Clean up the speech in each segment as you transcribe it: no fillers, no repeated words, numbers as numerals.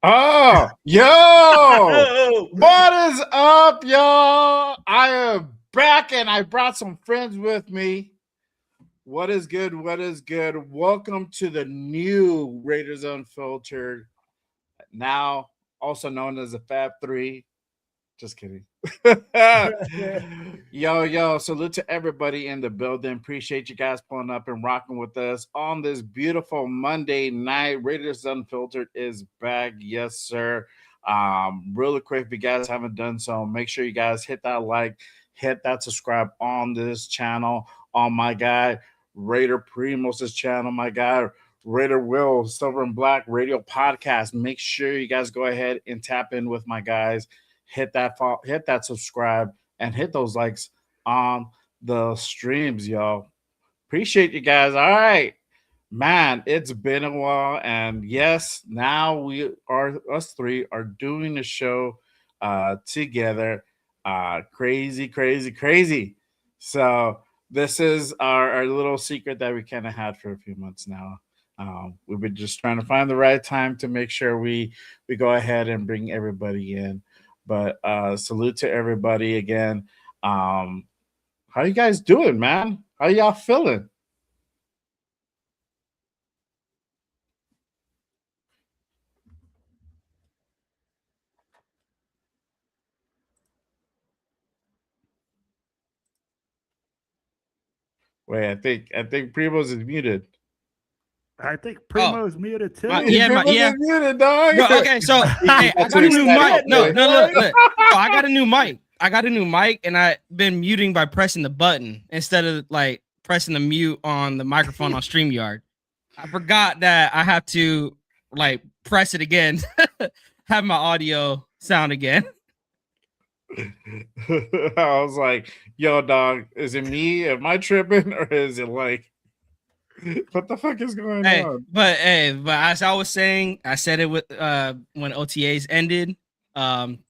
Oh, yo, what is up, y'all? I am back and I brought some friends with me. What is good? What is good? Welcome to the new Raiders Unfiltered, now also known as the Fab Three. Just kidding. Yo, salute to everybody in the building. Appreciate you guys pulling up and rocking with us on this beautiful Monday night. Raiders Unfiltered is back. Yes, sir. Really quick, if you guys haven't done so, make sure you guys hit that like, hit that subscribe on this channel, on my guy, Raider Primos' channel, my guy, Raider Will, Silver and Black Radio Podcast. Make sure you guys go ahead and tap in with my guys. Hit that follow, hit that subscribe, and hit those likes on the streams, y'all. Appreciate you guys. All right, man, it's been a while, and yes, now we are us three are doing the show together. Crazy. So this is our little secret that we kind of had for a few months now. We've been just trying to find the right time to make sure we go ahead and bring everybody in. But salute to everybody again. How you guys doing, man? How y'all feeling? Wait, I think Primos is muted. I think Primo's muted too. Is muted, dog. Bro, okay, so hey, I got a new mic. No, look. I got a new mic. And I've been muting by pressing the button instead of like pressing the mute on the microphone on StreamYard. I forgot that I have to like press it again, have my audio sound again. I was like, yo, dog, is it me? Am I tripping? Or is it like, what the fuck is going on? But as I was saying, I said it with when OTAs ended.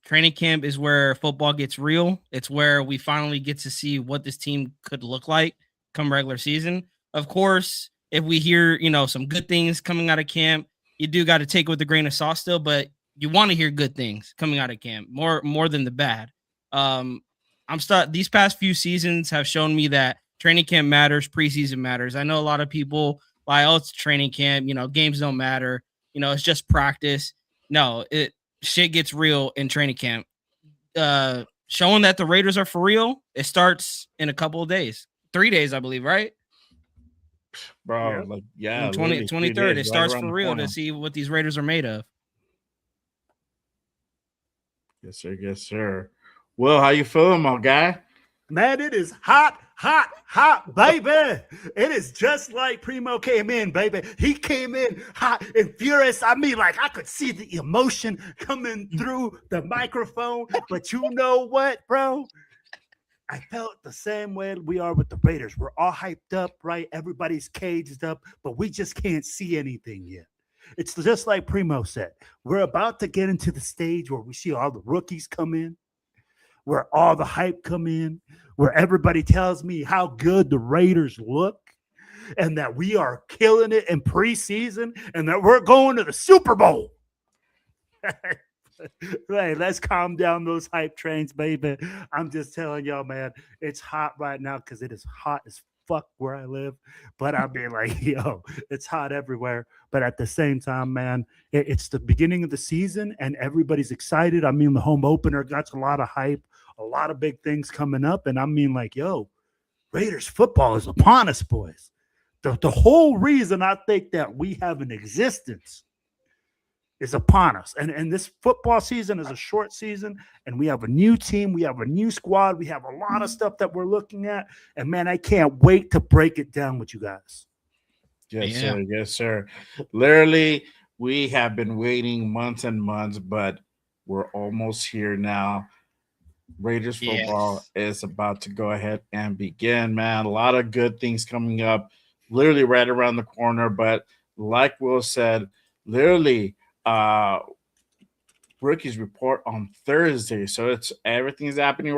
Training camp is where football gets real. It's where we finally get to see what this team could look like come regular season. Of course, if we hear, some good things coming out of camp, you do got to take it with a grain of salt still, but you want to hear good things coming out of camp more than the bad. These past few seasons have shown me that training camp matters, preseason matters. I know a lot of people like, oh, it's training camp, games don't matter, it's just practice. No, shit gets real in training camp. Showing that the Raiders are for real, it starts in a couple of days. 3 days, I believe, right? Bro, yeah. 23rd, it starts for real to see what these Raiders are made of. Yes, sir. Well, how you feeling, my guy? Man, it is hot, baby. It is just like Primo came in, baby. He came in hot and furious. I mean, like I could see the emotion coming through the microphone. But you know what, bro? I felt the same way we are with the Raiders. We're all hyped up, right? Everybody's caged up, but we just can't see anything yet. It's just like Primo said. We're about to get into the stage where we see all the rookies come in, where all the hype come in, where everybody tells me how good the Raiders look and that we are killing it in preseason and that we're going to the Super Bowl. Right, let's calm down those hype trains, baby. I'm just telling y'all, man, it's hot right now because it is hot as fuck where I live. But I mean, like, yo, it's hot everywhere. But at the same time, man, it's the beginning of the season and everybody's excited. I mean, the home opener got a lot of hype, a lot of big things coming up. And I mean, like, yo, Raiders football is upon us, boys. The whole reason I think that we have an existence is upon us. And this football season is a short season, and we have a new team. We have a new squad. We have a lot of stuff that we're looking at. And, man, I can't wait to break it down with you guys. Yes, sir. Literally, we have been waiting months and months, but we're almost here now. Raiders football is about to go ahead and begin, man. A lot of good things coming up, literally right around the corner. But like Will said, literally – rookies report on Thursday, so it's everything's happening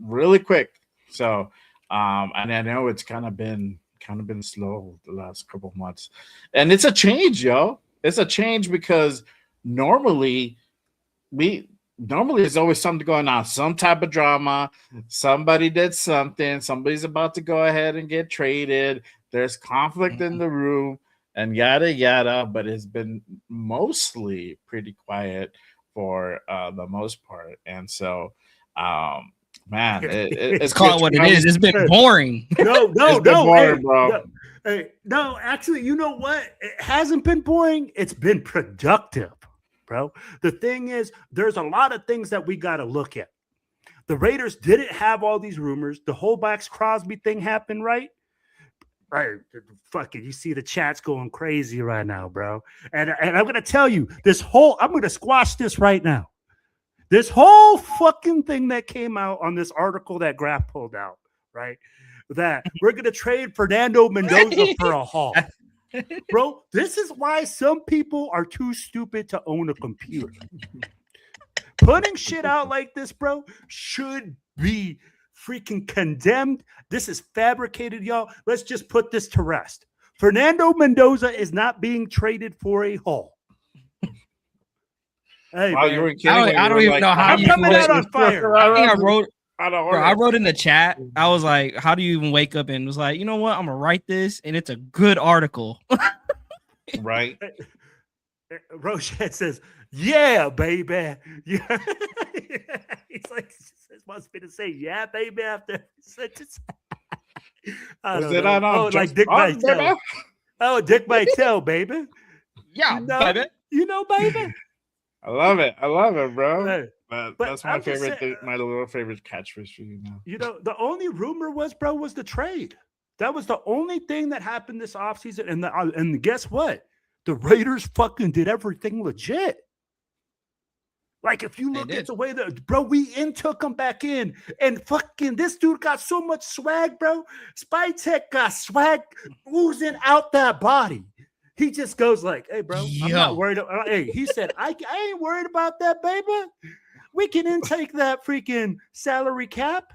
really quick. So and I know it's kind of been slow the last couple of months, and it's a change, yo. It's a change because normally there's always something going on, some type of drama. Somebody did something. Somebody's about to go ahead and get traded. There's conflict in the room and yada yada. But it's been mostly pretty quiet for the most part. And so, man, it's called what it is. It's been boring. No, It's been boring, bro. No, actually, you know what? It hasn't been boring. It's been productive, bro. The thing is, there's a lot of things that we got to look at. The Raiders didn't have all these rumors. The whole Max Crosby thing happened, right? Right. Fuck it. You see the chat's going crazy right now, bro. And I'm going to tell you, I'm going to squash this right now. This whole fucking thing that came out on this article that Graf pulled out, right? That we're going to trade Fernando Mendoza for a haul. Bro, this is why some people are too stupid to own a computer. Putting shit out like this, bro, should be freaking condemned. This is fabricated, y'all. Let's just put this to rest. Fernando Mendoza is not being traded for a haul. Hey, wow, you were kidding. I don't even know how I'm coming out on fire. I think I wrote in the chat. I was like, how do you even wake up and was like, you know what? I'm gonna write this, and it's a good article. Right. Roshan says, yeah, baby. Yeah. He's like, wants me to say, yeah, baby, after sentence. Was it on? Oh, like Dick Vitale. Oh, Dick Vitale, baby. Yeah, baby. You know, baby. I love it, bro. Hey, but that's my favorite thing, my little favorite catchphrase for you now. You know, the only rumor was the trade. That was the only thing that happened this offseason. And guess what? The Raiders fucking did everything legit. Like, if you look at the way that, bro, we took him back in, and fucking this dude got so much swag, bro. Spytek got swag oozing out that body. He just goes like, hey, bro, I'm not worried. Hey, he said, I ain't worried about that, baby. We can intake that freaking salary cap.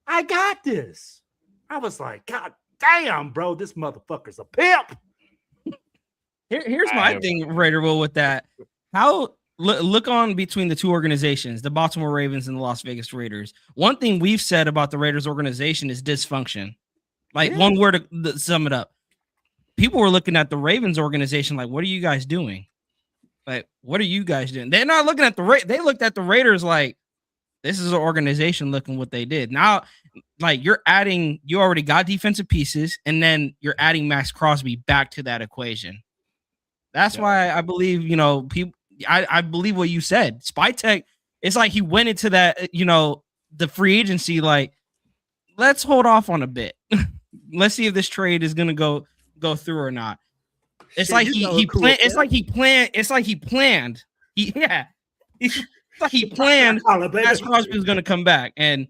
I got this. I was like, God damn, bro, this motherfucker's a pimp. Here's my thing, Raider Will, with that. How look on between the two organizations, the Baltimore Ravens and the Las Vegas Raiders. One thing we've said about the Raiders organization is dysfunction. Like, one word to sum it up. People were looking at the Ravens organization like, what are you guys doing? Like, what are you guys doing? They're not looking at they looked at the Raiders like, this is an organization looking what they did. Now, like, you already got defensive pieces, and then you're adding Max Crosby back to that equation. That's why I believe, people, I believe what you said. Spytek, it's like he went into that, the free agency, like, let's hold off on a bit. Let's see if this trade is going to go through or not. It's like he planned. It's like he planned. It's like he planned. Max Crosby was going to come back, and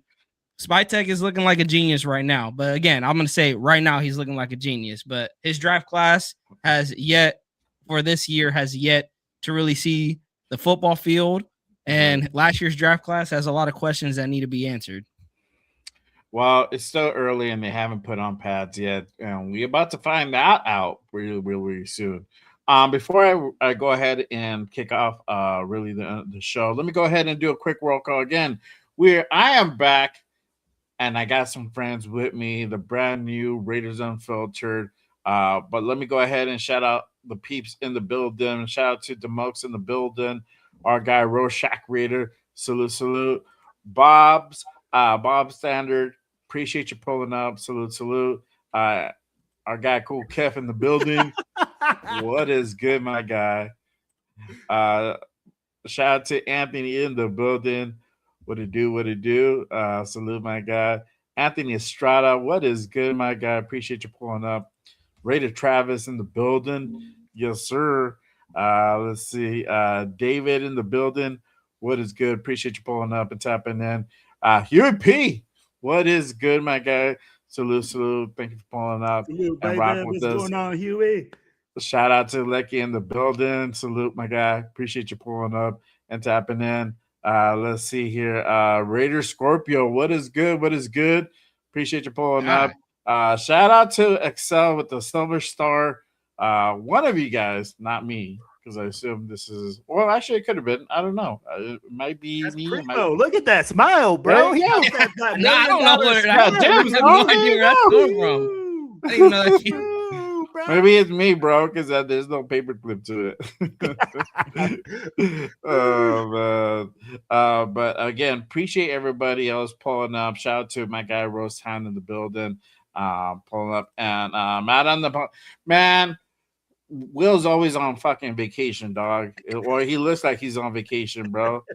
Spytek is looking like a genius right now. But again, I'm going to say right now he's looking like a genius. But his draft class has yet to really see the football field, and last year's draft class has a lot of questions that need to be answered. Well, it's still early and they haven't put on pads yet, and we're about to find that out really, really, really soon. Before I go ahead and kick off really the show, let me go ahead and do a quick roll call again. I am back, and I got some friends with me, the brand new Raiders Unfiltered. But let me go ahead and shout out the peeps in the building. Shout out to Demokes in the building. Our guy Rorschach Raider, salute. Bob Standard, appreciate you pulling up. Salute. Our guy Cool Kev in the building. What is good, my guy? Shout out to Anthony in the building. What it do? Salute, my guy. Anthony Estrada, what is good, my guy? Appreciate you pulling up. Raider Travis in the building. Yes, sir. Let's see. David in the building. What is good? Appreciate you pulling up and tapping in. Huey P. What is good, my guy? Salute. Thank you for pulling up and rocking with us. What's going on, Huey? Shout out to Lecky in the building. Salute, my guy. Appreciate you pulling up and tapping in. Let's see here. Raider Scorpio. What is good? Appreciate you pulling up. Shout out to Excel with the Silver Star. One of you guys, not me, because I assume this is. Well, actually, it could have been. I don't know. It might be That's me. Primo. Look at that smile, bro. Hey, He yo. knows that $1 Nah, I don't know million where smile. that damn. I have no idea where that's coming from. I didn't even know that you. Ooh, bro. Maybe it's me, bro, because there's no paperclip to it. Oh man! But again, appreciate everybody else pulling up. Shout out to my guy Roast Hand in the building, pulling up, and Matt on the man. Will's always on fucking vacation, dog. Or he looks like he's on vacation, bro.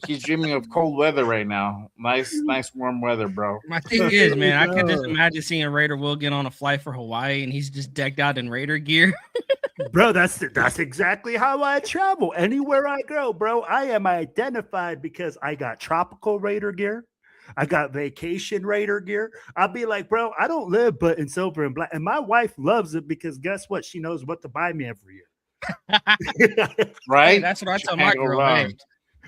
He's dreaming of cold weather right now. Nice warm weather, bro. My thing is, man, I could just imagine seeing Raider Will get on a flight for Hawaii and he's just decked out in Raider gear. Bro, that's exactly how I travel. Anywhere I go, bro, I am identified because I got tropical Raider gear. I got vacation Raider gear. I'll be like, bro, I don't live but in silver and black. And my wife loves it because guess what? She knows what to buy me every year. Right? Hey, that's what I tell my girl. Hey,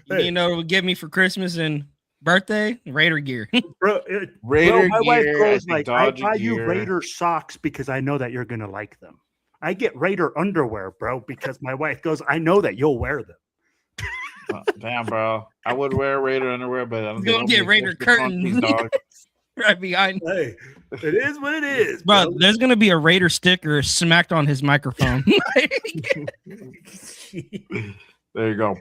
you need to know what would give me for Christmas and birthday? Raider gear. Bro, Raider my wife gear, goes I like, I buy you Raider socks because I know that you're going to like them. I get Raider underwear, bro, because my wife goes, I know that you'll wear them. Damn, bro. I would wear Raider underwear, but I'm gonna get Raider curtains right behind. Hey, it is what it is, bro. There's gonna be a Raider sticker smacked on his microphone. There you go.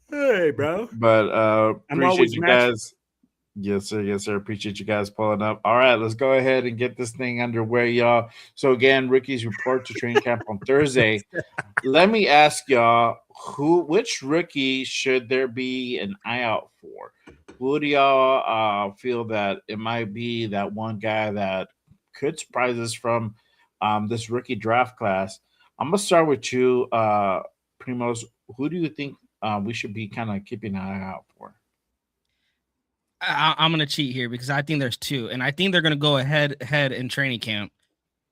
Hey, bro. But appreciate you guys. Yes, sir. Appreciate you guys pulling up. All right, let's go ahead and get this thing underway, y'all. So again, rookies report to training camp on Thursday. Let me ask y'all, which rookie should there be an eye out for? Who do y'all feel that it might be that one guy that could surprise us from this rookie draft class? I'm gonna start with you, Primos. Who do you think we should be kind of keeping an eye out for? I'm going to cheat here because I think there's two, and I think they're going to go ahead in training camp.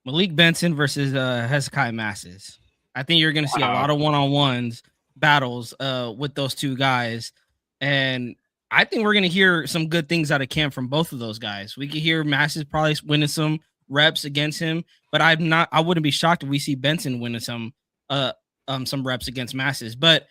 Malik Benson versus Hezekiah Masses. I think you're going to see a lot of one-on-ones battles with those two guys, and I think we're going to hear some good things out of camp from both of those guys. We could hear Masses probably winning some reps against him, but I wouldn't be shocked if we see Benson winning some reps against Masses. But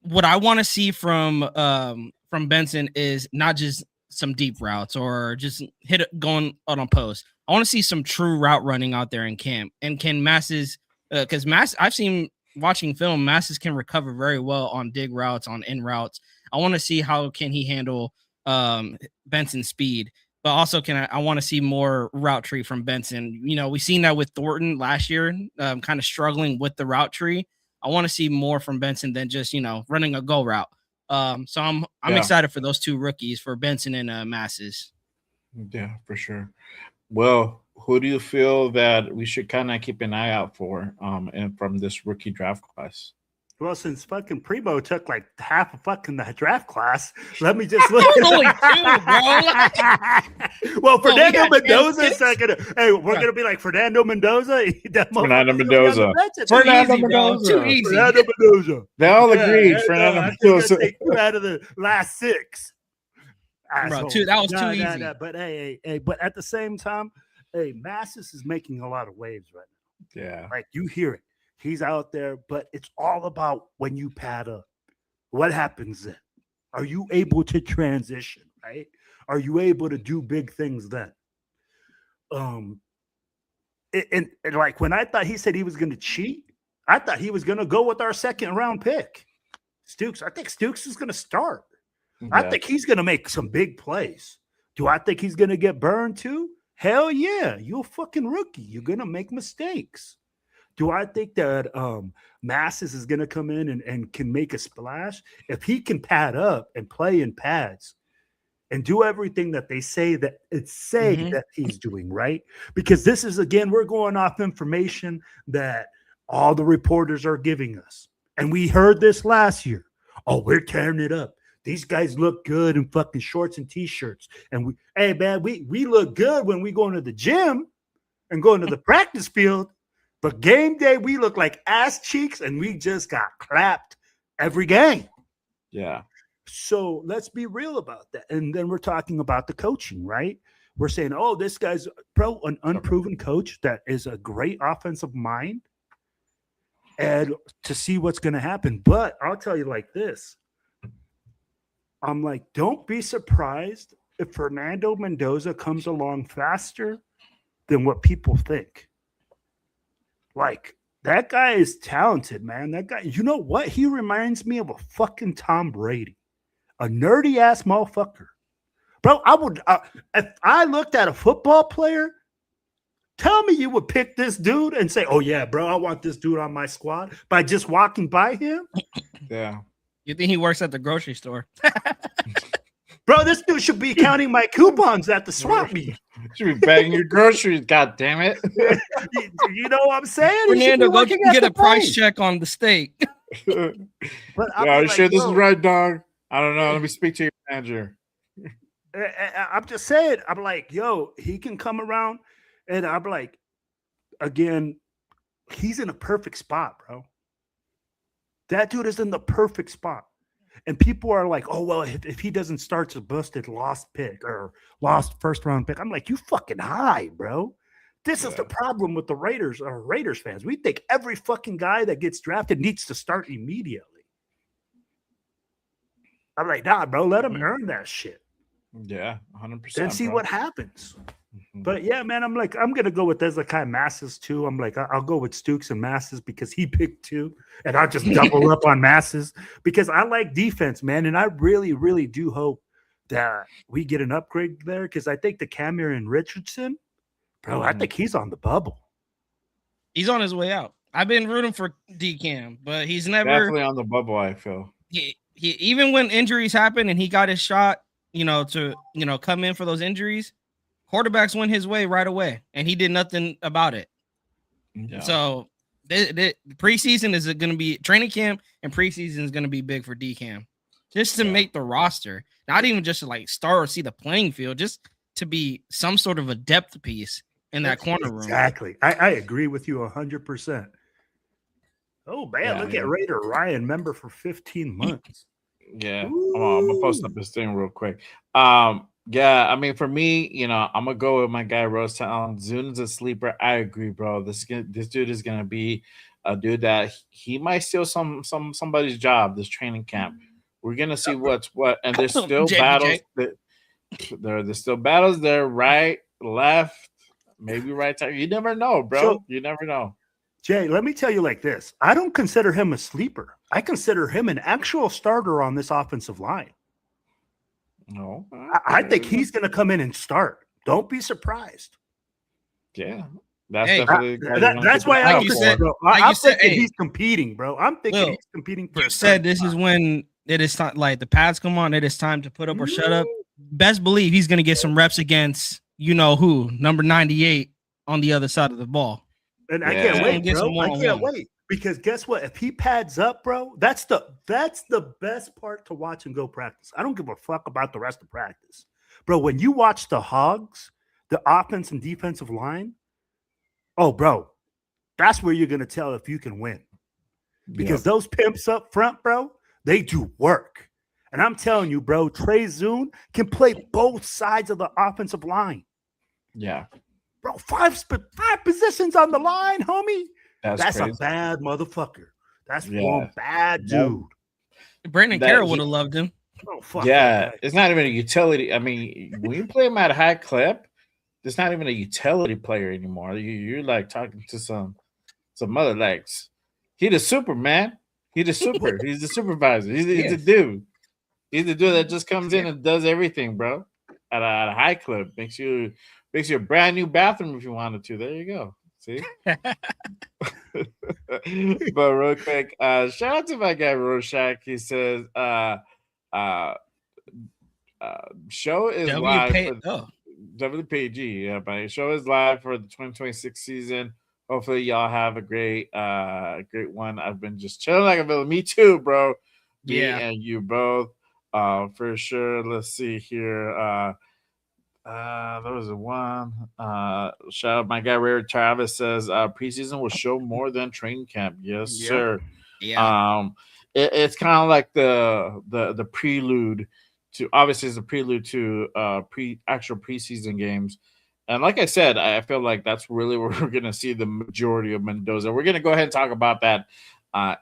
what I want to see from Benson is not just some deep routes or just hit it going on a post. I want to see some true route running out there in camp. And can Masses, because I've seen watching film, Masses can recover very well on dig routes, on in routes. I want to see how can he handle Benson's speed, but also I want to see more route tree from Benson. You know, we've seen that with Thornton last year, kind of struggling with the route tree. I want to see more from Benson than just, running a go route. So I'm excited for those two rookies, for Benson and Masses. Yeah, for sure. Well, who do you feel that we should kind of keep an eye out for and from this rookie draft class? Well, since fucking Primo took like half of fucking the draft class, let me just look. Only two, bro. Well, Fernando Mendoza is second. Hey, we're gonna be like Fernando Mendoza. Fernando Mendoza. Fernando Mendoza. Too easy. Fernando Mendoza. They all agreed. Fernando Mendoza. Take two out of the last six. Bro, that was too easy. But hey, but at the same time, hey, Massis is making a lot of waves right now. Yeah, like you hear it. He's out there, but it's all about when you pad up. What happens then? Are you able to transition, right? Are you able to do big things then? And like when I thought he said he was going to cheat, I thought he was going to go with our second round pick, Stooks. I think Stooks is going to start. Yeah. I think he's going to make some big plays. Do I think he's going to get burned too? Hell yeah. You're a fucking rookie. You're going to make mistakes. Do I think that Masses is going to come in and can make a splash? If he can pad up and play in pads and do everything that they say that that he's doing, right? Because this is, again, we're going off information that all the reporters are giving us. And we heard this last year. Oh, we're tearing it up. These guys look good in fucking shorts and T-shirts. And we look good when we go into the gym and go into the practice field. But game day, we look like ass cheeks, and we just got clapped every game. Yeah. So let's be real about that. And then we're talking about the coaching, right? We're saying, oh, this guy's an unproven coach that is a great offensive mind. and to see what's going to happen. But I'll tell you like this. I'm like, don't be surprised if Fernando Mendoza comes along faster than what people think. Like, that guy is talented, man. That guy, you know what? He reminds me of a fucking Tom Brady, a nerdy ass motherfucker. Bro, I would, if I looked at a football player, tell me you would pick this dude and say, oh, yeah, bro, I want this dude on my squad by just walking by him. Yeah. You think he works at the grocery store? Bro, this dude should be counting my coupons at the swap meet. Should be bagging your groceries, god damn it. You know what I'm saying? Fernando, go get a price check on the steak. But Yeah, are you sure this is right, dog? I don't know. Let me speak to your manager. I'm just saying, I'm like, yo, he can come around, and I'm like, again, he's in a perfect spot, bro. That dude is in the perfect spot. And people are like, oh, well, if he doesn't start, it's a busted lost pick or lost first round pick. I'm like, you fucking high, bro. This is the problem with the Raiders or Raiders fans. We think every fucking guy that gets drafted needs to start immediately. I'm like, nah, bro, let him earn that shit. Yeah, 100%. And see bro. what happens. Mhm. But yeah, man, I'm like, I'm gonna go with Ezekiel Masses too. I'm like, I'll go with Stukes and Masses because he picked two, and I'll just double up on Masses because I like defense, man, and I really, really do hope that we get an upgrade there because I think the Cameron Richardson, bro, I think he's on the bubble. He's on his way out. I've been rooting for DCam, but he's never Definitely on the bubble, I feel. he even when injuries happen and he got his shot, to come in for those injuries, quarterbacks went his way right away, and he did nothing about it. Yeah. So the preseason is going to be training camp, and preseason is going to be big for DCam, just to make the roster, not even just to like start or see the playing field, just to be some sort of a depth piece in that corner room. Exactly. I agree with you 100%. Oh man, look at Raider Ryan, member for 15 months. Yeah, I'm gonna post up this thing real quick. Yeah, I mean, for me, I'm gonna go with my guy Rose Town. Zun's a sleeper. I agree, bro. This dude is gonna be a dude that he might steal somebody's job this training camp. We're gonna see what's what, and there's still battles. There's still battles there, right, left, maybe right side. You never know, bro. So, you never know. Jay, let me tell you like this. I don't consider him a sleeper. I consider him an actual starter on this offensive line. No, I think he's going to come in and start. Don't be surprised. Yeah, definitely. That's why I'm thinking he's competing, bro. I'm thinking Will, he's competing for. You said this is when it is time, like the pads come on. It is time to put up or shut up. Best believe he's going to get some reps against who, number 98 on the other side of the ball. And I can't wait, bro. I can't wait because guess what? If he pads up, bro, that's the best part to watch and go practice. I don't give a fuck about the rest of practice, bro. When you watch the Hogs, the offense and defensive line, oh, bro, that's where you're gonna tell if you can win because those pimps up front, bro, they do work. And I'm telling you, bro, Trey Zune can play both sides of the offensive line. Yeah. Bro, five positions on the line, homie. That's crazy. A bad motherfucker. That's one bad dude. Brandon Carroll would have loved him. Oh, fuck. Yeah, it's not even a utility. I mean, when you play him at a high clip, it's not even a utility player anymore. You're like talking to some other legs. He the super, man. He the super. He's the supervisor. He's the dude. He's the dude that just comes in and does everything, bro. At a high clip. Makes you a brand new bathroom if you wanted to. There you go. See? But real quick, shout out to my guy Rorschach. He says show is live for WPG. Yeah, but show is live for the 2026 season. Hopefully y'all have a great one. I've been just chilling like a villain. Me too, bro. Me and you both. For sure. Let's see here. There was one. Shout out my guy Ray Travis says preseason will show more than training camp. Yes, sir. Yeah. It's kind of like the prelude to, obviously it's a prelude to actual preseason games, And like I said, I feel like that's really where we're going to see the majority of Mendoza. We're going to go ahead and talk about that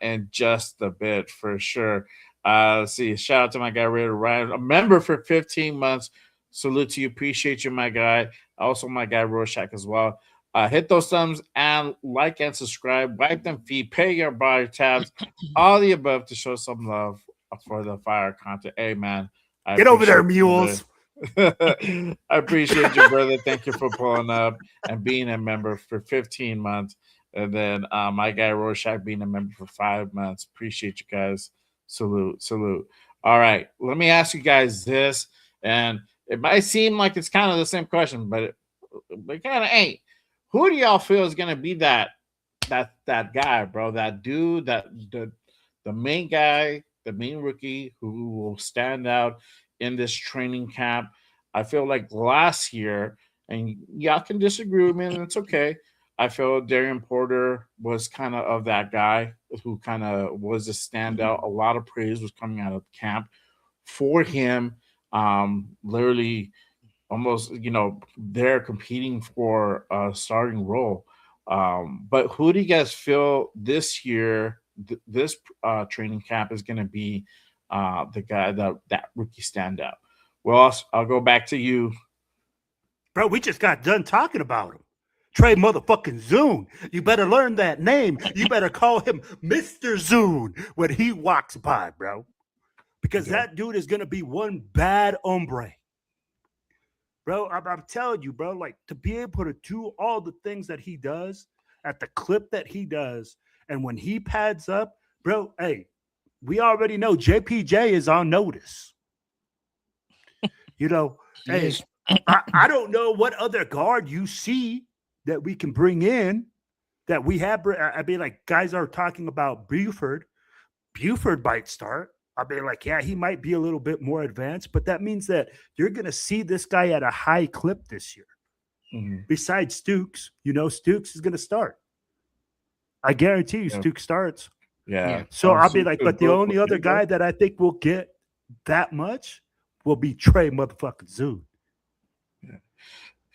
in just a bit for sure. Let's see. Shout out to my guy, Raider Ryan, a member for 15 months. Salute to you. Appreciate you, my guy. Also, my guy, Rorschach, as well. Hit those thumbs and like and subscribe. Wipe them feet. Pay your body tabs. All the above to show some love for the fire content. Hey, man. Get over there, mules. I appreciate you, brother. Thank you for pulling up and being a member for 15 months. And then my guy Rorschach being a member for 5 months. Appreciate you guys. Salute. All right. Let me ask you guys this. And it might seem like it's kind of the same question, but it kind of ain't. Who do y'all feel is gonna be that guy, bro? That dude, the main guy, the main rookie who will stand out in this training camp. I feel like last year, and y'all can disagree with me, and it's okay. I feel Darian Porter was kind of that guy who kind of was a standout. A lot of praise was coming out of camp for him. Literally almost, they're competing for a starting role. But who do you guys feel this year, this training camp is going to be the guy that rookie standout? Well, I'll go back to you. Bro, we just got done talking about him. Trey motherfucking Zune. You better learn that name. You better call him Mr. Zune when he walks by, bro. Because that dude is going to be one bad hombre. Bro, I'm telling you, bro, like to be able to do all the things that he does at the clip that he does, and when he pads up, bro, hey, we already know JPJ is on notice. Hey, I don't know what other guard you see that we can bring in that we have. I mean, like guys are talking about Buford. Buford might start. I mean, like, yeah, he might be a little bit more advanced, but that means that you're going to see this guy at a high clip this year. Mm-hmm. Besides Stooks, Stooks is going to start. I guarantee you, Stooks starts. Yeah. So I'll be like, but the only other guy that I think will get that much will be Trey motherfucking Zune.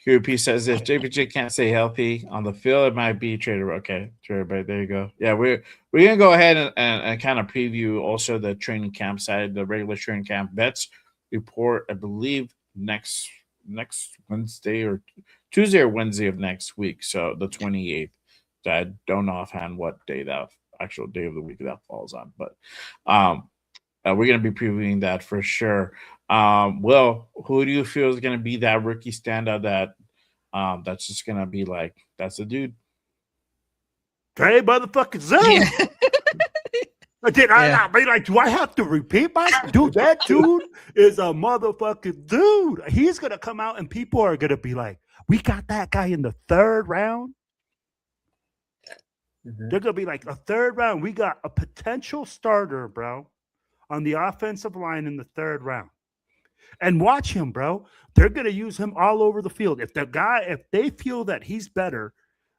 QP says if JPJ can't stay healthy on the field, it might be traded. Okay, traded, but there you go. Yeah, we're gonna go ahead and kind of preview also the training camp side, the regular training camp. Vets report, I believe, next Wednesday or Tuesday or Wednesday of next week. So the 28th. I don't know offhand what day that actual day of the week that falls on, but we're gonna be previewing that for sure. Will, who do you feel is going to be that rookie standout that's just going to be like, that's a dude? Trey motherfucking Zone. I mean, like, do I have to repeat myself? Dude, that dude is a motherfucking dude. He's going to come out and people are going to be like, we got that guy in the 3rd round. Mm-hmm. They're going to be like, a 3rd round. We got a potential starter, bro, on the offensive line in the 3rd round. And watch him, bro. They're going to use him all over the field. If they feel that he's better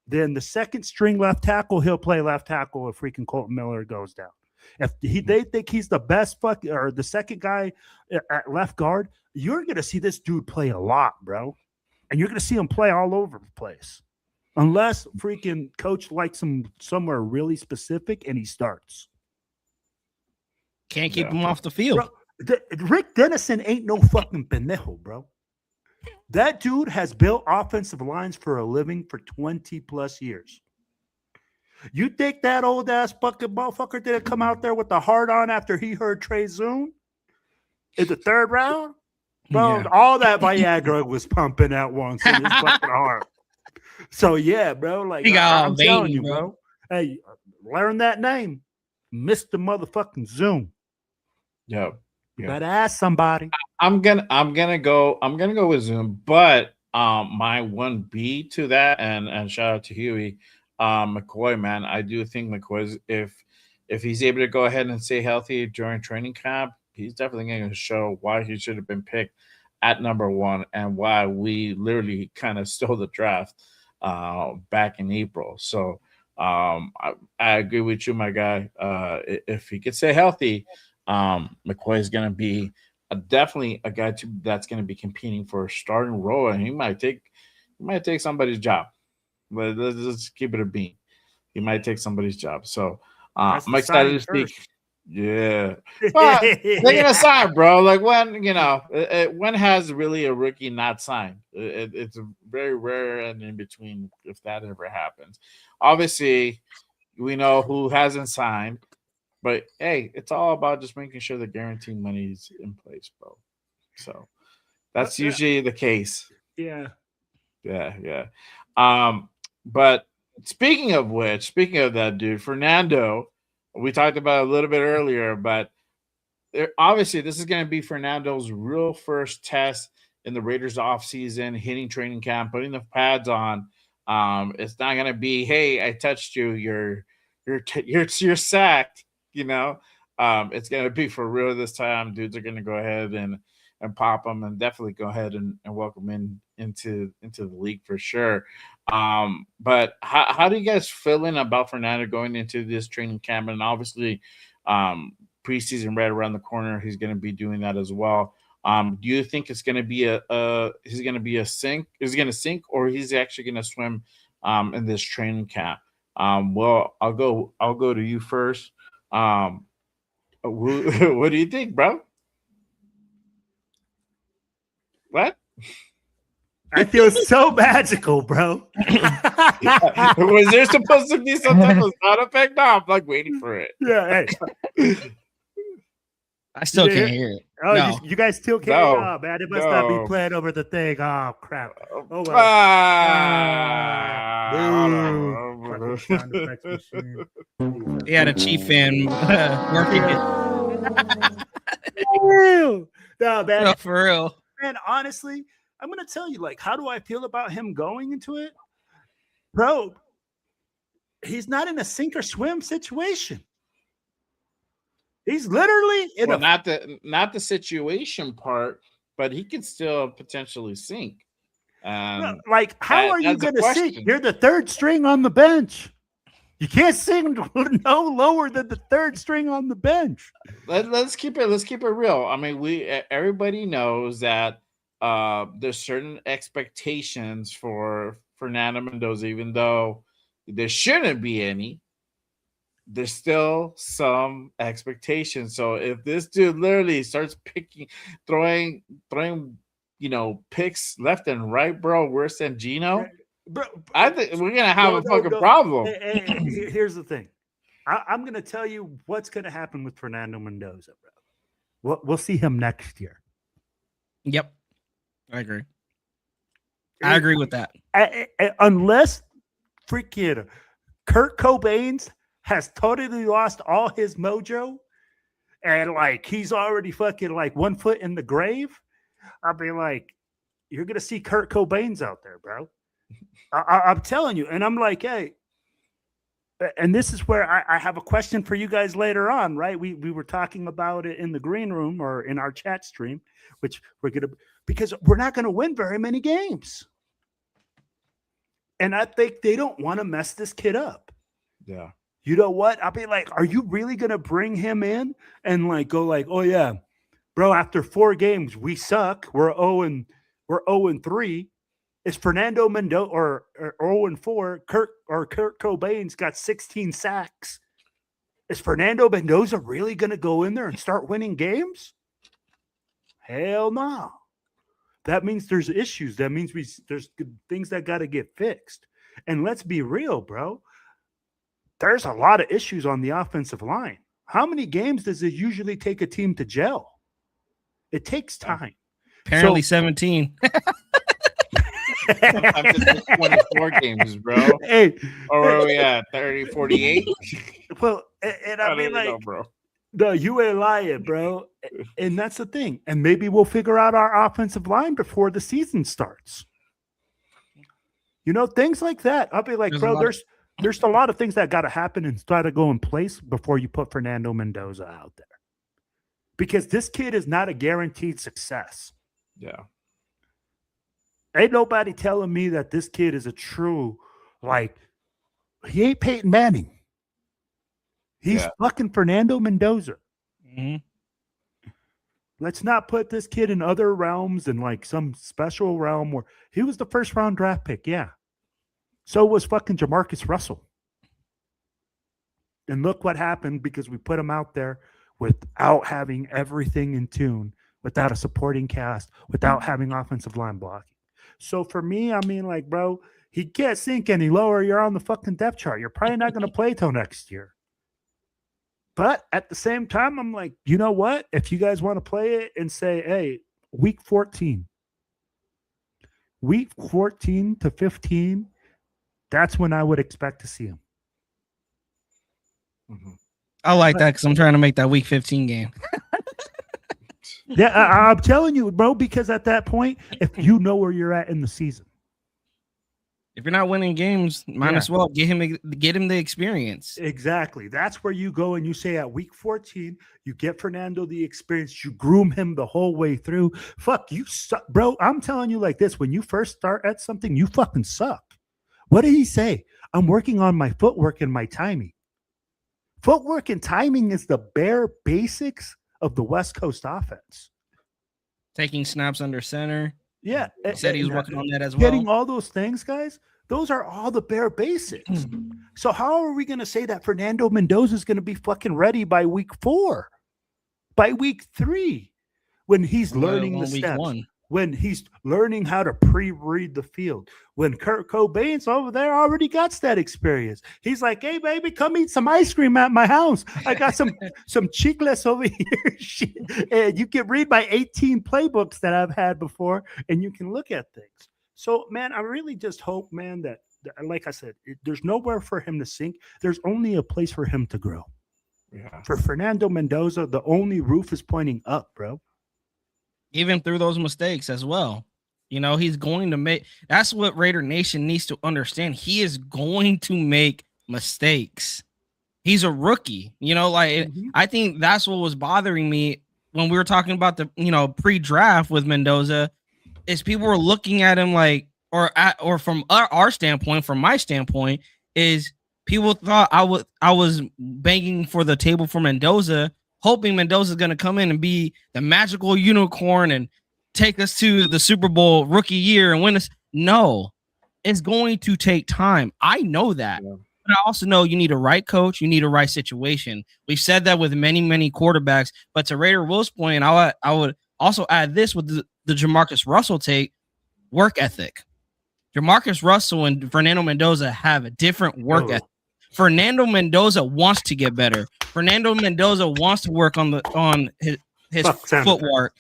than the 2nd string left tackle, he'll play left tackle if freaking Colton Miller goes down. If they think he's the best or the 2nd guy at left guard, you're going to see this dude play a lot, bro. And you're going to see him play all over the place. Unless freaking coach likes him somewhere really specific and he starts. Can't keep him off the field. Bro, Rick Dennison ain't no fucking pendejo, bro. That dude has built offensive lines for a living for 20 plus years. You think that old ass fucking motherfucker didn't come out there with the heart on after he heard Trey Zune in the 3rd round? Bro, all that Viagra was pumping at once in his fucking heart. So yeah, bro, like I'm telling you, bro. Hey, learn that name, Mr. Motherfucking Zune. Yeah. You better ask somebody. I'm gonna go with Zoom, but my 1B to that, and shout out to Huey, McCoy, man. I do think McCoy's if he's able to go ahead and stay healthy during training camp, he's definitely going to show why he should have been picked at number 1 and why we literally kind of stole the draft back in April. So I agree with you, my guy. If he could stay healthy, McCoy is going to be definitely a guy that's going to be competing for a starting role, and he might take He might take somebody's job. Let's just keep it a bean. He might take somebody's job. So I'm excited to see. Yeah. But taking aside, bro, like when has really a rookie not signed? It's very rare and in between if that ever happens. Obviously, we know who hasn't signed, but hey, it's all about just making sure the guaranteed money is in place, bro. So that's usually the case. Yeah. Yeah. But speaking of that dude, Fernando, we talked about a little bit earlier, but obviously this is going to be Fernando's real first test in the Raiders offseason, hitting training camp, putting the pads on. It's not going to be, hey, I touched you, you're sacked, you know. It's going to be for real this time. Dudes are going to go ahead and pop them, and definitely go ahead and welcome into the league for sure. But how do you guys feeling about Fernando going into this training camp? And obviously, preseason right around the corner, he's going to be doing that as well. Do you think it's going to be he's going to be a sink? Is he going to sink, or he's actually going to swim in this training camp? Well, I'll go to you first. What do you think, bro? What? I feel so magical, bro. Was there supposed to be some type of sound effect? No, I'm like waiting for it. Yeah. Hey. I still can't hear it. Oh, no. you guys still can't? No. Oh, man, it must not be playing over the thing. Oh, crap. Oh, well. He had a Chief fan working it. No, man. No, for real. Man, honestly, I'm going to tell you, like, how do I feel about him going into it? Bro, he's not in a sink or swim situation. He's literally in not the situation part, but he could still potentially sink. Like, how are you going to sink? You're the third string on the bench. You can't sing no lower than the third string on the bench. Let's keep it real. I mean, everybody knows that there's certain expectations for Fernando Mendoza, even though there shouldn't be any. There's still some expectations. So if this dude literally starts throwing, picks left and right, bro, worse than Gino, bro, I think we're gonna have a fucking problem. Hey, here's the thing. I'm gonna tell you what's gonna happen with Fernando Mendoza, bro. We'll see him next year. Yep, I agree. I agree with that. Unless freaking Kurt Cobain has totally lost all his mojo, and like he's already fucking like 1 foot in the grave, I'll be like, you're gonna see Kurt Cobain's out there, bro. I'm telling you, and I'm like, hey, and this is where I have a question for you guys later on, right? We were talking about it in the green room or in our chat stream, which because we're not gonna win very many games, and I think they don't want to mess this kid up. Yeah. You know what? I'll be like, are you really going to bring him in and like go like, oh yeah, bro, after 4 games, we suck. We're 0-3. Is Fernando Mendoza or 0-4? Kurt Cobain's got 16 sacks. Is Fernando Mendoza really going to go in there and start winning games? Hell no. That means there's issues. That means there's things that got to get fixed. And let's be real, bro. There's a lot of issues on the offensive line. How many games does it usually take a team to gel? It takes time. Apparently 17. Sometimes it's 24 games, bro. Hey, or are we at 30, 48? Well, and I mean, like, bro. No, you ain't lying, bro. And that's the thing. And maybe we'll figure out our offensive line before the season starts. You know, things like that. I'll be like, bro, there's a lot of things that got to happen and try to go in place before you put Fernando Mendoza out there. Because this kid is not a guaranteed success. Yeah. Ain't nobody telling me that this kid is a true, like, he ain't Peyton Manning. He's fucking Fernando Mendoza. Mm-hmm. Let's not put this kid in other realms and like some special realm where he was the first round draft pick. Yeah. So was fucking Jamarcus Russell. And look what happened because we put him out there without having everything in tune, without a supporting cast, without having offensive line blocking. So for me, I mean, like, bro, he can't sink any lower. You're on the fucking depth chart. You're probably not going to play till next year. But at the same time, I'm like, you know what? If you guys want to play it and say, hey, week 14 to 15, that's when I would expect to see him. Mm-hmm. I like that because I'm trying to make that week 15 game. Yeah, I'm telling you, bro, because at that point, if you know where you're at in the season. If you're not winning games, might as well get him the experience. Exactly. That's where you go and you say at week 14, you get Fernando the experience. You groom him the whole way through. Fuck, you suck. Bro, I'm telling you like this. When you first start at something, you fucking suck. What did he say? I'm working on my footwork and my timing. Footwork and timing is the bare basics of the West Coast offense. Taking snaps under center. Yeah. He said he was working on that as well. Getting all those things, guys, those are all the bare basics. So how are we going to say that Fernando Mendoza is going to be fucking ready by week 4? By week 3? When he's learning the steps. 1. When he's learning how to pre-read the field. When Kurt Cobain's over there already got that experience. He's like, hey, baby, come eat some ice cream at my house. I got some chiclets over here. Shit. And you can read my 18 playbooks that I've had before, and you can look at things. So, man, I really just hope, man, that like I said, there's nowhere for him to sink. There's only a place for him to grow. Yeah. For Fernando Mendoza, the only roof is pointing up, bro. Even through those mistakes as well. You know, he's going to make – that's what Raider Nation needs to understand. He is going to make mistakes. He's a rookie. You know, like I think that's what was bothering me when we were talking about the, you know, pre-draft with Mendoza is people were looking at him like – or from our standpoint, from my standpoint, is people thought I was banging for the table for Mendoza, hoping Mendoza's going to come in and be the magical unicorn and take us to the Super Bowl rookie year and win us. No, it's going to take time. I know that. Yeah. But I also know you need a right coach. You need a right situation. We've said that with many, many quarterbacks. But to Raider Will's point, I would also add this with the Jamarcus Russell take, work ethic. Jamarcus Russell and Fernando Mendoza have a different work ethic. Fernando Mendoza wants to get better. Fernando Mendoza wants to work on his footwork.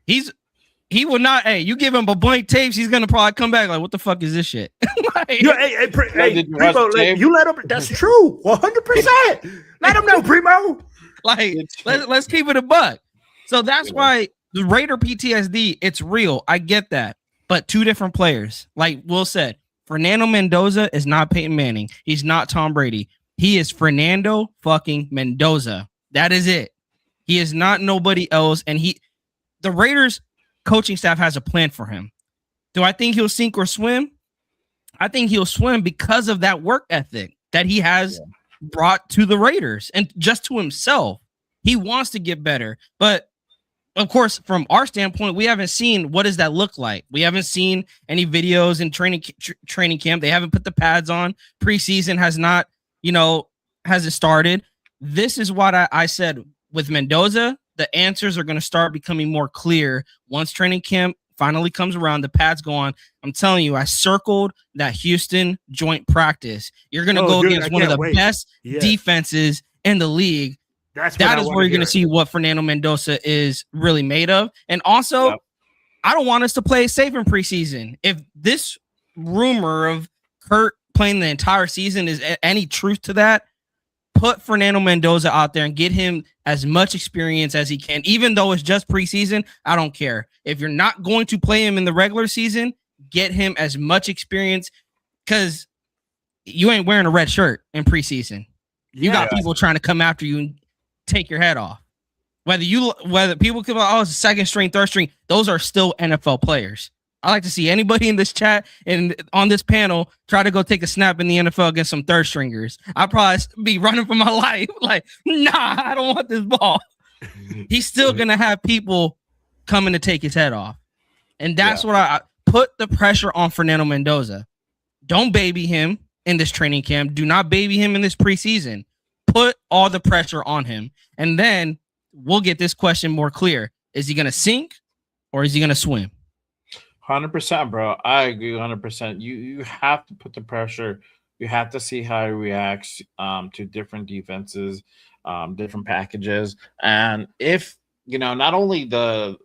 He will not. Hey, you give him a blank tapes, he's gonna probably come back like, "What the fuck is this shit?" Primo, you let him. That's true, 100%. Let him know, Primo. Like, let's keep it a buck. So that's why the Raider PTSD, it's real. I get that, but two different players. Like Will said, Fernando Mendoza is not Peyton Manning. He's not Tom Brady. He is Fernando fucking Mendoza. That is it. He is not nobody else. And the Raiders coaching staff has a plan for him. Do I think he'll sink or swim? I think he'll swim because of that work ethic that he has brought to the Raiders and just to himself. He wants to get better. But of course, from our standpoint, we haven't seen what does that look like. We haven't seen any videos in training camp. They haven't put the pads on. Preseason has not, hasn't started. This is what I said with Mendoza. The answers are going to start becoming more clear once training camp finally comes around. The pads go on. I'm telling you, I circled that Houston joint practice. You're going to go against one of the best defenses in the league. That is where you're going to see what Fernando Mendoza is really made of. And also, I don't want us to play safe in preseason. If this rumor of Kurt playing the entire season is any truth to that, put Fernando Mendoza out there and get him as much experience as he can. Even though it's just preseason, I don't care. If you're not going to play him in the regular season, get him as much experience because you ain't wearing a red shirt in preseason. You got people trying to come after you and take your head off. Whether people come out, it's a second string, third string, those are still NFL players. I like to see anybody in this chat and on this panel try to go take a snap in the NFL against some third stringers. I'd probably be running for my life. Like, nah, I don't want this ball. he's still gonna have people coming to take his head off. And that's what I put the pressure on Fernando Mendoza. Don't baby him in this training camp. Do not baby him in this preseason. Put all the pressure on him. And then we'll get this question more clear. Is he going to sink or is he going to swim? 100%, bro. I agree 100%. You have to put the pressure. You have to see how he reacts to different defenses, different packages. And if, not only the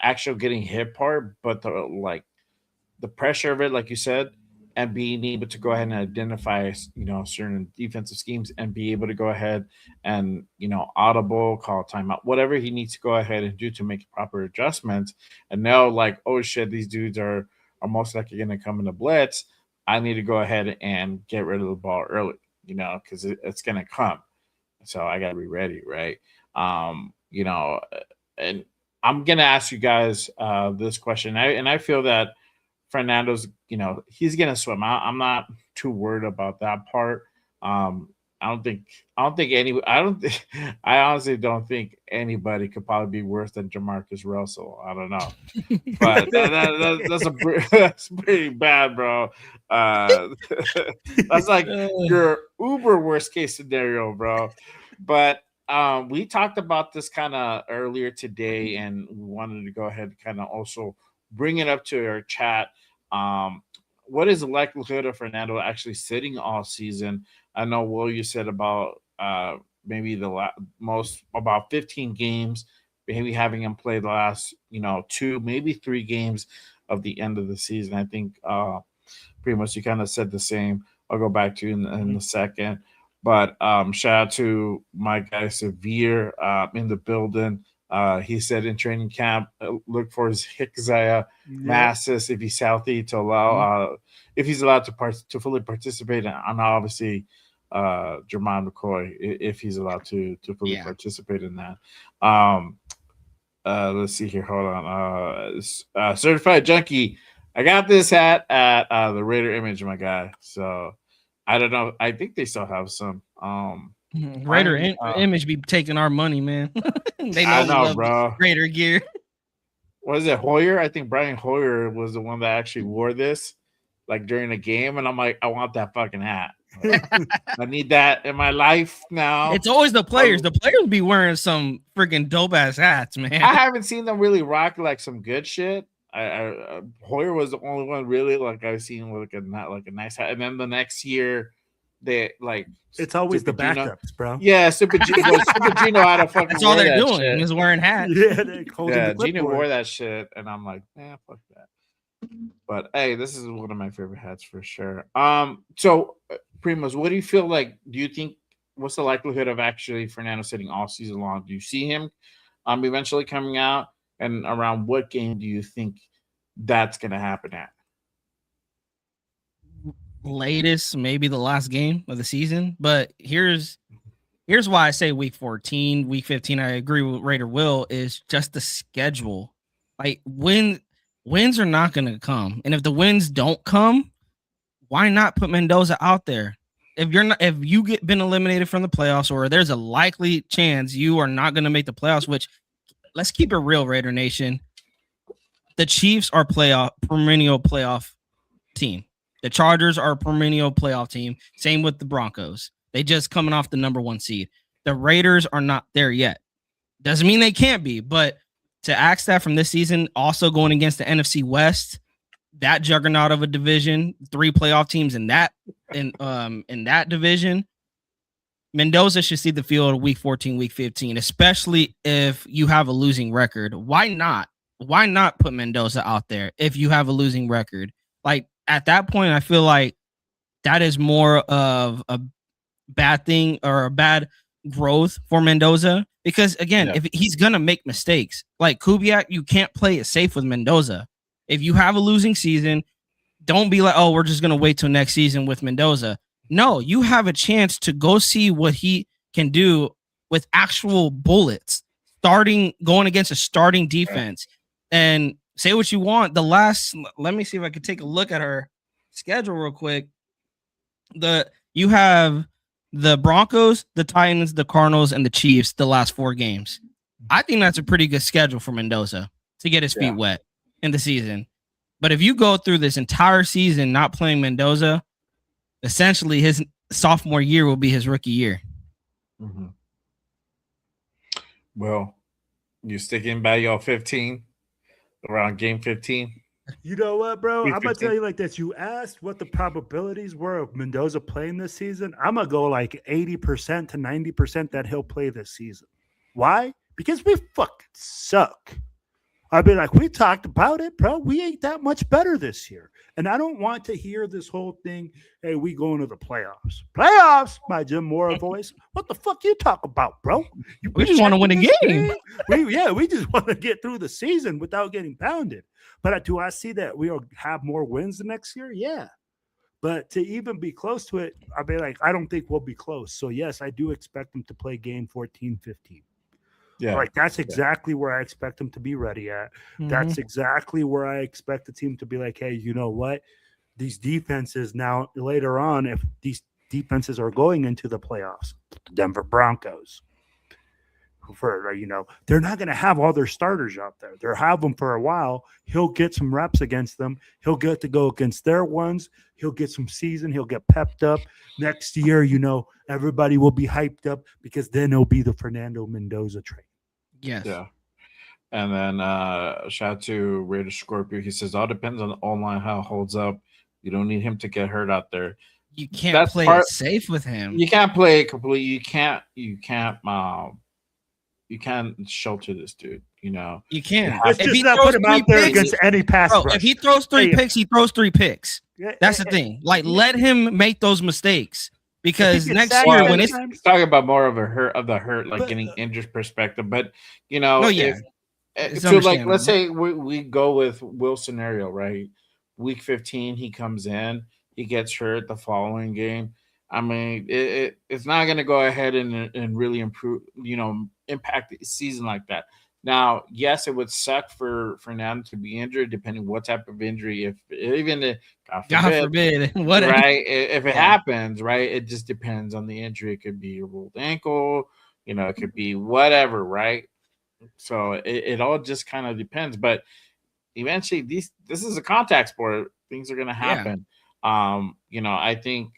actual getting hit part, but the pressure of it, like you said, and being able to go ahead and identify, certain defensive schemes and be able to go ahead and, audible, call timeout, whatever he needs to go ahead and do to make proper adjustments and know like, oh shit, these dudes are most likely going to come in a blitz. I need to go ahead and get rid of the ball early, because it's going to come. So I got to be ready. Right. And I'm going to ask you guys this question. I feel that Fernando's, he's going to swim. I'm not too worried about that part. I honestly don't think anybody could probably be worse than Jamarcus Russell. I don't know, but that's pretty bad, bro. That's like your uber worst case scenario, bro. But we talked about this kind of earlier today, and we wanted to go ahead and kind of also bring it up to our chat. What is the likelihood of Fernando actually sitting all season? I know, Will, you said about maybe most about 15 games, maybe having him play the last 2, maybe 3 games of the end of the season. I think pretty much you kind of said the same. I'll go back to you in a second. But shout out to my guy Severe in the building. He said in training camp, look for his Hickzaya Massis if he's healthy to allow if he's allowed to fully participate, and obviously Jermon McCoy if he's allowed to fully participate in that. Let's see here. Hold on. Certified Junkie. I got this hat at the Raider Image, my guy. So I don't know. I think they still have some. Raider Image be taking our money, man. They know, I know, bro. Raider gear. What is it, Hoyer? I think Brian Hoyer was the one that actually wore this like during a game, and I'm like, I want that fucking hat. I need that in my life now. It's always the players. The players be wearing some freaking dope ass hats, man. I haven't seen them really rock like some good shit. Hoyer was the only one really like I've seen with a nice hat, and then the next year they like it's always the backups, bro. Yeah, Super Gino had a fucking. That's all they're doing is wearing hats. Yeah, Gino wore that shit, and I'm like, fuck that. But hey, this is one of my favorite hats for sure. So Primoz, what do you feel like? Do you think what's the likelihood of actually Fernando sitting all season long? Do you see him eventually coming out? And around what game do you think that's going to happen at? Latest, maybe the last game of the season. But here's why I say week 14, week 15. I agree with Raider Will is just the schedule. Like wins are not going to come, and if the wins don't come, why not put Mendoza out there? If you been eliminated from the playoffs, or there's a likely chance you are not going to make the playoffs, which. Let's keep it real, Raider Nation. The Chiefs are perennial playoff team. The Chargers are a perennial playoff team. Same with the Broncos. They just coming off the number 1 seed. The Raiders are not there yet. Doesn't mean they can't be, but to ask that from this season, also going against the NFC West, that juggernaut of a division, 3 playoff teams in that division. Mendoza should see the field week 14, week 15, especially if you have a losing record. Why not? Why not put Mendoza out there if you have a losing record? Like at that point, I feel like that is more of a bad thing or a bad growth for Mendoza. Because again, if he's gonna make mistakes, like Kubiak, you can't play it safe with Mendoza. If you have a losing season, don't be like, oh, we're just gonna wait till next season with Mendoza. No, you have a chance to go see what he can do with actual bullets, going against a starting defense. And say what you want. Let me see if I could take a look at her schedule real quick. You have the Broncos, the Titans, the Cardinals, and the Chiefs the last 4 games. I think that's a pretty good schedule for Mendoza to get his feet wet in the season. But if you go through this entire season not playing Mendoza, essentially his sophomore year will be his rookie year. Mm-hmm. Well, you sticking by your 15 around game 15? You know what, bro? I'm gonna 15. tell you like this. You asked what the probabilities were of Mendoza playing this season. I'm gonna go like 80% to 90% that he'll play this season. Why? Because we fucking suck. I'd be like, we talked about it, bro. We ain't that much better this year. And I don't want to hear this whole thing, hey, we going to the playoffs. Playoffs, my Jim Mora voice. What the fuck you talk about, bro? We just want to win a game. We just want to get through the season without getting pounded. But do I see that we'll have more wins the next year? Yeah. But to even be close to it, I'd be like, I don't think we'll be close. So, yes, I do expect them to play game 14, 15. Yeah, like that's exactly where I expect them to be ready at. Mm-hmm. That's exactly where I expect the team to be like, hey, you know what? These defenses now later on, if these defenses are going into the playoffs, the Denver Broncos, they're not going to have all their starters out there. They'll have them for a while. He'll get some reps against them. He'll get to go against their ones. He'll get some season. He'll get pepped up. Next year, everybody will be hyped up because then it'll be the Fernando Mendoza trade. Yes. Yeah. And then shout out to Raider Scorpio. He says, all depends on the online how it holds up. You don't need him to get hurt out there. You can't play it safe with him. You can't play it completely. You can't shelter this dude. You can't. Let's just not put him out there against any pass rush. If he throws 3 picks, he throws 3 picks. That's the thing. Like, let him make those mistakes. Because next year, when it's talking about more of the hurt, like getting injured perspective, but so like let's say we go with Will's scenario, right? Week 15, he comes in, he gets hurt the following game. I mean, it's not going to go ahead and really improve, impact the season like that. Now, yes, it would suck for Fernando to be injured, depending what type of injury. If even God forbid, what right? If it happens, right? It just depends on the injury. It could be a rolled ankle, it could be whatever, right? So it all just kind of depends. But eventually, this is a contact sport. Things are going to happen. Yeah. I think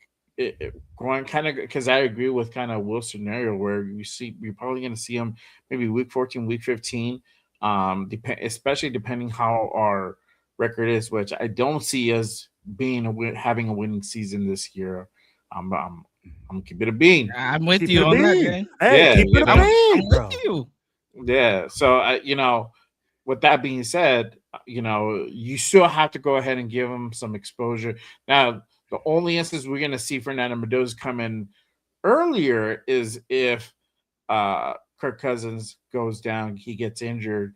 going kind of because I agree with kind of Will's scenario where you're probably going to see him maybe week 14, week 15, especially depending how our record is, which I don't see us having a winning season this year. I'm keep it a bean. I'm with you on that, gang. Hey, keep it a bean, I'm with you. Yeah. So with that being said, you still have to go ahead and give him some exposure. Now, the only instance we're going to see Fernando Mendoza come in earlier is if Kirk Cousins goes down, he gets injured.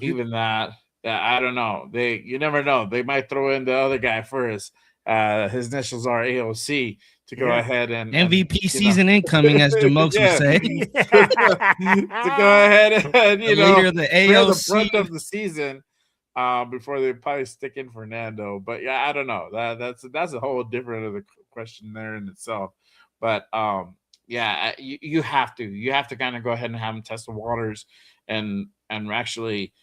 Even that, I don't know. You never know. They might throw in the other guy first. His initials are AOC to go ahead and MVP season incoming, as Demokes would say. To go ahead and leader of the AOC, the brunt of the season. Before they probably stick in Fernando, but yeah, I don't know. That's a whole different other question there in itself. But you have to kind of go ahead and have him test the waters and actually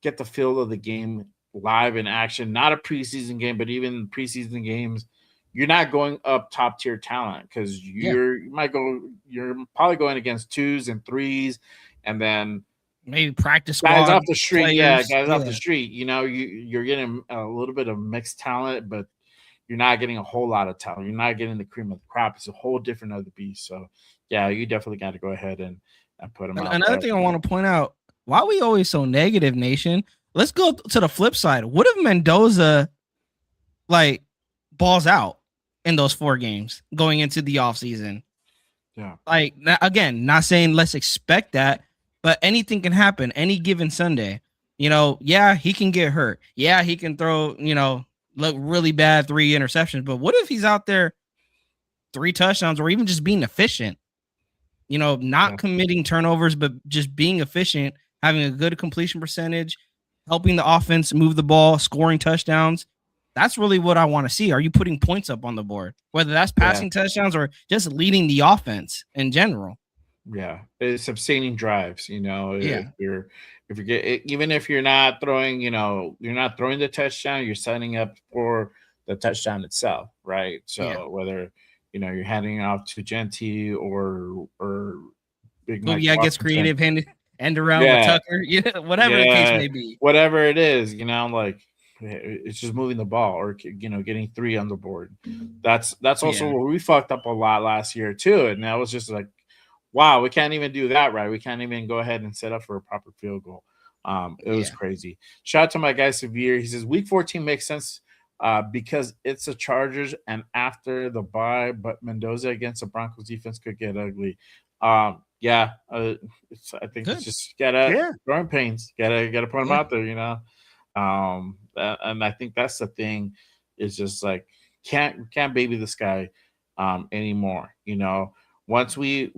get the feel of the game live in action. Not a preseason game, but even preseason games, you're not going up top tier talent because you're probably going against 2s and 3s, and then maybe practice squad guys off the street. Players. Off the street. You're getting a little bit of mixed talent, but you're not getting a whole lot of talent. You're not getting the cream of the crop. It's a whole different other beast. So, yeah, you definitely got to go ahead and put them out. Another thing I want to point out, why are we always so negative, Nation? Let's go to the flip side. What if Mendoza, balls out in those 4 games going into the offseason? Yeah. Again, not saying let's expect that, but anything can happen any given Sunday. He can get hurt. Yeah, he can throw, look really bad 3 interceptions. But what if he's out there 3 touchdowns or even just being efficient? Not committing turnovers, but just being efficient, having a good completion percentage, helping the offense move the ball, scoring touchdowns. That's really what I want to see. Are you putting points up on the board, whether that's passing touchdowns or just leading the offense in general? Yeah, it's sustaining drives. Yeah. If you get, even if you're not throwing, you're not throwing the touchdown, you're setting up for the touchdown itself, right? So whether you're handing it off to Genty or Big Mike gets creative, end around with Tucker, whatever the case may be, whatever it is, like it's just moving the ball or getting 3 on the board. That's also where we fucked up a lot last year too, and that was just like, wow, we can't even do that right. We can't even go ahead and set up for a proper field goal. It was crazy. Shout out to my guy Severe. He says week 14 makes sense because it's the Chargers and after the bye, but Mendoza against the Broncos defense could get ugly. I think it's just growing pains. Gotta put them out there, and I think that's the thing. Is just like can't baby this guy anymore. Once he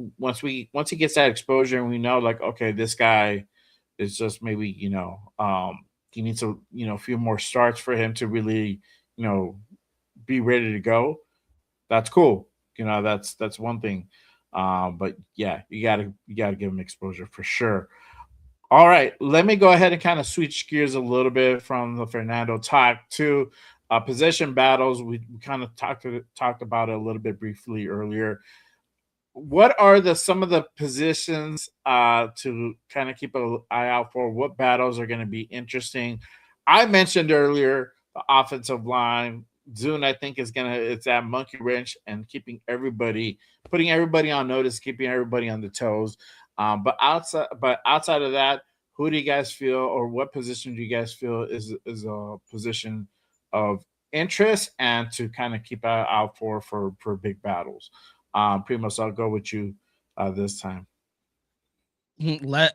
gets that exposure and we know like, okay, this guy is just maybe, he needs a few more starts for him to really, be ready to go. That's cool. That's one thing. But yeah, you gotta give him exposure for sure. All right, let me go ahead and kind of switch gears a little bit from the Fernando talk to possession battles. We kind of talked about it a little bit briefly earlier. What are some of the positions to kind of keep an eye out for? What battles are going to be interesting? I mentioned earlier the offensive line. Zune, I think, it's that monkey wrench and putting everybody on notice, keeping everybody on the toes. But outside of that, who do you guys feel, or what position do you guys feel is a position of interest and to kind of keep out for big battles? Primos, I'll go with you this time.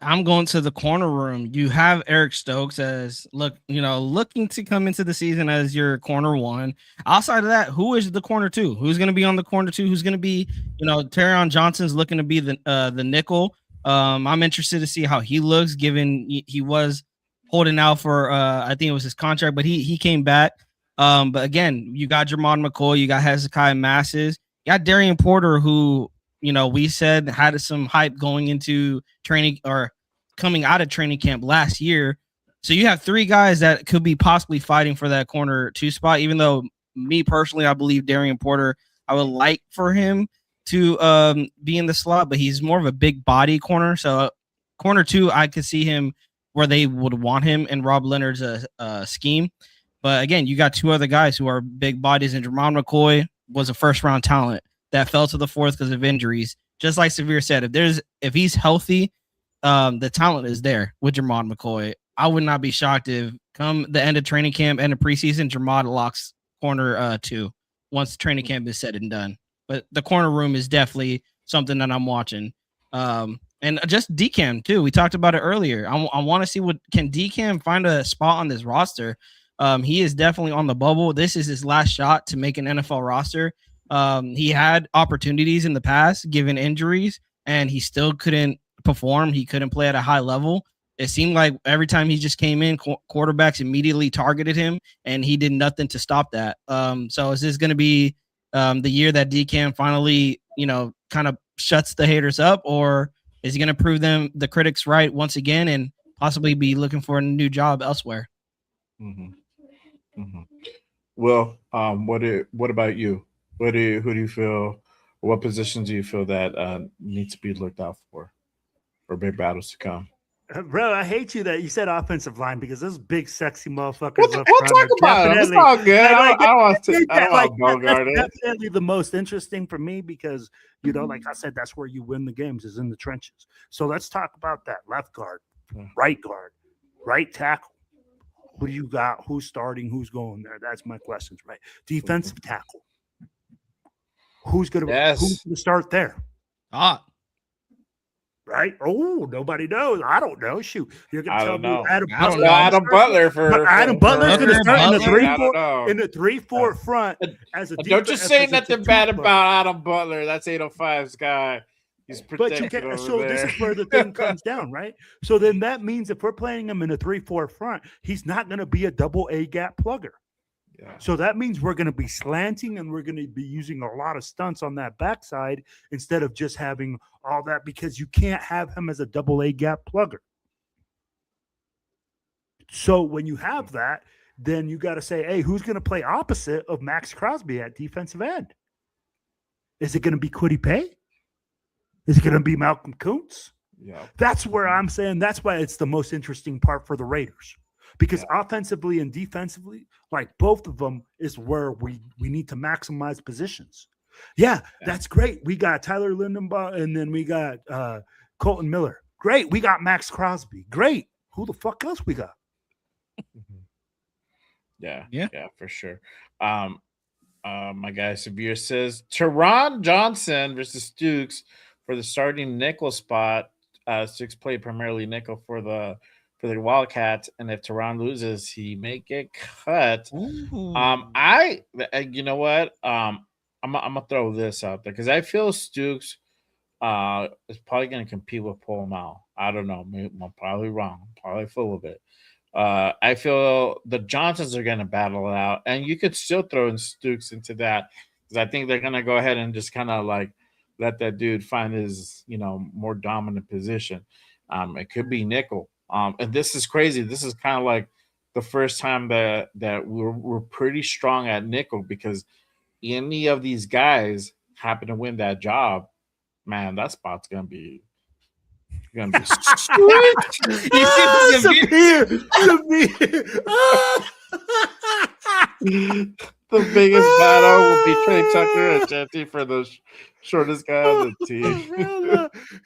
I'm going to the corner room. You have Eric Stokes as looking to come into the season as your corner 1. Outside of that, who is the corner 2? Who's going to be on the corner 2? Who's going to be, Terrion Johnson's looking to be the nickel. I'm interested to see how he looks, given he was holding out for I think it was his contract, but he came back. But again, you got Jermon McCoy, you got Hezekiah Masses. You got Darian Porter, who, we said had some hype going into training or coming out of training camp last year. So you have 3 guys that could be possibly fighting for that corner 2 spot, even though me personally, I believe Darian Porter, I would like for him to be in the slot, but he's more of a big body corner. So corner 2, I could see him where they would want him in Rob Leonard's scheme. But again, you got 2 other guys who are big bodies, and Jermon McCoy was a first-round talent that fell to the 4th because of injuries. Just like Severe said, if he's healthy, the talent is there with Jermon McCoy. I would not be shocked if come the end of training camp, end of preseason, Jermon locks corner 2 once training camp is said and done. But the corner room is definitely something that I'm watching. And just DCAM too. We talked about it earlier. I want to see can DCAM find a spot on this roster. He is definitely on the bubble. This is his last shot to make an NFL roster. He had opportunities in the past given injuries, and he still couldn't perform. He couldn't play at a high level. It seemed like every time he just came in, quarterbacks immediately targeted him, and he did nothing to stop that. So is this going to be the year that DCAM finally, kind of shuts the haters up, or is he going to prove the critics right once again and possibly be looking for a new job elsewhere? Mm-hmm. Mm-hmm. Well, what about you? Who do you feel? What positions do you feel that need to be looked out for big battles to come? Bro, I hate you that you said offensive line because those big sexy motherfuckers. We'll talk about it. It's all good. I don't want to. That's definitely the most interesting for me because like I said, that's where you win the games is in the trenches. So let's talk about that. Left guard, right guard, right tackle. Who do you got? Who's starting? Who's going there? That's my questions, right? Defensive tackle. Who's going to start there? Right? Oh, nobody knows. I don't know. Shoot, you're going to tell me Adam Butler for Adam Butler's going to start in the 3-4 front as a. Don't just say nothing bad about Adam Butler. That's 805's guy. He's protected this is where the thing comes down, right? So then that means if we're playing him in a 3-4 front, he's not going to be a double A gap plugger. Yeah. So that means we're going to be slanting and we're going to be using a lot of stunts on that backside instead of just having all that, because you can't have him as a double A gap plugger. So when you have that, then you got to say, hey, who's going to play opposite of Max Crosby at defensive end? Is it going to be Kwity Paye? Is it going to be Malcolm Kuntz? Yeah. That's where I'm saying that's why it's the most interesting part for the Raiders. Because offensively and defensively, like both of them is where we need to maximize positions. Yeah, that's great. We got Tyler Lindenbaugh and then we got Colton Miller. Great. We got Max Crosby. Great. Who the fuck else we got? Yeah, for sure. My guy Severe says Teron Johnson versus Stooks for the starting nickel spot. Stooks played primarily nickel for the Wildcats, and if Teron loses, he may get cut. Ooh. You know what? I'm gonna throw this out there because I feel Stooks is probably gonna compete with Paul Mal. I don't know. I'm probably wrong. I'm probably full of it. I feel the Johnsons are going to battle it out, and you could still throw in Stooks into that because I think they're going to go ahead and just kind of like let that dude find his, more dominant position. It could be nickel. And this is crazy. This is kind of like the first time that we're pretty strong at nickel because any of these guys happen to win that job, man, that spot's going to be sweet. The biggest battle will be Trey Tucker and Jeanty for the shortest guy on the team.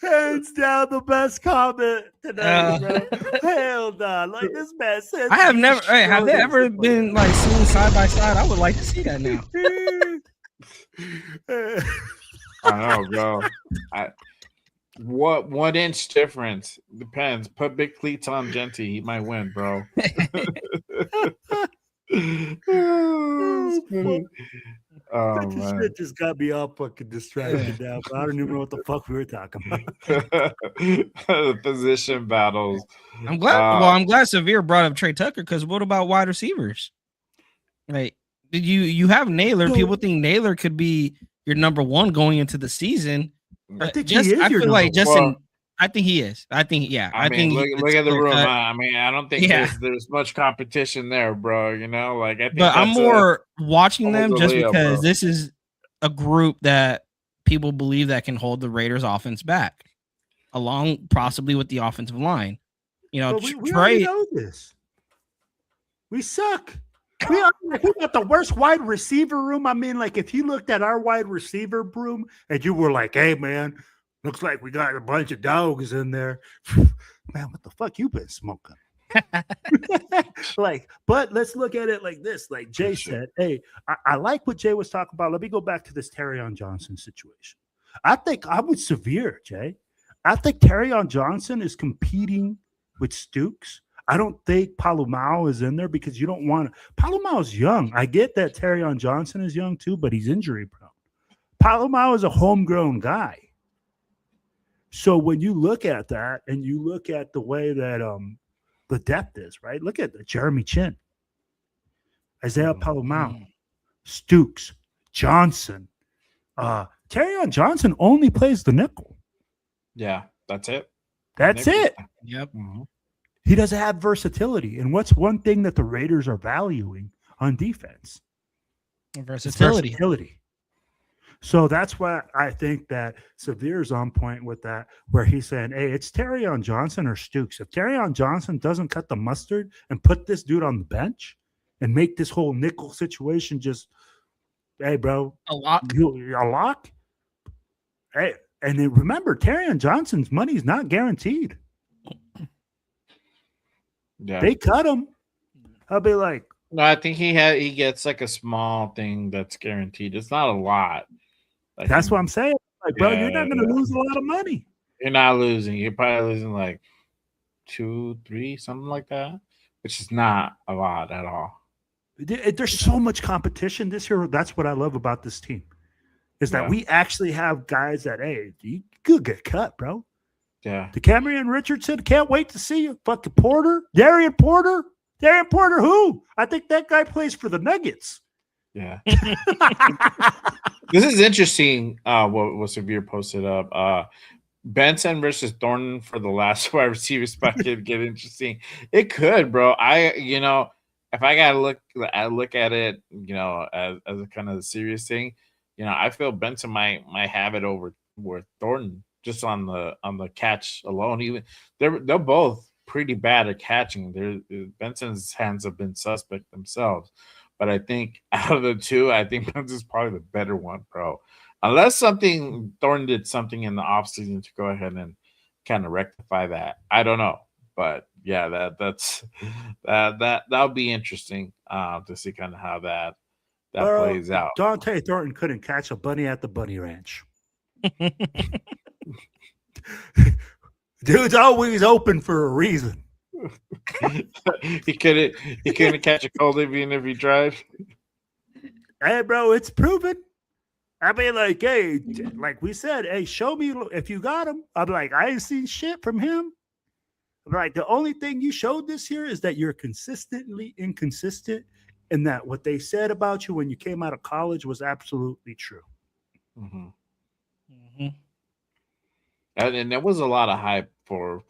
Hands down, the best comment tonight, bro. Hell no. Like this man said. I have never. Hey, have they ever been like seen side by side? I would like to see that now. I know, bro. What 1 inch difference? Depends. Put big cleats on Jeanty, he might win, bro. This shit just got me all fucking distracted now. But I don't even know what the fuck we were talking about. The position battles. I'm glad. I'm glad Severe brought up Trey Tucker because what about wide receivers? Like, did you have Naylor? People think Naylor could be your number one going into the season. I think he is. I feel like Justin. I think he is. I think I think look at the room. I mean, I don't think there's much competition there, bro. I think. But I'm more watching them just because this is a group that people believe that can hold the Raiders' offense back, along possibly with the offensive line. We already know this. We suck. We got the worst wide receiver room. I mean, like if you looked at our wide receiver room and you were like, "Hey, man, looks like we got a bunch of dogs in there." Man, what the fuck you been smoking? But let's look at it like this. Like Jay said, hey, I like what Jay was talking about. Let me go back to this Terrion Johnson situation. I think I would Severe, Jay. I think Terrion Johnson is competing with Stooks. I don't think Palomao is in there because you don't want – Palomao's young. I get that Terrion Johnson is young too, but he's injury prone. Palomao is a homegrown guy. So when you look at that and you look at the way that the depth is, right? Look at Jeremy Chin, Isaiah Palomao, Stooks, Johnson. Terrion Johnson only plays the nickel. Yeah, that's it. That's it. Yep. Mm-hmm. He doesn't have versatility. And what's one thing that the Raiders are valuing on defense? Versatility. So that's why I think that Severe's on point with that, where he's saying, hey, it's Terrion Johnson or Stooks. If Terrion Johnson doesn't cut the mustard and put this dude on the bench and make this whole nickel situation just, hey, bro. A lock? Hey, and then remember, Terrion Johnson's money is not guaranteed. Yeah. They cut him. I'll be like, no, I think he gets like a small thing that's guaranteed. It's not a lot. Like, that's what I'm saying. Like, bro, you're not going to lose a lot of money. You're not losing. You're probably losing like 2, 3, something like that, which is not a lot at all. There's so much competition this year. That's what I love about this team, is that we actually have guys that, hey, you could get cut, bro. Yeah. The Cameron Richardson, can't wait to see you. Fucking Porter, Darian Porter, Darren Porter, who? I think that guy plays for the Nuggets. Yeah. This is interesting. What Severe posted up. Benson versus Thornton for the last wide receiver spot could get interesting. It could, bro. If I gotta look at it, as a kind of serious thing, I feel Benson might have it over Thornton just on the catch alone. Even they're both pretty bad at catching. Benson's hands have been suspect themselves, but I think out of the two, I think Benson's probably the better one, bro. Unless Thornton did something in the offseason to go ahead and kind of rectify that. I don't know. But yeah, that'll be interesting to see kind of how that plays out. Dante Thornton couldn't catch a bunny at the bunny ranch. Dude's always open for a reason. he couldn't catch a cold even if he tried. Hey, bro, it's proven. I mean, like, hey, like we said, hey, show me if you got him. I'm like, I ain't seen shit from him. I'm like, the only thing you showed this year is that you're consistently inconsistent, and that what they said about you when you came out of college was absolutely true. Mm-hmm. Mm-hmm. And there was a lot of hype for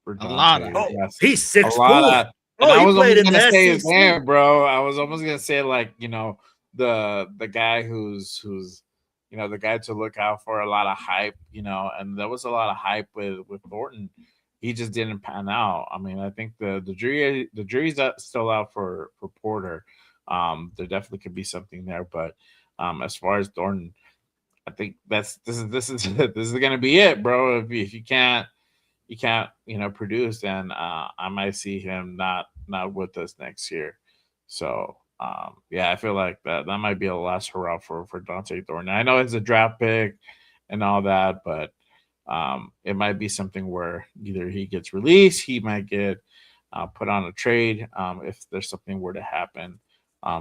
a lot of. He's 6'4". I was almost gonna say his name, bro. I was almost gonna say the guy who's the guy to look out for. A lot of hype, and there was a lot of hype with Thornton. He just didn't pan out. I mean, I think the jury's still out for Porter. There definitely could be something there, but as far as Thornton, I think this is gonna be it, bro. If you can't produce, then I might see him not with us next year. So I feel like that might be a last hurrah for Dante Thornton. I know it's a draft pick and all that, but it might be something where either he gets released, he might get put on a trade if there's something were to happen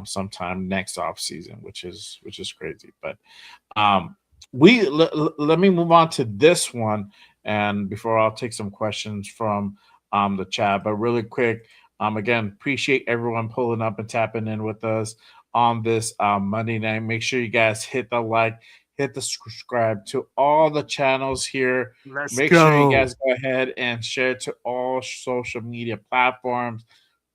sometime next offseason, which is crazy. But let me move on to this one, and before I'll take some questions from the chat, but really quick, again, appreciate everyone pulling up and tapping in with us on this Monday night. Make sure you guys hit the like, hit the subscribe to all the channels here. Make sure you guys go ahead and share to all social media platforms.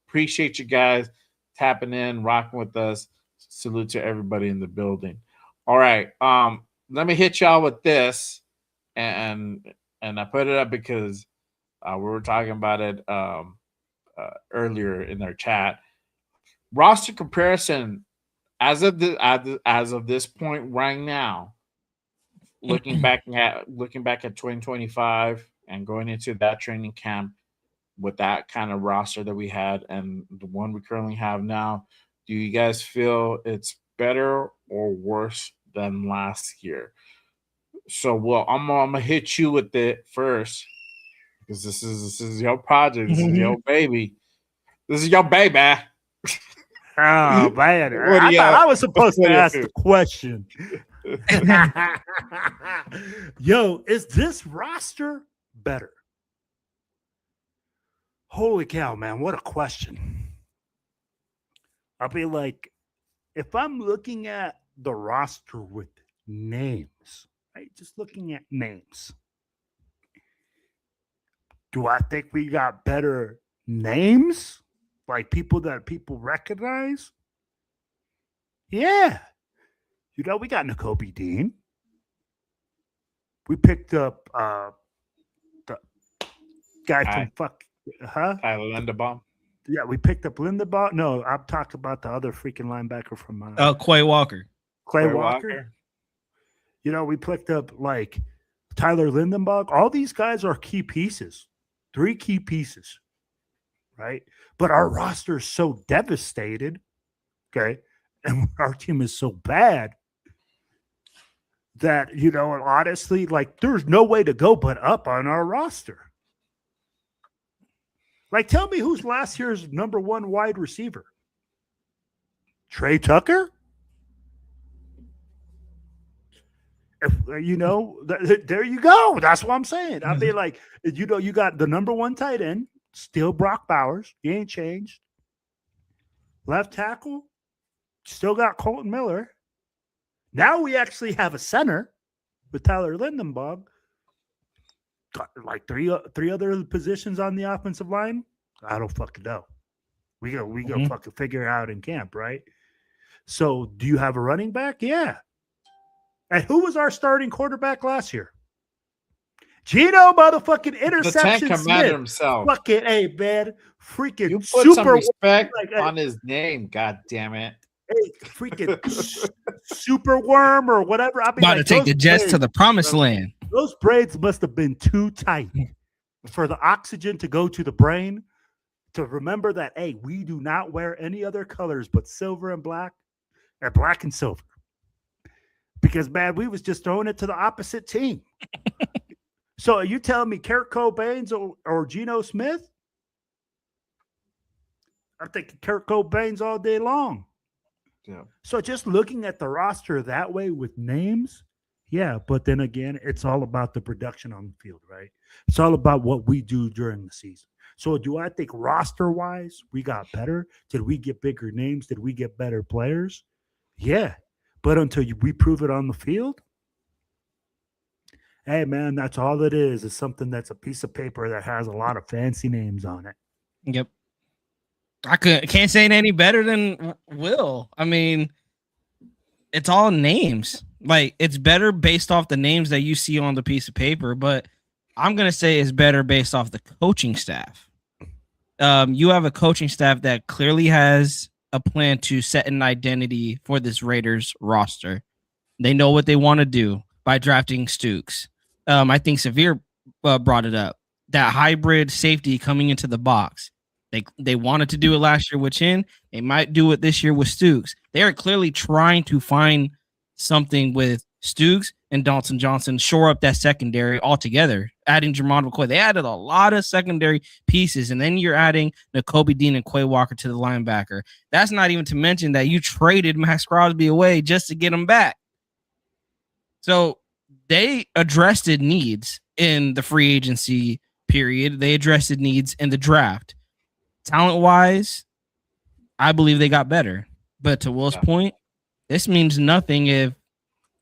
Appreciate you guys tapping in, rocking with us. Salute to everybody in the building. All right. Let me hit y'all with this. And I put it up because we were talking about it earlier in our chat. Roster comparison as of this point right now, looking back at 2025 and going into that training camp with that kind of roster that we had and the one we currently have now, do you guys feel it's better or worse than last year? So, I'm gonna hit you with it first because this is your project, this is your baby, this is your baby. Oh man, I thought I was supposed to ask the question. Yo, is this roster better? Holy cow, man, what a question. I'll be like, if I'm looking at the roster with names, right? Just looking at names. Do I think we got better names? Like people that people recognize? Yeah. We got Nakobe Dean. We picked up the guy from Tyler Linderbaum. Yeah, we picked up Linderbaum. No, I'm talking about the other freaking linebacker from Quay Walker. Quay Walker. We picked up like Tyler Lindenbach. All these guys are key pieces. 3 key pieces. Right? But our roster is so devastated. Okay. And our team is so bad that, honestly, like there's no way to go but up on our roster. Like, tell me who's last year's number 1 wide receiver? Trey Tucker? There you go. That's what I'm saying. I mean, like, you got the number 1 tight end, still Brock Bowers. He ain't changed. Left tackle, still got Colton Miller. Now we actually have a center with Tyler Lindenbaugh. Got like three other positions on the offensive line. I don't fucking know. We go fucking figure it out in camp, right? So, do you have a running back? Yeah. And who was our starting quarterback last year? Gino motherfucking interception the Tank Commander Smith. himself. Fucking A, man. Freaking You put super some respect like, on his name, god damn it. Hey, freaking super worm or whatever. I mean, About to take the Jets to the promised land. Those braids must have been too tight for the oxygen to go to the brain to remember that, hey, we do not wear any other colors but silver and black and silver. Because, man, we was just throwing it to the opposite team. So are you telling me Kurt Cobain's or Geno Smith? I'm thinking Kurt Cobain's all day long. Yeah. So just looking at the roster that way with names, yeah, but then again, it's all about the production on the field, right? It's all about what we do during the season. So do I think roster-wise we got better? Did we get bigger names? Did we get better players? Yeah, but until we prove it on the field, hey, man, that's all it is. It's something that's a piece of paper that has a lot of fancy names on it. Yep. I can't say it any better than Will. I mean, it's all names. Like, it's better based off the names that you see on the piece of paper, but I'm going to say it's better based off the coaching staff. You have a coaching staff that clearly has a plan to set an identity for this Raiders roster. They know what they want to do by drafting Stooks. I think Severe brought it up. That hybrid safety coming into the box. They wanted to do it last year with Chin. They might do it this year with Stooks. They are clearly trying to find something with Stooks and Dalton Johnson, shore up that secondary altogether, adding Jermon McCoy. They added a lot of secondary pieces, and then you're adding Nakobe Dean and Quay Walker to the linebacker. That's not even to mention that you traded Max Crosby away just to get him back. So they addressed needs in the free agency period. They addressed needs in the draft. Talent-wise, I believe they got better. But to Will's point, this means nothing if,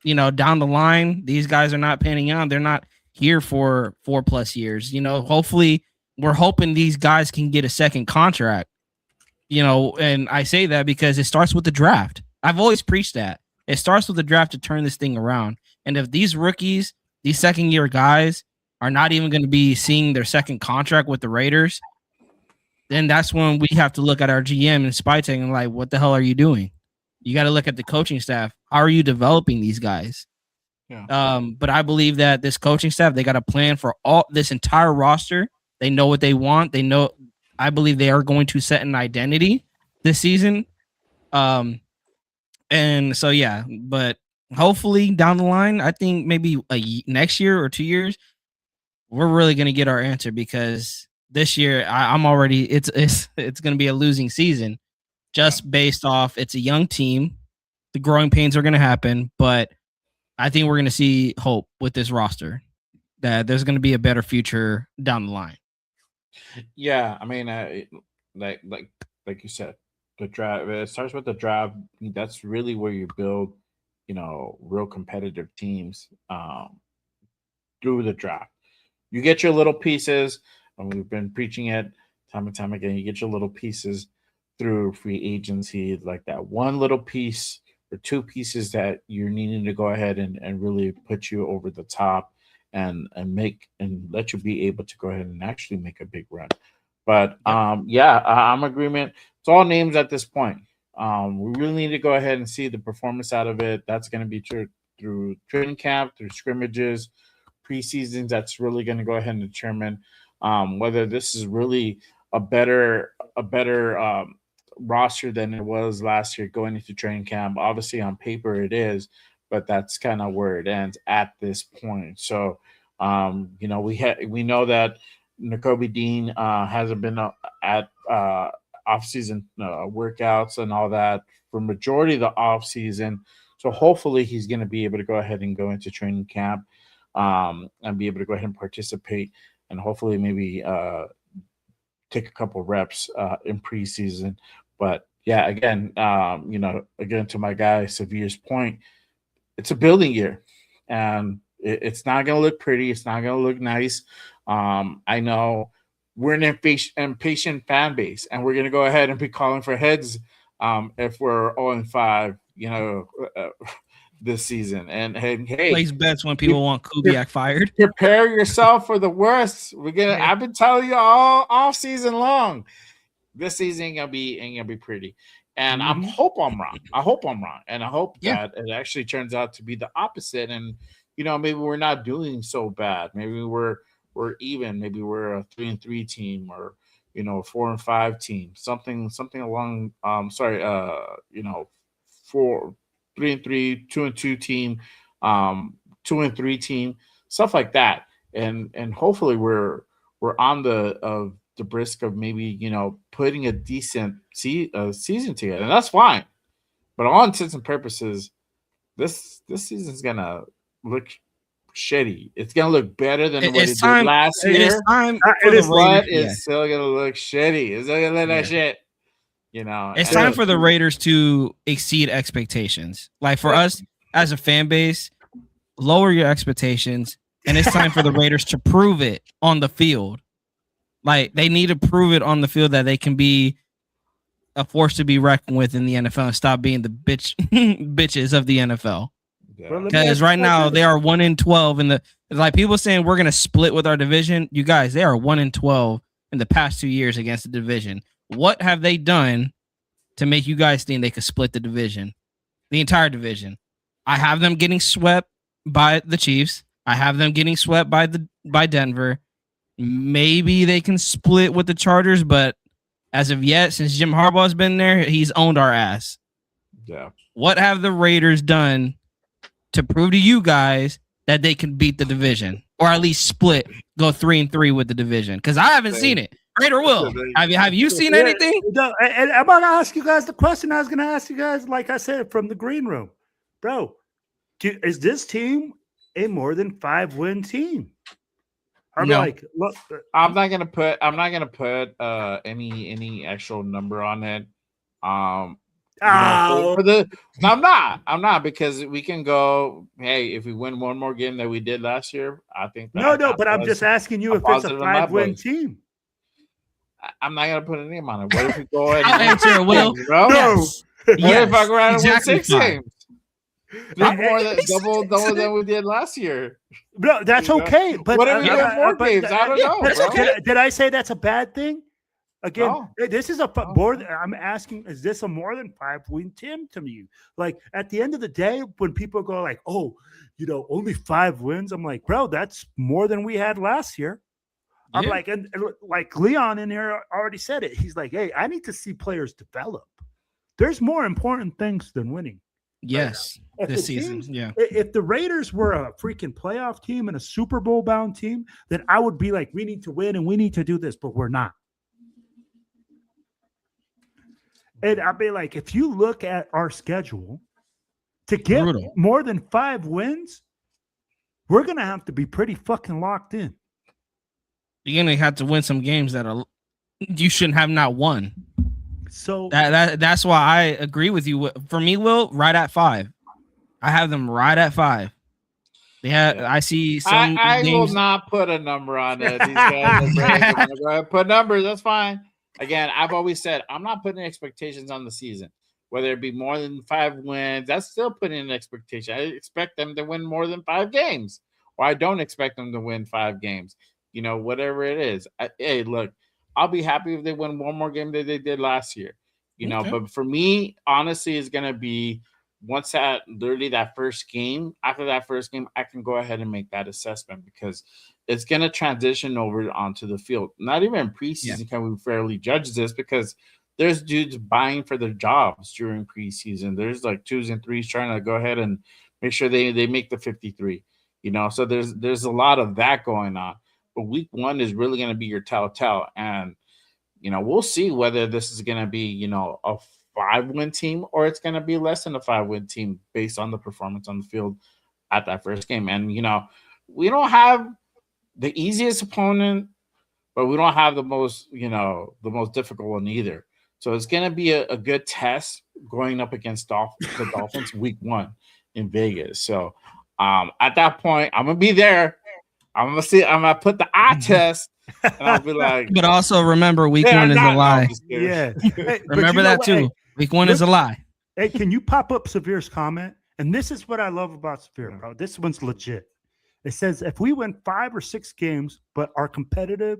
down the line, these guys are not panning out. They're not here for 4+ years. Hopefully, we're hoping these guys can get a second contract. And I say that because it starts with the draft. I've always preached that. It starts with the draft to turn this thing around. And if these rookies, these second-year guys, are not even going to be seeing their second contract with the Raiders, then that's when we have to look at our GM and Spytech and like, what the hell are you doing? You got to look at the coaching staff. How are you developing these guys? Yeah. But I believe that this coaching staff, they got a plan for all this entire roster. They know what they want. I believe they are going to set an identity this season. And so, yeah, but hopefully down the line, I think maybe next year or 2 years, we're really going to get our answer, because this year I'm already, it's going to be a losing season just based off, it's a young team. The growing pains are going to happen, but I think we're going to see hope with this roster that there's going to be a better future down the line. Yeah. I mean, like you said, the draft, it starts with the draft. That's really where you build, real competitive teams through the draft. You get your little pieces, and we've been preaching it time and time again. You get your little pieces through free agency, like that one little piece or two pieces that you're needing to go ahead and really put you over the top and make and let you be able to go ahead and actually make a big run. But I'm agreement. It's all names at this point. We really need to go ahead and see the performance out of it. That's going to be through training camp, through scrimmages, preseasons. That's really going to go ahead and determine whether this is really a better roster than it was last year going into training camp. Obviously, on paper it is, but that's kind of where it ends at this point. So, we know that Nakobe Dean hasn't been at off-season workouts and all that for majority of the off-season. So hopefully he's going to be able to go ahead and go into training camp and be able to go ahead and participate, and hopefully maybe take a couple reps in preseason. But yeah, again, again to my guy Severe's point, it's a building year, and it's not going to look pretty. It's not going to look nice. I know we're an impatient fan base, and we're going to go ahead and be calling for heads if we're 0-5, this season. And hey, Place bets when people want Kubiak fired. prepare yourself for the worst. I've been telling you all season long. This season ain't gonna be pretty. And I hope I'm wrong. And I hope that it actually turns out to be the opposite. And maybe we're not doing so bad. Maybe we're even. Maybe we're a 3-3 team, or 4-5 team. Something along 3-3, 2-2 team, 2-3 team, stuff like that. And hopefully we're on the brisk of maybe putting a decent season together, and that's fine. But all intents and purposes, this season's gonna look shitty. It's gonna look better than what it did last year. It's still gonna look shitty. It's still gonna look like shit. It's time for the Raiders to exceed expectations. Like for us as a fan base, lower your expectations, and it's time for the Raiders to prove it on the field. Like they need to prove it on the field that they can be a force to be reckoned with in the NFL and stop being the bitches of the NFL. Because right now they are 1-12 in the, like people saying we're gonna split with our division. You guys, they are 1-12 in the past 2 years against the division. What have they done to make you guys think they could split the division, the entire division? I have them getting swept by the Chiefs. I have them getting swept by Denver. Maybe they can split with the Chargers, but as of yet, since Jim Harbaugh's been there, he's owned our ass. Yeah. What have the Raiders done to prove to you guys that they can beat the division, or at least split, go 3-3 with the division? Because I haven't seen it. Raider Will, have you seen anything? And I'm going to ask you guys the question I was going to ask you guys, like I said, from the green room. Bro, is this team a more than 5-win team? No. Look, I'm not gonna put any actual number on it. I'm not, because we can go, hey, if we win one more game that we did last year, I think but I'm just asking you if it's a 5-win team. I'm not gonna put a name on it. What if we go ahead I'll answer it, Will. Bro? No. What if I go around and win 6 fine. games? Double than we did last year. No, that's okay. But what if we win 4 games? I don't know. That's okay. Did I say that's a bad thing? Again, No. This is I'm asking, is this a more than 5-win team to you? Like at the end of the day, when people go like, oh, only 5 wins, I'm like, bro, that's more than we had last year. Yeah. I'm like, and like Leon in here already said it. He's like, hey, I need to see players develop. There's more important things than winning. Yes, right this season. Yeah. If the Raiders were a freaking playoff team and a Super Bowl bound team, then I would be like, we need to win and we need to do this, but we're not. And I'd be like, if you look at our schedule, to get more than 5 wins, we're going to have to be pretty fucking locked in. You're going to have to win some games that you shouldn't have not won. So that's why I agree with you. For me, Will, right at 5. I have them right at 5. I see some. I will not put a number on it. These guys are go ahead, put numbers. That's fine. Again, I've always said I'm not putting expectations on the season, whether it be more than 5 wins. That's still putting an expectation. I expect them to win more than 5 games, or I don't expect them to win 5 games. Whatever it is. Hey, look. I'll be happy if they win one more game that they did last year, But for me, honestly, it's going to be once that first game, after that first game, I can go ahead and make that assessment because it's going to transition over onto the field. Not even in preseason can we fairly judge this because there's dudes buying for their jobs during preseason. There's like 2s and 3s trying to go ahead and make sure they make the 53, So there's a lot of that going on. But week 1 is really going to be your telltale. And, we'll see whether this is going to be, a 5-win team or it's going to be less than a 5-win team based on the performance on the field at that first game. And, we don't have the easiest opponent, but we don't have the most difficult one either. So it's gonna be a good test going up against the Dolphins week 1 in Vegas. So at that point, I'm gonna be there. I'm gonna see. I'm gonna put the eye test, and I'll be like. But also remember, week "Yeah, one I'm is a not." No, I'm lie. just kidding. Yeah. Hey, but Remember you know that what? too. Hey, Week one is a lie. hey, can you pop up Severe's comment? And this is what I love about Severe, bro. This one's legit. It says if we win 5 or 6 games, but are competitive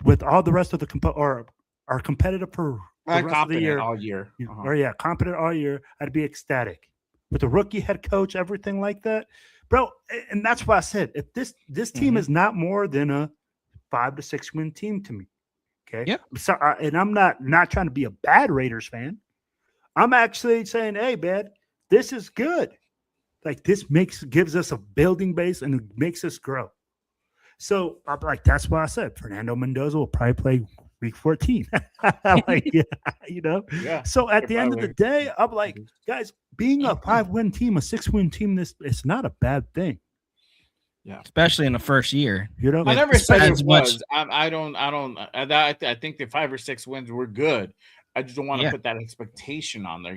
with all the rest of the or are competitive for the I'm rest of the confident year, all year. or competent all year, I'd be ecstatic. With a rookie head coach, everything like that, bro. And that's why I said if this team is not more than a 5 to 6 win team to me. Okay. Yeah. So, and I'm not trying to be a bad Raiders fan. I'm actually saying, hey, man, this is good. Like this gives us a building base and it makes us grow. So I'm like, that's why I said Fernando Mendoza will probably play week 14. Like, yeah, you know. Yeah. So at the end of the day, I'm like, Mhm. guys, being a 5-win team, a 6-win team, it's not a bad thing. Especially in the first year. You know, I never said as it much- was. I think the 5 or 6 wins were good. I just don't want to Yeah. put that expectation on there.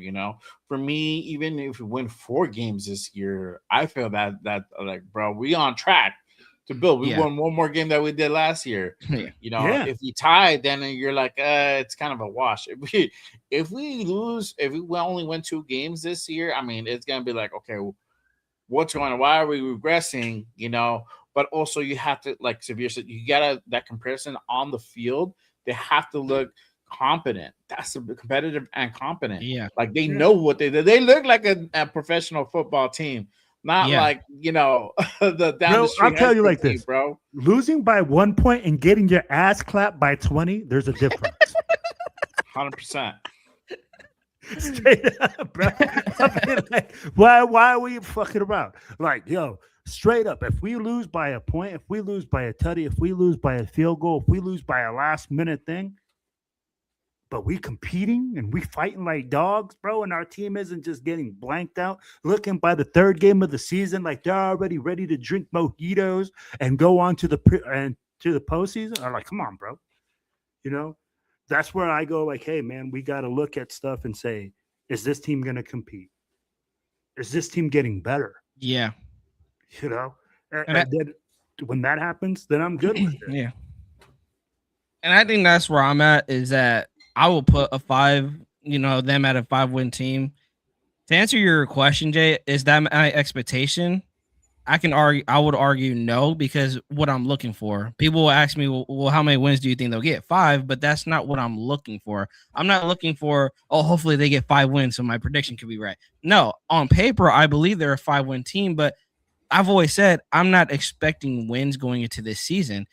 For me, even if we win 4 games this year, I feel that like, bro, we on track to build. We Yeah. won one more game that we did last year. Yeah. Yeah. If we tie, then you're like, it's kind of a wash. If we lose, if we only win 2 games this year, I mean, it's gonna be like, okay, what's going on? Why are we regressing? But also you have to, like Severe said, you gotta that comparison on the field. They have to look competent. That's competitive and competent. Yeah. Like they know what they do. They look like a professional football team, not Yeah. like the down Bro, the street. I'll tell you high like school this. team, bro. losing by 1 point and getting your ass clapped by 20, there's a difference. 100%. Straight up, bro. I mean, like, why are we fucking around? Like, yo, straight up, if we lose by a point, if we lose by a tutty, if we lose by a field goal, if we lose by a last minute thing, but we competing and we fighting like dogs, bro, and our team isn't just getting blanked out, looking by the 3rd game of the season like they're already ready to drink mojitos and go on to the postseason. I'm like, come on, bro. That's where I go like, hey, man, we got to look at stuff and say, is this team going to compete? Is this team getting better? Yeah. And then when that happens, then I'm good with it. Yeah. And I think that's where I'm at, is that I will put a 5, them at a 5-win team. To answer your question, Jay, is that my expectation? I would argue no, because what I'm looking for. People will ask me, well, how many wins do you think they'll get? 5, but that's not what I'm looking for. I'm not looking for, hopefully they get 5 wins so my prediction could be right. No, on paper, I believe they're a 5-win team, but I've always said I'm not expecting wins going into this season.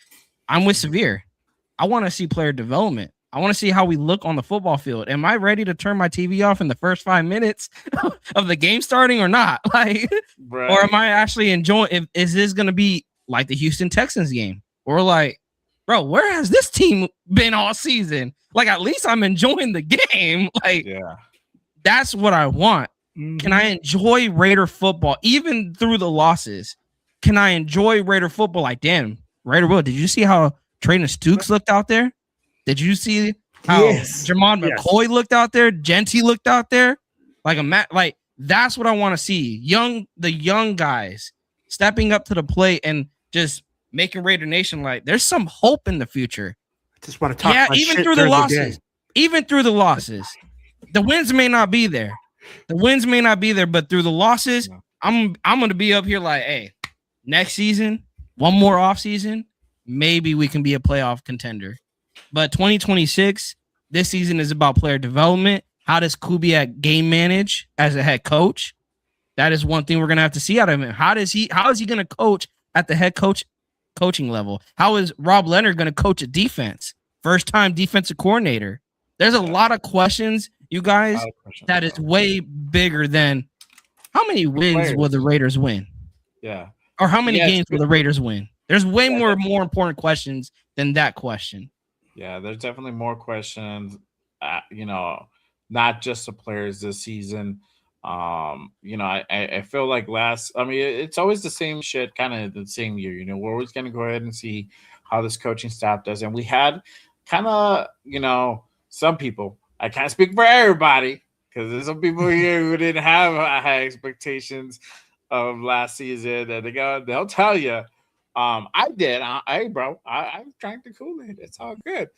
I'm with Severe. I want to see player development. I want to see how we look on the football field. Am I ready to turn my TV off in the first 5 minutes of the game starting or not? Like, Right. or am I actually enjoying? Is this going to be like the Houston Texans game? Or like, bro, where has this team been all season? Like, at least I'm enjoying the game. Like, Yeah. that's what I want. Mhm. Can I enjoy Raider football even through the losses? Can I enjoy Raider football? Like, damn, Raider Will, did you see how Traden Stukes looked out there? Did you see how Yes. Jermon Yes. McCoy looked out there? Genty looked out there? Like that's what I want to see. The young guys stepping up to the plate and just making Raider Nation like there's some hope in the future. I just want to talk. Yeah, my even shit through the during losses. game. Even through the losses. The wins may not be there. But through the losses, Yeah. I'm gonna be up here like, hey, next season, one more off season, maybe we can be a playoff contender. But 2026, this season is about player development. How does Kubiak game manage as a head coach? That is one thing we're gonna have to see out of him. How is he gonna coach at the head coaching level? How is Rob Leonard gonna coach a defense? First time defensive coordinator. There's a lot of questions, you guys, that is way bigger than how many wins Players. will the Raiders win? Yeah. Or how many Yes. games will the Raiders win? There's way Yeah. more important questions than that question. Yeah, there's definitely more questions. Not just the players this season. I feel like it's always the same shit, kind of the same year. We're always gonna go ahead and see how this coaching staff does, and we had kind of some people I can't speak for everybody because there's some people here who didn't have high expectations of last season, and they'll tell you. I did. Hey, bro, I drank the Kool-Aid. It's all good.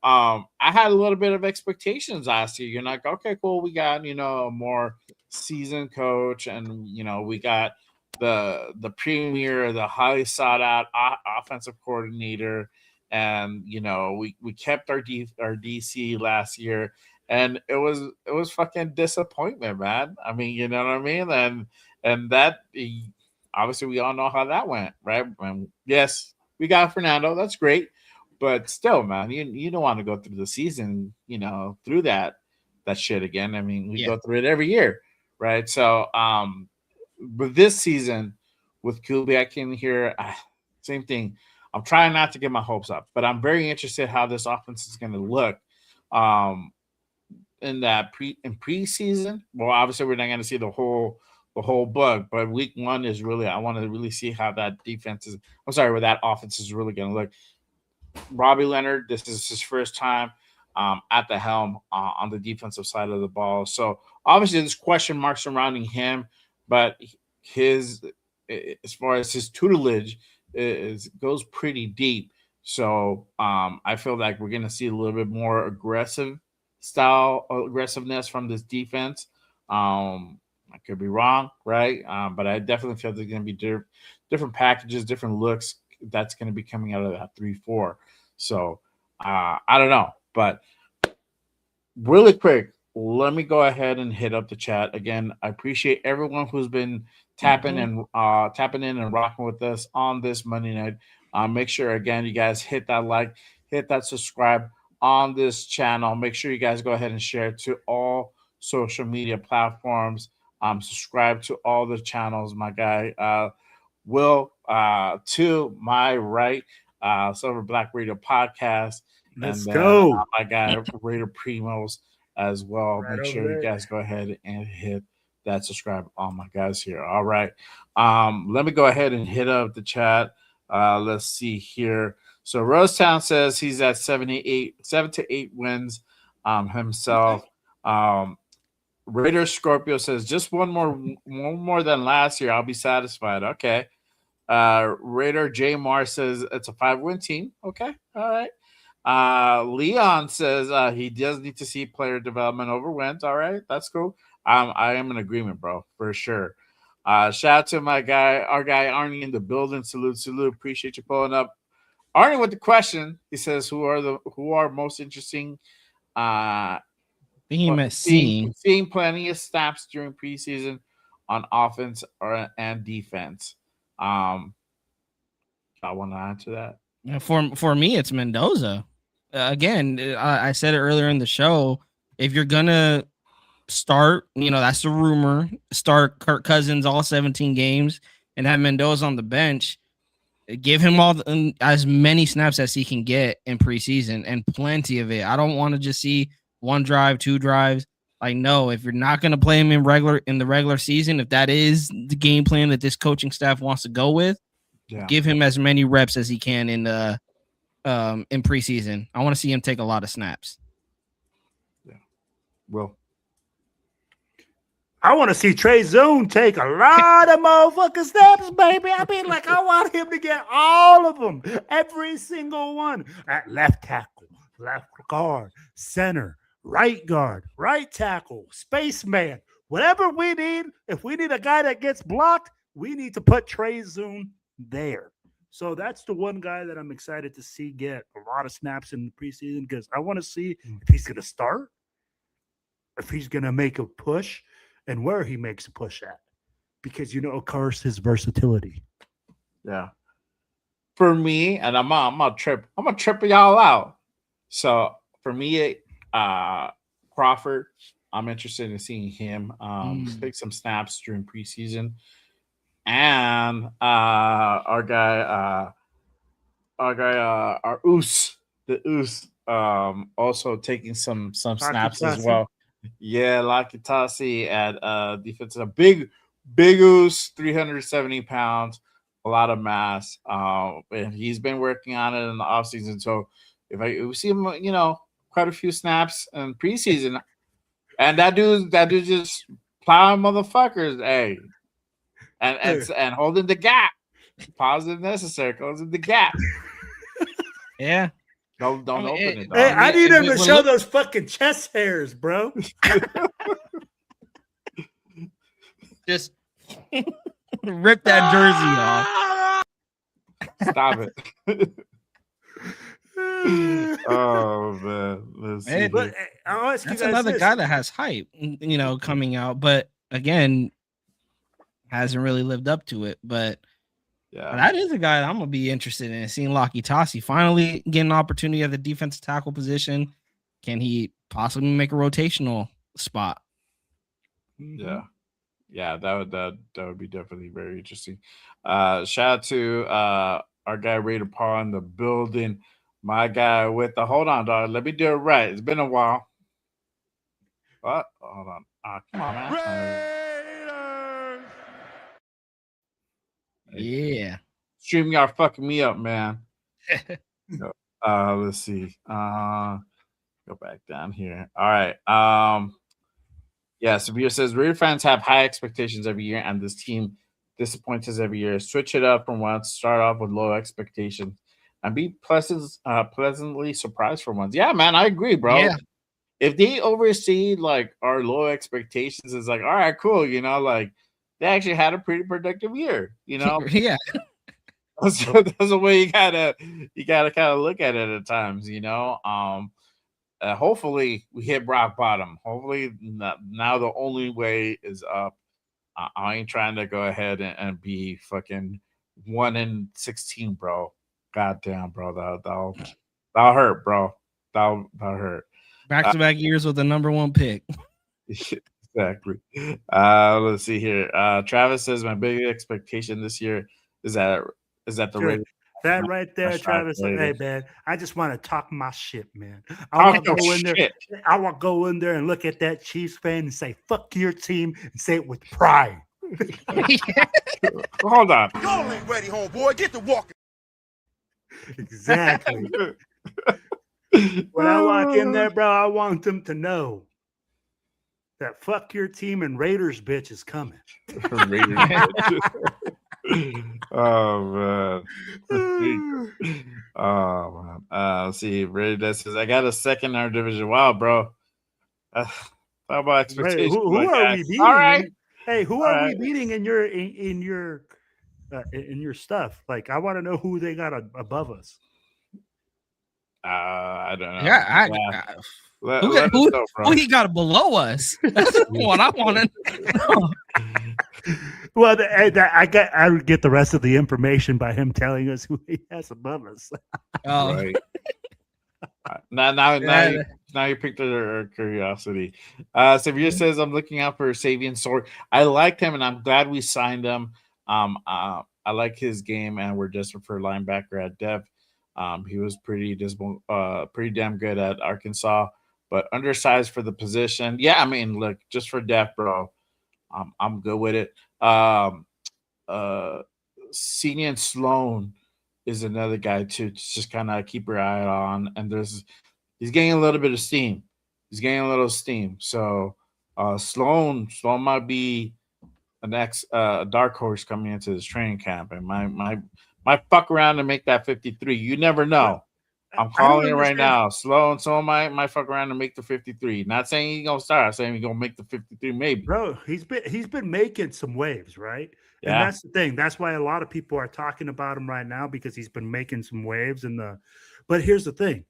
I had a little bit of expectations last year. You're like, okay, cool. We got a more seasoned coach, and we got the premier, the highly sought out offensive coordinator, and we kept our DC last year, and it was fucking disappointment, man. I mean, you know what I mean, and that obviously we all know how that went, right? And yes, we got Fernando. That's great. But still, man, you don't want to go through the season, through that shit again. I mean, we go through it every year, right? So, but this season with Kubiak in here, same thing. I'm trying not to get my hopes up, but I'm very interested how this offense is going to look. In preseason. Well, obviously we're not going to see the whole book, but week 1 is really, I want to really see how that where that offense is really going to look. Robbie Leonard, this is his first time at the helm on the defensive side of the ball. So obviously there's question marks surrounding him, but his, as far as his tutelage goes pretty deep. So I feel like we're going to see a little bit more aggressiveness from this defense. I could be wrong, right? But I definitely feel there's going to be different packages, different looks that's going to be coming out of that 3-4. So I don't know, but really quick, let me go ahead and hit up the chat again. I appreciate everyone who's been tapping in and rocking with us on this Monday night. Make sure again you guys hit that like, hit that subscribe on this channel. Make sure you guys go ahead and share it to all social media platforms. Subscribe to all the channels, my guy. Will to my right, Silver Black Radio Podcast. Let's go. My guy, Raider Primos as well. Right, make sure you guys go ahead and hit that subscribe on my guys here. All right. Let me go ahead and hit up the chat. Let's see here. So Rosetown says he's at 7 to 8 wins himself. Raider Scorpio says just one more than last year. I'll be satisfied. Okay. Raider J Mar says it's a 5-win team. Okay. All right. Leon says he does need to see player development over wins. All right. That's cool. I am in agreement, bro, for sure. Shout out to our guy Arnie in the building. Salute. Appreciate you pulling up. Arnie with the question. He says, who are most interesting? Seeing plenty of snaps during preseason on offense and defense. I want to answer that. For me, it's Mendoza. Again, I said it earlier in the show. If you're gonna start, that's the rumor. Start Kirk Cousins all 17 games and have Mendoza on the bench. Give him as many snaps as he can get in preseason, and plenty of it. I don't want to just see 1 drive, 2 drives. Like, no, if you're not going to play him in the regular season, if that is the game plan that this coaching staff wants to go with, give him as many reps as he can in preseason. I want to see him take a lot of snaps. Yeah. Well, I want to see Trey Zoon take a lot of motherfucking snaps, baby. I mean, like, I want him to get all of them, every single one. At left tackle, left guard, center, right guard, right tackle, spaceman, whatever we need. If we need a guy that gets blocked, we need to put Trey Zoon there. So that's the one guy that I'm excited to see get a lot of snaps in the preseason, because I want to see if he's going to start, if he's going to make a push, and where he makes a push at, because of course his versatility. Yeah. For me, and I'm gonna trip y'all out. So for me, Crawford, I'm interested in seeing him take some snaps during preseason, and our Oos, also taking some snaps as well. Yeah, Lakitasi at defense. A big Oos, 370 pounds, a lot of mass. And he's been working on it in the offseason. So if we see him, quite a few snaps in preseason, and that dude just plowing motherfuckers, hey, and holding the gap. Positive necessary, closing the gap. Yeah. Don't open it. Hey, I need him to when show look- those fucking chest hairs, bro. Just rip that jersey off. Stop it. Oh man, let's see. Hey, But I'll ask you That's guys another this. guy that has hype, coming out, but again, hasn't really lived up to it. But Yeah, that is a guy that I'm gonna be interested in seeing. Laki Tassi finally get an opportunity at the defensive tackle position. Can he possibly make a rotational spot? yeah, that would be definitely very interesting. Shout out to our guy Raider Paul in the building. My guy with the hold on, dog. Let me do it right. It's been a while. What? Hold on. Come on, man. Yeah. StreamYard fucking me up, man. Let's see. Go back down here. All right. Yeah, Severe says Raider fans have high expectations every year, and this team disappoints us every year. Switch it up from once, start off with low expectations, and be pleasantly surprised for once. Yeah, man, I agree, bro. Yeah. If they oversee like our low expectations, it's like, all right, cool, like they actually had a pretty productive year, Yeah. That's the way you gotta kind of look at it at times, hopefully we hit rock bottom. Hopefully now the only way is up. I ain't trying to go ahead and be fucking 1-16, bro. Goddamn, bro. That'll hurt, bro. That'll hurt. Back-to-back years with the number one pick. Exactly. Let's see here. Travis says my big expectation this year is that the Raiders. That right there, Travis. Raiders. Hey, man, I just want to talk my shit, man. I Talk want to your go in there. shit. I want to go in there and look at that Chiefs fan and say, "Fuck your team," and say it with pride. Hold on. Y'all ain't ready, homeboy. Get to walking. Exactly. When I walk in there, bro, I want them to know that "fuck your team" and Raiders bitch is coming. Oh man. Oh man. Let's see. That says I got a second in our division. Wow, bro. How about expectations? Who are we beating? All right. Hey, who All are right. we beating in your stuff? Like, I want to know who they got above us. I don't know. Yeah, Let who us know, bro. he got below us? That's what I want to. Well, I would get the rest of the information by him telling us who he has above us. Oh, Right. Now you picked our curiosity. Severe says I'm looking out for Savian Sword. I liked him, and I'm glad we signed him. I like his game, and we're desperate for a linebacker at depth. He was pretty damn good at Arkansas, but undersized for the position. Yeah, I mean, look, just for depth, bro. I'm good with it. Senior Sloan is another guy to just kind of keep your eye on, and he's getting a little bit of steam. He's getting a little steam. So Sloan might be the next dark horse coming into this training camp, and might fuck around and make that 53. You never know. I'm calling it right now. Sloan might fuck around and make the 53. Not saying he's gonna start. I'm saying he's gonna make the 53, maybe. Bro, he's been making some waves, right? Yeah. And that's the thing. That's why a lot of people are talking about him right now, because he's been making some waves but here's the thing.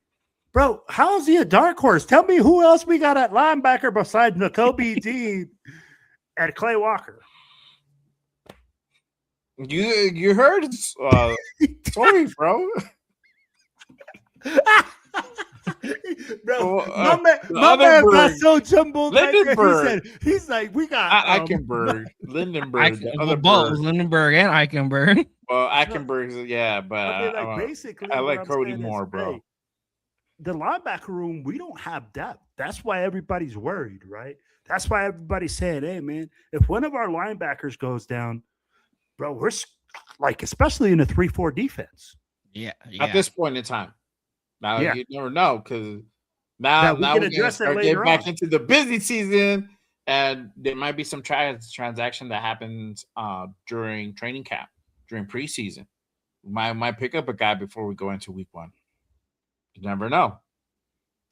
Bro, how is he a dark horse? Tell me who else we got at linebacker besides Nakobe Dean and Clay Walker. You heard sorry, bro. Bro, Oh, my man got Lindenberg. so jumbled. Lindenberg. He's like, we got Eichenberg, Lindenberg, the other both bird. Lindenberg and Eichenberg. Well, Eichenberg's, yeah, but I mean, basically, I like what I'm Cody saying more, is, bro. hey, the linebacker room, we don't have depth. That's why everybody's worried, right? That's why everybody's saying, hey, man, if one of our linebackers goes down, bro, we're like, especially in a 3-4 defense. Yeah. At this point in time. Now Yeah. you never know, because Now we now can we're gonna address that start later getting back on. into the busy season, and there might be some transaction that happens during training camp, during preseason. Might pick up a guy before we go into week 1. You never know.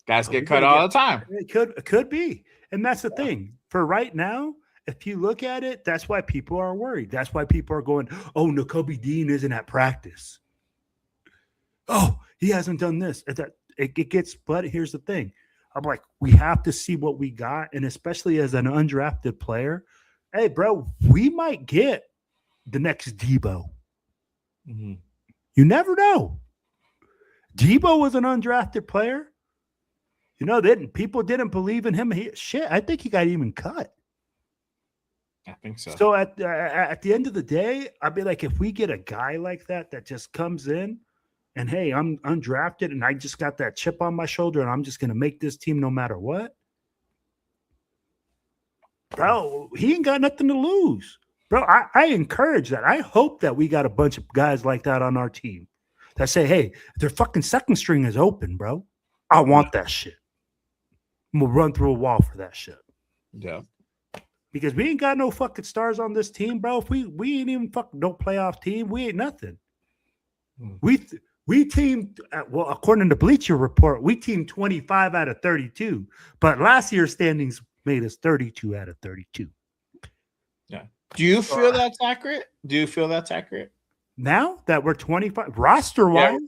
Guys get cut all the time. It could be. And that's the thing. For right now, if you look at it, that's why people are worried. That's why people are going, oh, Nakobe Dean isn't at practice. Oh, he hasn't done this. It gets, but here's the thing. I'm like, we have to see what we got. And especially as an undrafted player, hey, bro, we might get the next Debo. Mm-hmm. You never know. Debo was an undrafted player. You know, people didn't believe in him. I think he got even cut. I think so. So at the end of the day, I'd be like, if we get a guy like that just comes in and, hey, I'm undrafted and I just got that chip on my shoulder and I'm just going to make this team no matter what. Bro, he ain't got nothing to lose. Bro, I encourage that. I hope that we got a bunch of guys like that on our team that say, hey, their fucking second string is open, bro. I want that shit. I'm going to run through a wall for that shit. Yeah. Because we ain't got no fucking stars on this team, bro. If we ain't even fucking no playoff team, we ain't nothing. We teamed, well, according to Bleacher Report, we teamed 25 out of 32. But last year's standings made us 32 out of 32. Yeah. Do you feel that's accurate? Now that we're 25 roster-wise? Yeah.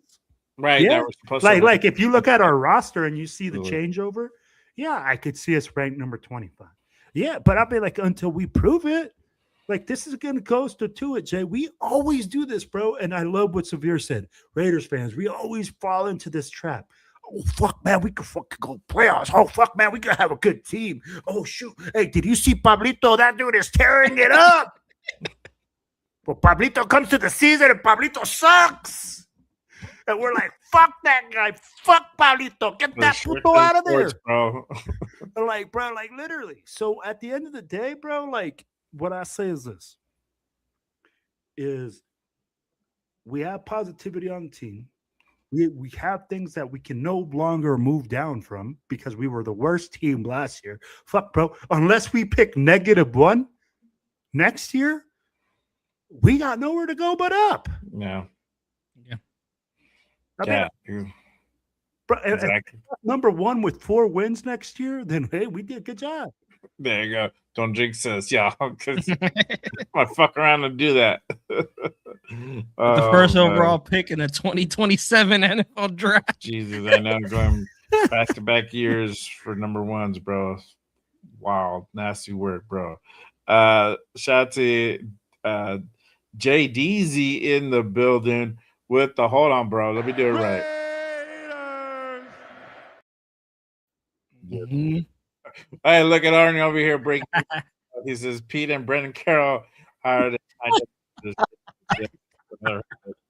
Right. Yeah. That we're supposed like if you look at our roster and you see the changeover, yeah, I could see us ranked number 25. Yeah, but I'll be like, until we prove it, like this is going to go to it, Jay. We always do this, bro. And I love what Severe said. Raiders fans, we always fall into this trap. Oh, fuck, man, we could fucking go playoffs. Oh, fuck, man, we could have a good team. Oh, shoot. Hey, did you see Pablito? That dude is tearing it up. Well, Pablito comes to the season and Pablito sucks. And we're like, fuck that guy. Fuck Pablito. Get that puto out of there. Bro. Like, bro, like literally. So at the end of the day, bro, like what I say is this. Is we have positivity on the team. We have things that we can no longer move down from because we were the worst team last year. Fuck, bro. Unless we pick -1 next year, we got nowhere to go but up. No. I mean, bro, exactly. Number 1 with 4 wins next year, then hey, we did a good job. There you go. Don't jinx us, y'all, because I fuck around and do that. The first overall pick in the 2027 NFL draft. Jesus, I know. Going back-to-back years for number 1s, bro. Wow, nasty work, bro. Shout out to JDZ in the building with the hold on, bro. Let me do it right. Mm-hmm. Hey, look at Arnie over here breaking. He says Pete and Brendan Carroll hired.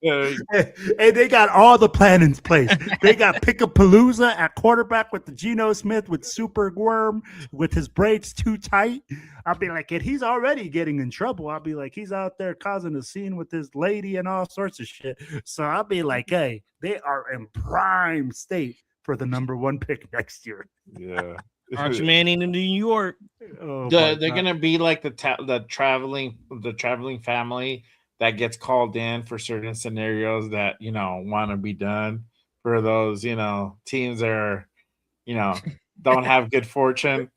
Hey, they got all the plan in place. They got Pickapalooza at quarterback with the Geno Smith with Super Worm with his braids too tight. I'll be like, and he's already getting in trouble. I'll be like, he's out there causing a scene with his lady and all sorts of shit. So I'll be like, hey, they are in prime state for the number 1 pick next year. Yeah. Arch Manning in New York. Oh, they're gonna be like the traveling family that gets called in for certain scenarios that want to be done for those teams that are don't have good fortune,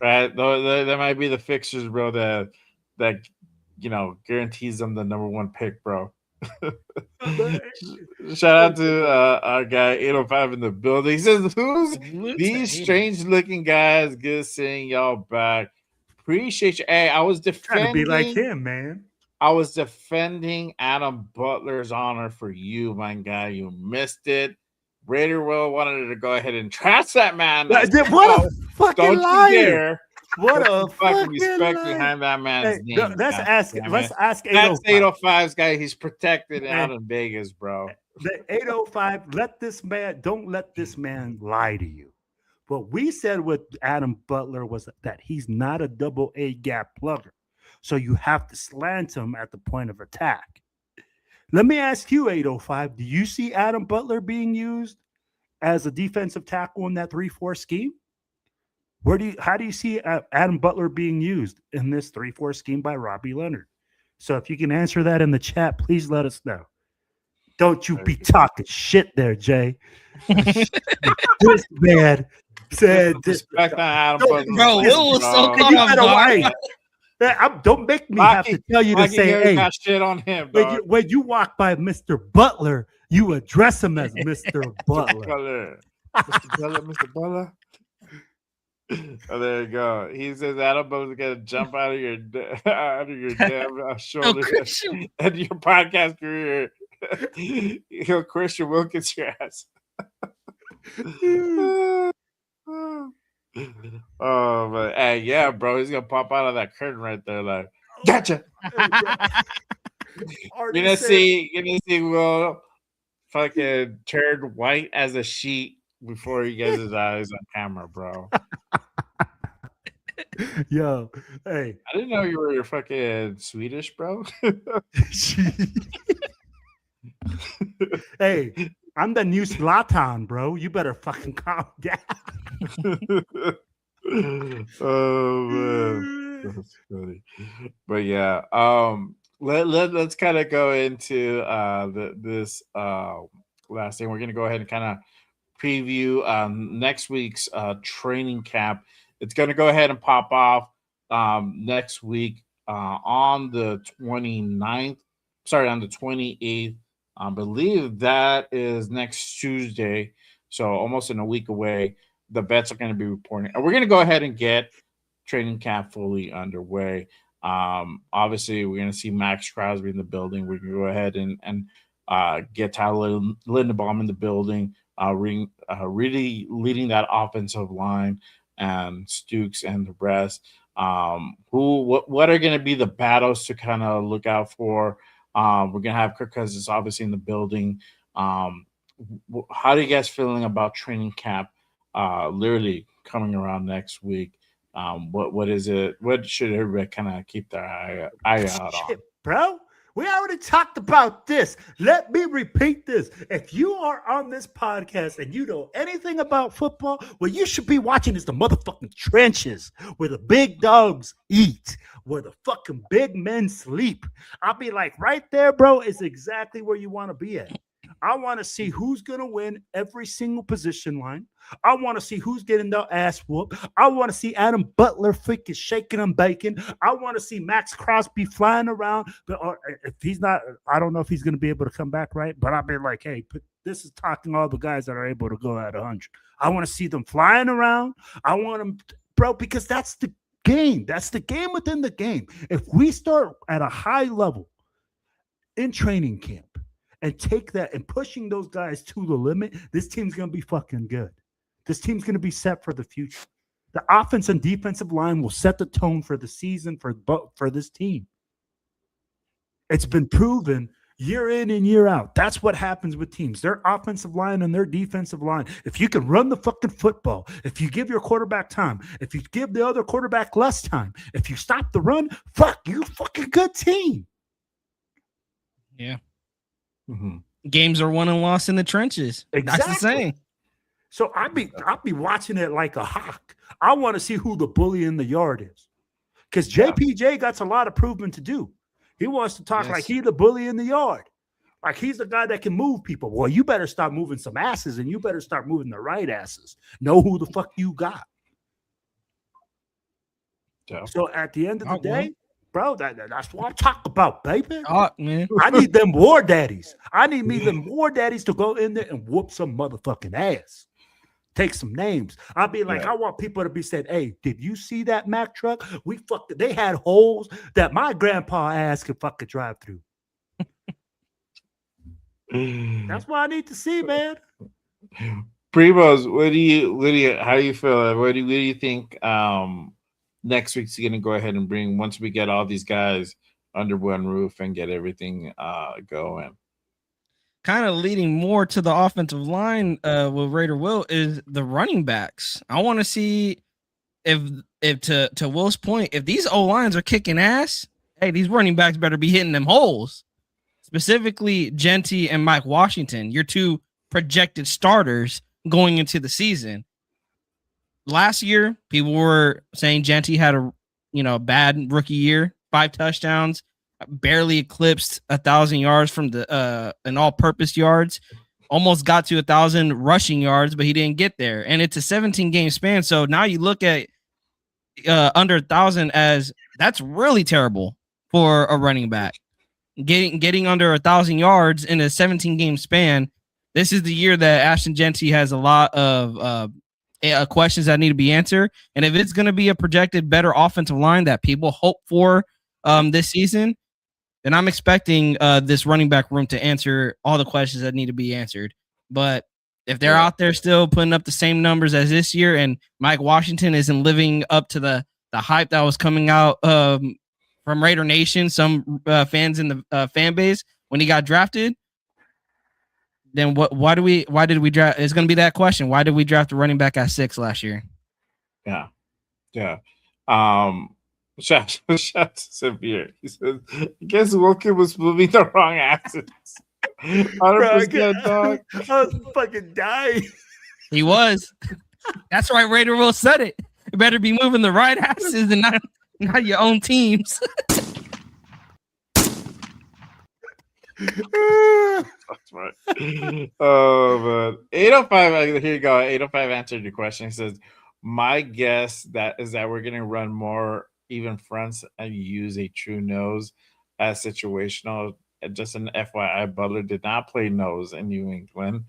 right? That might be the fixtures, bro. That guarantees them the number 1 pick, bro. Shout out to our guy 805 in the building. He says, "Who's these strange looking guys? Good seeing y'all back. Appreciate you." Hey, I was defending. Trying to be like him, man. I was defending Adam Butler's honor for you, my guy. You missed it. Raider Will wanted to go ahead and trash that man. What a fucking liar! What a fucking respect liar. Behind that man's name. Let's ask 805. That's 805's guy. He's protected out in Vegas, bro. The 805. Don't let this man lie to you. What we said with Adam Butler was that he's not a double A gap plugger. So you have to slant him at the point of attack. Let me ask you, 805, do you see Adam Butler being used as a defensive tackle in that 3-4 scheme? How do you see Adam Butler being used in this 3-4 scheme by Robbie Leonard? So if you can answer that in the chat, please let us know. Don't you be talking shit there, Jay. This man said this. Respect on Adam Butler. Bro, Will was so You caught off better guard. wait. Don't make me have to tell you to Mikey say, Harris hey, got shit on him, dog. when you walk by Mr. Butler, you address him as Mr. Butler. Butler. Mr. Butler. Oh, there you go. He says Adam Butler's gonna jump out of your damn shoulder and your podcast career. He'll Christian Wilkins your ass. Oh, but hey, yeah, bro, he's gonna pop out of that curtain right there, like, gotcha. You're gonna see Will fucking turn white as a sheet before he gets his eyes on camera, bro. Yo, hey. I didn't know you were fucking Swedish, bro. Hey, I'm the new Zlatan, bro. You better fucking calm down. Oh man, that's funny. But yeah, let's kind of go into this last thing. We're gonna go ahead and kind of preview next week's training camp. It's gonna go ahead and pop off next week on the 29th. Sorry, on the 28th. I believe that is next Tuesday, so almost in a week away. The vets are going to be reporting, and we're going to go ahead and get training camp fully underway. Obviously, we're going to see Max Crosby in the building. We're going to go ahead and get Tyler Linderbaum in the building, really leading that offensive line, and Stukes and the rest. What are going to be the battles to kind of look out for? We're going to have Kirk Cousins obviously in the building. How are you guys feeling about training camp literally coming around next week? What is it? What should everybody kind of keep their eye out on? Bro, we already talked about this. Let me repeat this. If you are on this podcast and you know anything about football, what you should be watching is the motherfucking trenches where the big dogs eat, where the fucking big men sleep. I'll be like, right there, bro, is exactly where you want to be at. I want to see who's going to win every single position line. I want to see who's getting their ass whooped. I want to see Adam Butler freaking shaking and baking. I want to see Max Crosby flying around. But if he's not, I don't know if he's going to be able to come back, right? But I'll be like, hey, this is talking all the guys that are able to go at 100. I want to see them flying around. I want them, bro, because that's the game. That's the game within the game. If we start at a high level in training camp, and take that and pushing those guys to the limit, this team's going to be fucking good. This team's going to be set for the future. The offense and defensive line will set the tone for the season for this team. It's been proven year in and year out. That's what happens with teams. Their offensive line and their defensive line. If you can run the fucking football, if you give your quarterback time, if you give the other quarterback less time, if you stop the run, fuck, you fucking good team. Yeah. Mm-hmm. Games are won and lost in the trenches. Exactly. That's the saying. So I'll be watching it like a hawk. I want to see who the bully in the yard is. Because JPJ got a lot of proving to do. He wants to talk like he's the bully in the yard. Like he's the guy that can move people. Well, you better stop moving some asses and you better start moving the right asses. Know who the fuck you got. Yeah. So at the end of the day, bro, that's what I'm talking about, baby. Man. I need them war daddies. I need me them war daddies to go in there and whoop some motherfucking ass. Take some names. I'll be like, I want people to be said, hey, did you see that Mack truck? They had holes that my grandpa ass could fucking drive through. That's what I need to see, man. Primos, how do you feel? What do you think next week's going to go ahead and bring once we get all these guys under one roof and get everything going? Kind of leading more to the offensive line with Raider Will is the running backs. I want to see if to Will's point, if these O-lines are kicking ass, hey, these running backs better be hitting them holes. Specifically, Genty and Mike Washington, your two projected starters going into the season. Last year, people were saying Genty had a bad rookie year, 5 touchdowns, barely eclipsed 1,000 yards from the an all-purpose yards, almost got to 1,000 rushing yards, but he didn't get there. And it's a 17-game span, so now you look at under 1,000 as that's really terrible for a running back. Getting under 1,000 yards in a 17-game span. This is the year that Ashton Genty has a lot of questions that need to be answered. And if it's going to be a projected better offensive line that people hope for this season, then I'm expecting this running back room to answer all the questions that need to be answered. But if they're out there still putting up the same numbers as this year, and Mike Washington isn't living up to the hype that was coming out from Raider Nation, some fans in the fan base when he got drafted, then why did we draft? It's going to be that question. Why did we draft a running back at 6 last year? Yeah. Shout to Severe. He says, I guess Wilkin was moving the wrong axis. 100% dog. I was fucking dying. He was. That's right. Raider Will said it. You better be moving the right axis and not your own teams. That's right. Oh, man. 805. Here you go. 805 answered your question. He says, my guess is that we're going to run more even fronts and use a true nose as situational. Just an FYI, Butler did not play nose in New England.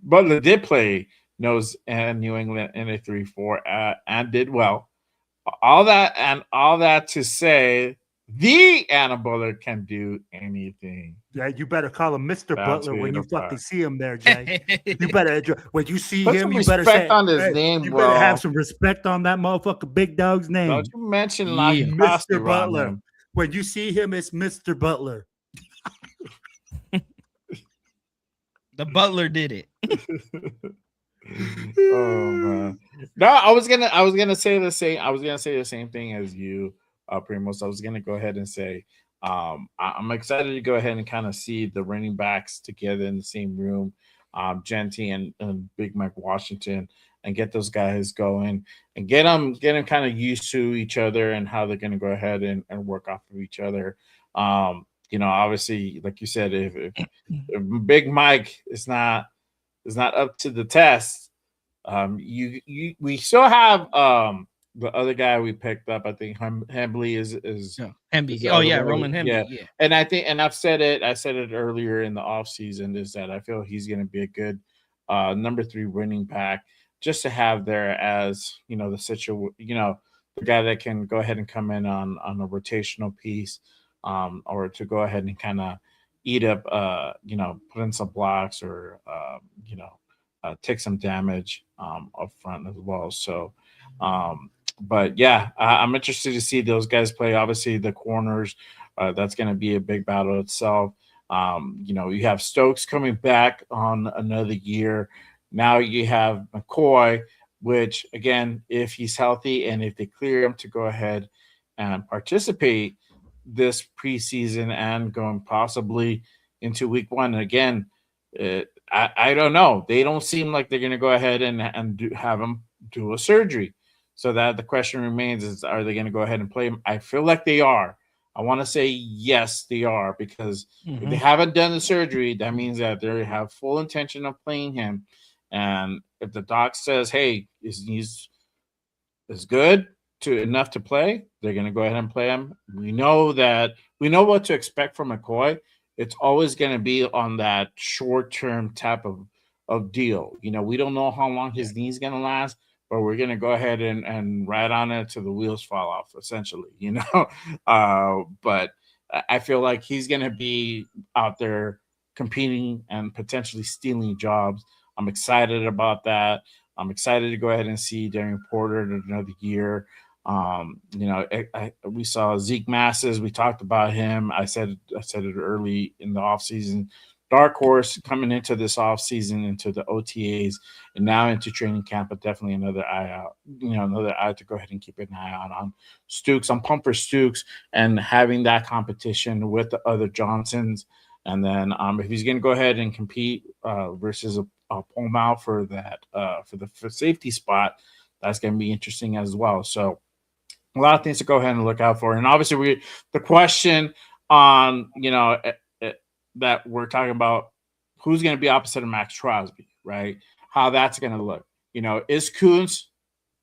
Butler did play nose in New England in a 3-4 and did well. All that to say, the Anna Butler can do anything. Yeah, you better call him Mr. Butler when you fucking see him there, Jay. You better when you see him, you better say on his name, you bro. better have some respect on that motherfucker big dog's name. Don't you mention Mr. Butler. When you see him, it's Mr. Butler. The Butler did it. Oh man. No, I was gonna say the same. I was gonna say the same thing as you, Primos. I was gonna go ahead and say I'm excited to go ahead and kind of see the running backs together in the same room, Genty and Big Mike Washington, and get those guys going and get them kind of used to each other and how they're going to go ahead and work off of each other. Obviously, like you said, if Big Mike is not up to the test, we still have the other guy we picked up. I think Hembley is Hemby. Oh yeah, Roman Hemby. Yeah. And I think, and I said it earlier in the offseason, is that I feel he's going to be a good number 3 running back, just to have there as, the the guy that can go ahead and come in on a rotational piece, or to go ahead and kind of eat up, put in some blocks or, take some damage up front as well. So, but yeah, I'm interested to see those guys play. Obviously, the corners, that's going to be a big battle itself. You have Stokes coming back on another year. Now you have McCoy, which, again, if he's healthy and if they clear him to go ahead and participate this preseason and going possibly into week 1, again, I don't know. They don't seem like they're going to go ahead and have him do a surgery. So that the question remains is, are they going to go ahead and play him? I feel like they are. I want to say yes, they are, because if they haven't done the surgery, that means that they have full intention of playing him. And if the doc says, hey, he's good enough to play, they're going to go ahead and play him. We know what to expect from McCoy. It's always going to be on that short-term type of deal. We don't know how long his knee's going to last, but we're going to go ahead and ride on it till the wheels fall off, essentially, But I feel like he's going to be out there competing and potentially stealing jobs. I'm excited about that. I'm excited to go ahead and see Darian Porter in another year. We saw Zeke Masses. We talked about him. I said it early in the offseason. Dark horse coming into this offseason, into the OTAs, and now into training camp, but definitely another eye out. Another eye to go ahead and keep an eye out on. Stooks. I'm pumped for Stooks and having that competition with the other Johnsons. And then if he's going to go ahead and compete versus a Palmau for that for safety spot, that's going to be interesting as well. So a lot of things to go ahead and look out for. And obviously, the question on that we're talking about who's going to be opposite of Max Crosby, right? How that's going to look. Is Kuntz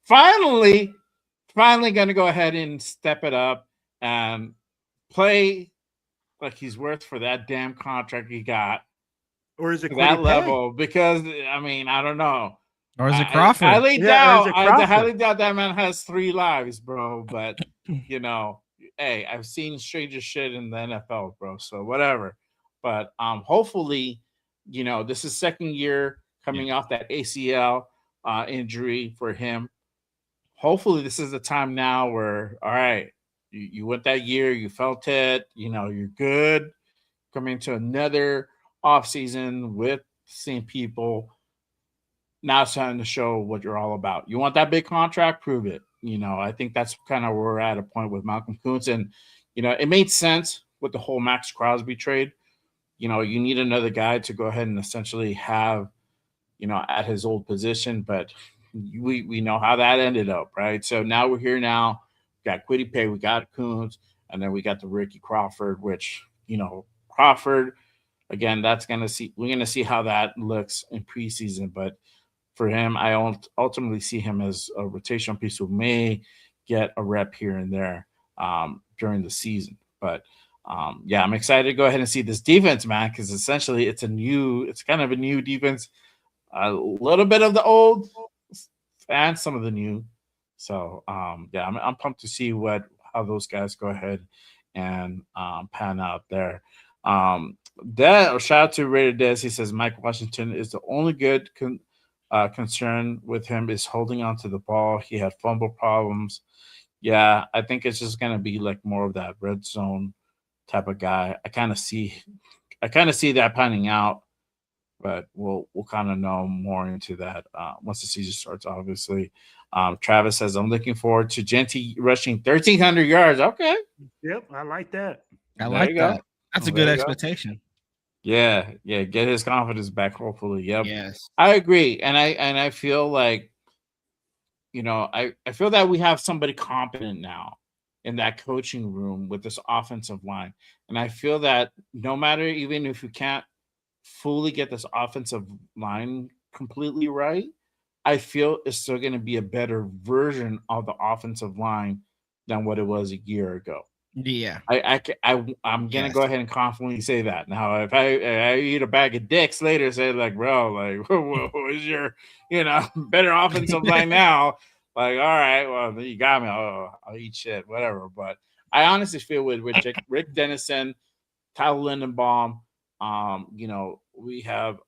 finally going to go ahead and step it up and play like he's worth for that damn contract he got, or is it that level? Because I don't know. Or is it Crawford? I highly doubt that man has 3 lives, bro. But hey, I've seen stranger shit in the NFL, bro. So whatever. But hopefully, this is second year coming off that ACL injury for him. Hopefully, this is the time now where, all right, you went that year, you felt it, you're good. Coming to another offseason with the same people. Now it's time to show what you're all about. You want that big contract? Prove it. I think that's kind of where we're at a point with Malcolm Kuntz. And, it made sense with the whole Max Crosby trade. You need another guy to go ahead and essentially have, at his old position. But we know how that ended up, right? So now we're here now. We got Kwity Paye, we got Kuntz, and then we got the Ricky Crawford, which, Crawford, again, we're going to see how that looks in preseason. But for him, I ultimately see him as a rotational piece who may get a rep here and there during the season. But I'm excited to go ahead and see this defense, man, because essentially it's kind of a new defense, a little bit of the old and some of the new. So I'm pumped to see how those guys go ahead and pan out there. Shout out to Raider Des. He says Mike Washington is the only good concern with him is holding on to the ball. He had fumble problems. Yeah, I think it's just gonna be like more of that red zone type of guy. I kind of see that panning out, but we'll kind of know more into that once the season starts. Obviously, Travis says I'm looking forward to Genty rushing 1,300 yards. Okay. Yep, I like that. I like that. That's a good expectation. Yeah, get his confidence back. Hopefully, yep. Yes, I agree, and I feel like, I feel that we have somebody competent now in that coaching room with this offensive line, and I feel that no matter even if you can't fully get this offensive line completely right, I feel it's still going to be a better version of the offensive line than what it was a year ago. Yeah, I'm gonna go ahead and confidently say that. Now, if I eat a bag of dicks later, say like, bro, like, what is your, better offensive line now? Like, all right, well, you got me. I'll eat shit, whatever. But I honestly feel with Rick Dennison, Tyler Lindenbaum, we have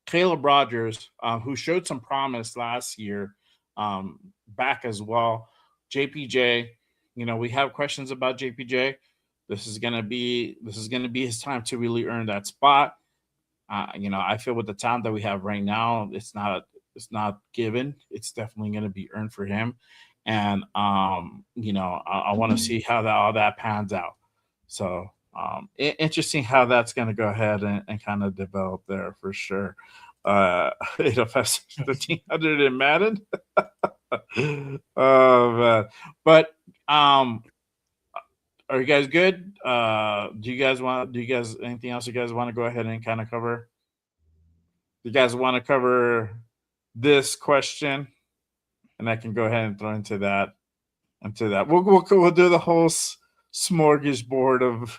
Caleb Rogers, who showed some promise last year, back as well. JPJ. We have questions about JPJ. This is gonna be his time to really earn that spot. I feel with the talent that we have right now, it's not given. It's definitely gonna be earned for him. And I want to see how all that pans out. So interesting how that's gonna go ahead and kind of develop there for sure. 1300 in Madden. Oh man. But are you guys good? Do you guys anything else you guys want to go ahead and kind of cover? You guys want to cover this question? And I can go ahead and throw into that. We'll do the whole smorgasbord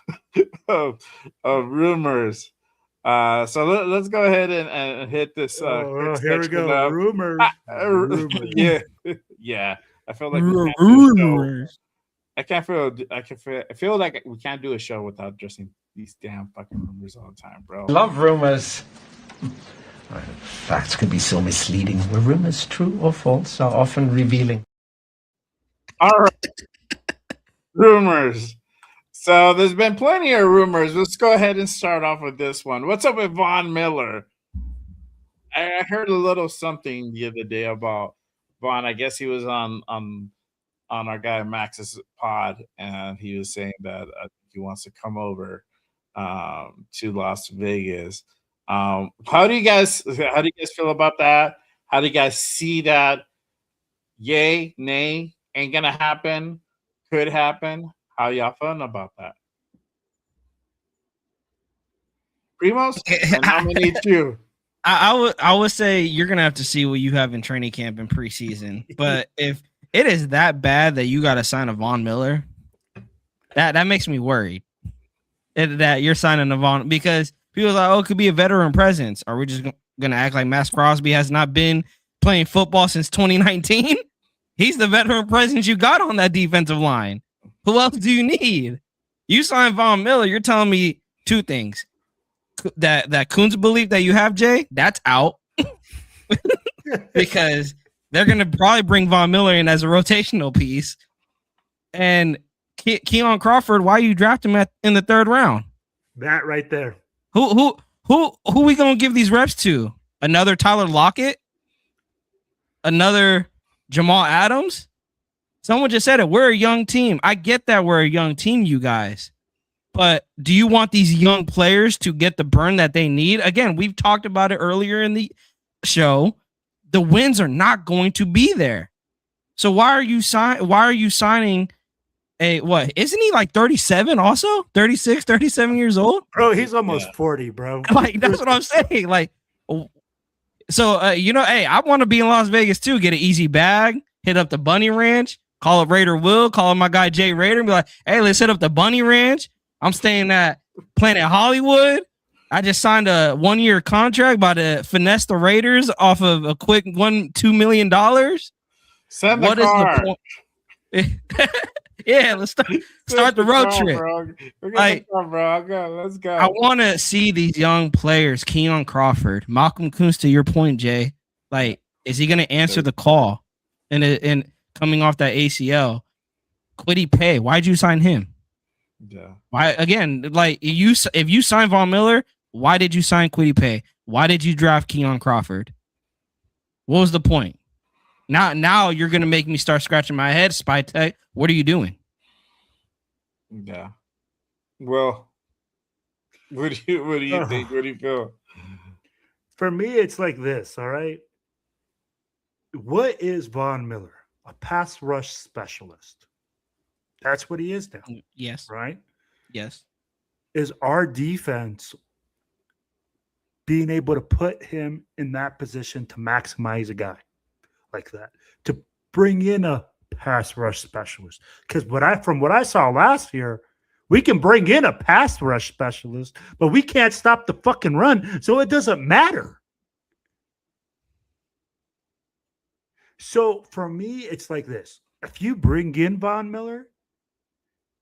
of rumors. So let's go ahead and hit this. Here we go. Rumors. Yeah. I feel like rumors. I feel like we can't do a show without addressing these damn fucking rumors all the time, bro. Love rumors. Facts can be so misleading. Were rumors true or false are often revealing. All right. Rumors. So there's been plenty of rumors. Let's go ahead and start off with this one. What's up with Von Miller? I heard a little something the other day about Von. I guess he was on our guy Max's pod, and he was saying that he wants to come over to Las Vegas. How do you guys feel about that? How do you guys see that? Yay, nay, ain't gonna happen, could happen. How y'all feeling about that? Primos, I nominate you. I would say you're gonna have to see what you have in training camp and preseason. But if it is that bad that you got to sign a Von Miller, that makes me worried. That you're signing a Von, because people are like, oh, it could be a veteran presence. Are we just gonna act like Max Crosby has not been playing football since 2019? He's the veteran presence you got on that defensive line. Who else do you need? You signed Von Miller. You're telling me two things. That Coons belief that you have, Jay, that's out. Because they're going to probably bring Von Miller in as a rotational piece. And Keon Crawford, why you draft him in the third round? That right there. Who we going to give these reps to? Another Tyler Lockett? Another Jamal Adams? Someone just said it. We're a young team. I get that we're a young team, you guys. But do you want these young players to get the burn that they need? Again, we've talked about it earlier in the show. The wins are not going to be there. So why are you signing a what? Isn't he like 37 also? 36, 37 years old? Bro, he's almost 40, bro. Like, that's what I'm saying. Like, so hey, I want to be in Las Vegas too. Get an easy bag, hit up the Bunny Ranch, call up Raider Will, call up my guy Jay Raider, and be like, hey, let's hit up the Bunny Ranch. I'm staying at Planet Hollywood. I just signed a 1-year contract by to finesse the Raiders off of a quick $2 million. Send the car. Is the point? Yeah, let's start the road trip. Let's go. I want to see these young players, Keon Crawford, Malcolm Koonce, to your point, Jay. Like, is he going to answer the call? And coming off that ACL, Kwity Paye, why'd you sign him? Yeah. Why again? Like if you sign Von Miller, why did you sign Kwity Paye? Why did you draft Keon Crawford? What was the point? Now you're gonna make me start scratching my head. Spy Tech, what are you doing? Yeah. Well, what do you think? What do you feel? For me, it's like this. All right. What is Von Miller? A pass rush specialist. That's what he is now. Yes. Right? Yes. Is our defense being able to put him in that position to maximize a guy like that, to bring in a pass rush specialist? Because from what I saw last year, we can bring in a pass rush specialist, but we can't stop the fucking run, so it doesn't matter. So for me, it's like this. If you bring in Von Miller,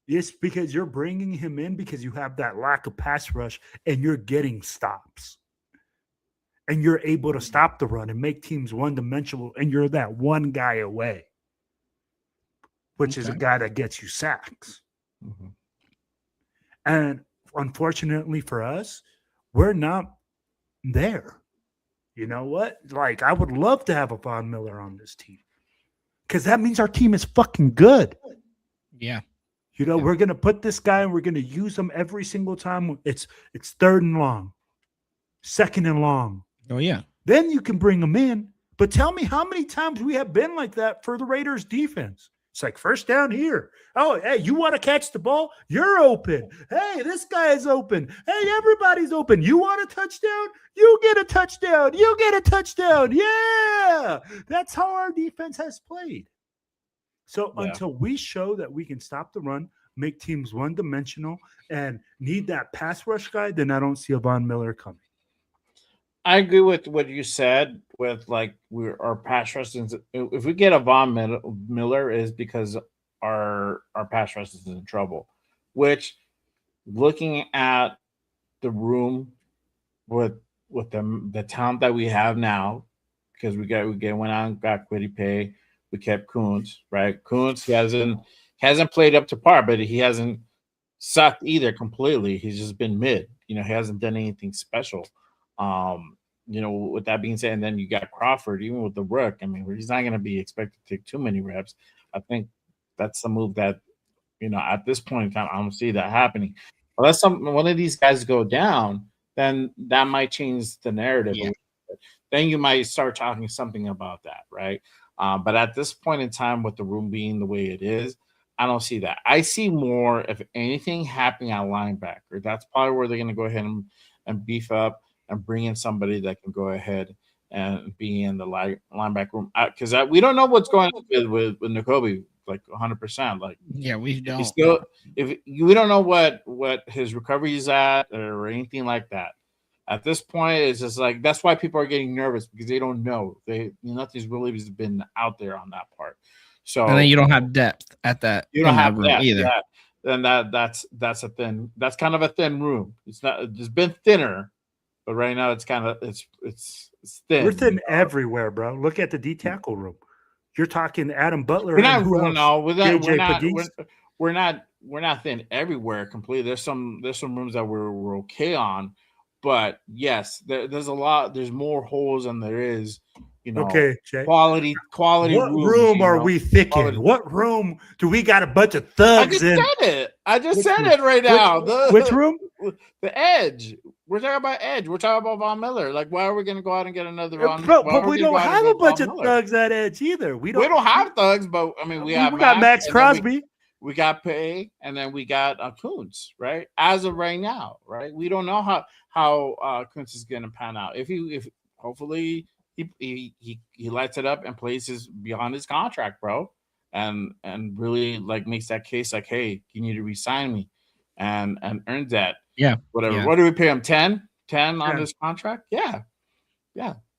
it's because you're bringing him in because you have that lack of pass rush and you're getting stops. And you're able to stop the run and make teams one-dimensional, and you're that one guy away, which is a guy that gets you sacks. Mm-hmm. And unfortunately for us, we're not there. You know what? Like, I would love to have a Von Miller on this team because that means our team is fucking good. Yeah. We're going to put this guy and we're going to use him every single time. It's third and long, second and long. Oh, yeah. Then you can bring him in. But tell me how many times we have been like that for the Raiders defense. It's like first down here. Oh, hey, you want to catch the ball? You're open. Hey, this guy is open. Hey, everybody's open. You want a touchdown? You get a touchdown. You get a touchdown. Yeah. That's how our defense has played. So until we show that we can stop the run, make teams one-dimensional, and need that pass rush guy, then I don't see a Von Miller coming. I agree with what you said with like our pass rush. If we get a Von Miller is because our pass rush is in trouble, which looking at the room with the talent that we have now, because went out and got Kwity Paye. We kept Koons, right? Koons, he hasn't played up to par, but he hasn't sucked either completely. He's just been mid. He hasn't done anything special. With that being said, and then you got Crawford, even with the Rook. I mean, he's not going to be expected to take too many reps. I think that's the move that, at this point in time, I don't see that happening. unless one of these guys go down, then that might change the narrative. Yeah. Then you might start talking something about that, right? But at this point in time, with the room being the way it is, I don't see that. I see more, if anything, happening at linebacker. That's probably where they're going to go ahead and beef up and bring in somebody that can go ahead and be in the linebacker room, because we don't know what's going on with Nakobe, like 100%. Like, Yeah, we don't. We don't know what his recovery is at or anything like that. At this point, it's just like, that's why people are getting nervous, because they don't know. Nothing's really been out there on that part. So, and then you don't have depth at that. You don't have that either. Yeah. Then that's kind of a thin room. It's been thinner, but right now it's kind of it's thin. We're thin everywhere, bro. Look at the D tackle room. You're talking Adam Butler. We're not thin everywhere completely. There's some rooms that we're okay on, but yes, there's a lot. There's more holes than there is. Okay, Jay. Quality. What rooms, room are we thick in? What room do we got a bunch of thugs in? I just said it right now. Which room? The edge. We're talking about edge. We're talking about Von Miller. Like, why are we going to go out and get another Von? But we don't have a bunch of thugs at edge either. We don't have thugs, but I mean, we got Max Crosby. We got Pay, and then we got Kuntz, right? As of right now, right? We don't know how Kuntz is going to pan out. If hopefully he lights it up and plays beyond his contract, bro, and really like makes that case like, hey, you need to re-sign me, and earns that. Yeah, whatever. Yeah. What do we pay him? 10 on this contract? Yeah.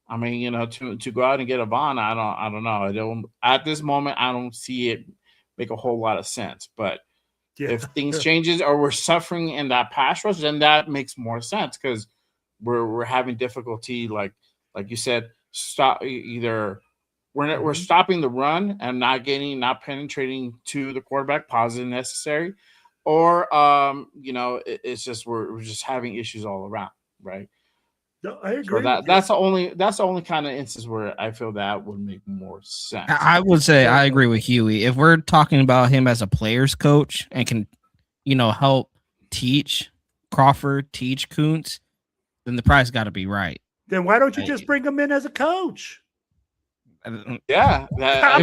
I mean, to go out and get a Von, I don't know. At this moment, I don't see it make a whole lot of sense. But if things changes or we're suffering in that pass rush, then that makes more sense, because we're having difficulty, like you said, we're stopping the run and not penetrating to the quarterback positive necessary, or it's just we're just having issues all around, right? No, I agree. So that's the only kind of instance where I feel that would make more sense. I would say I agree with Huey. If we're talking about him as a player's coach and can, help teach Crawford, teach Kuntz, then the price got to be right. Then why don't you just bring him in as a coach? Yeah. Why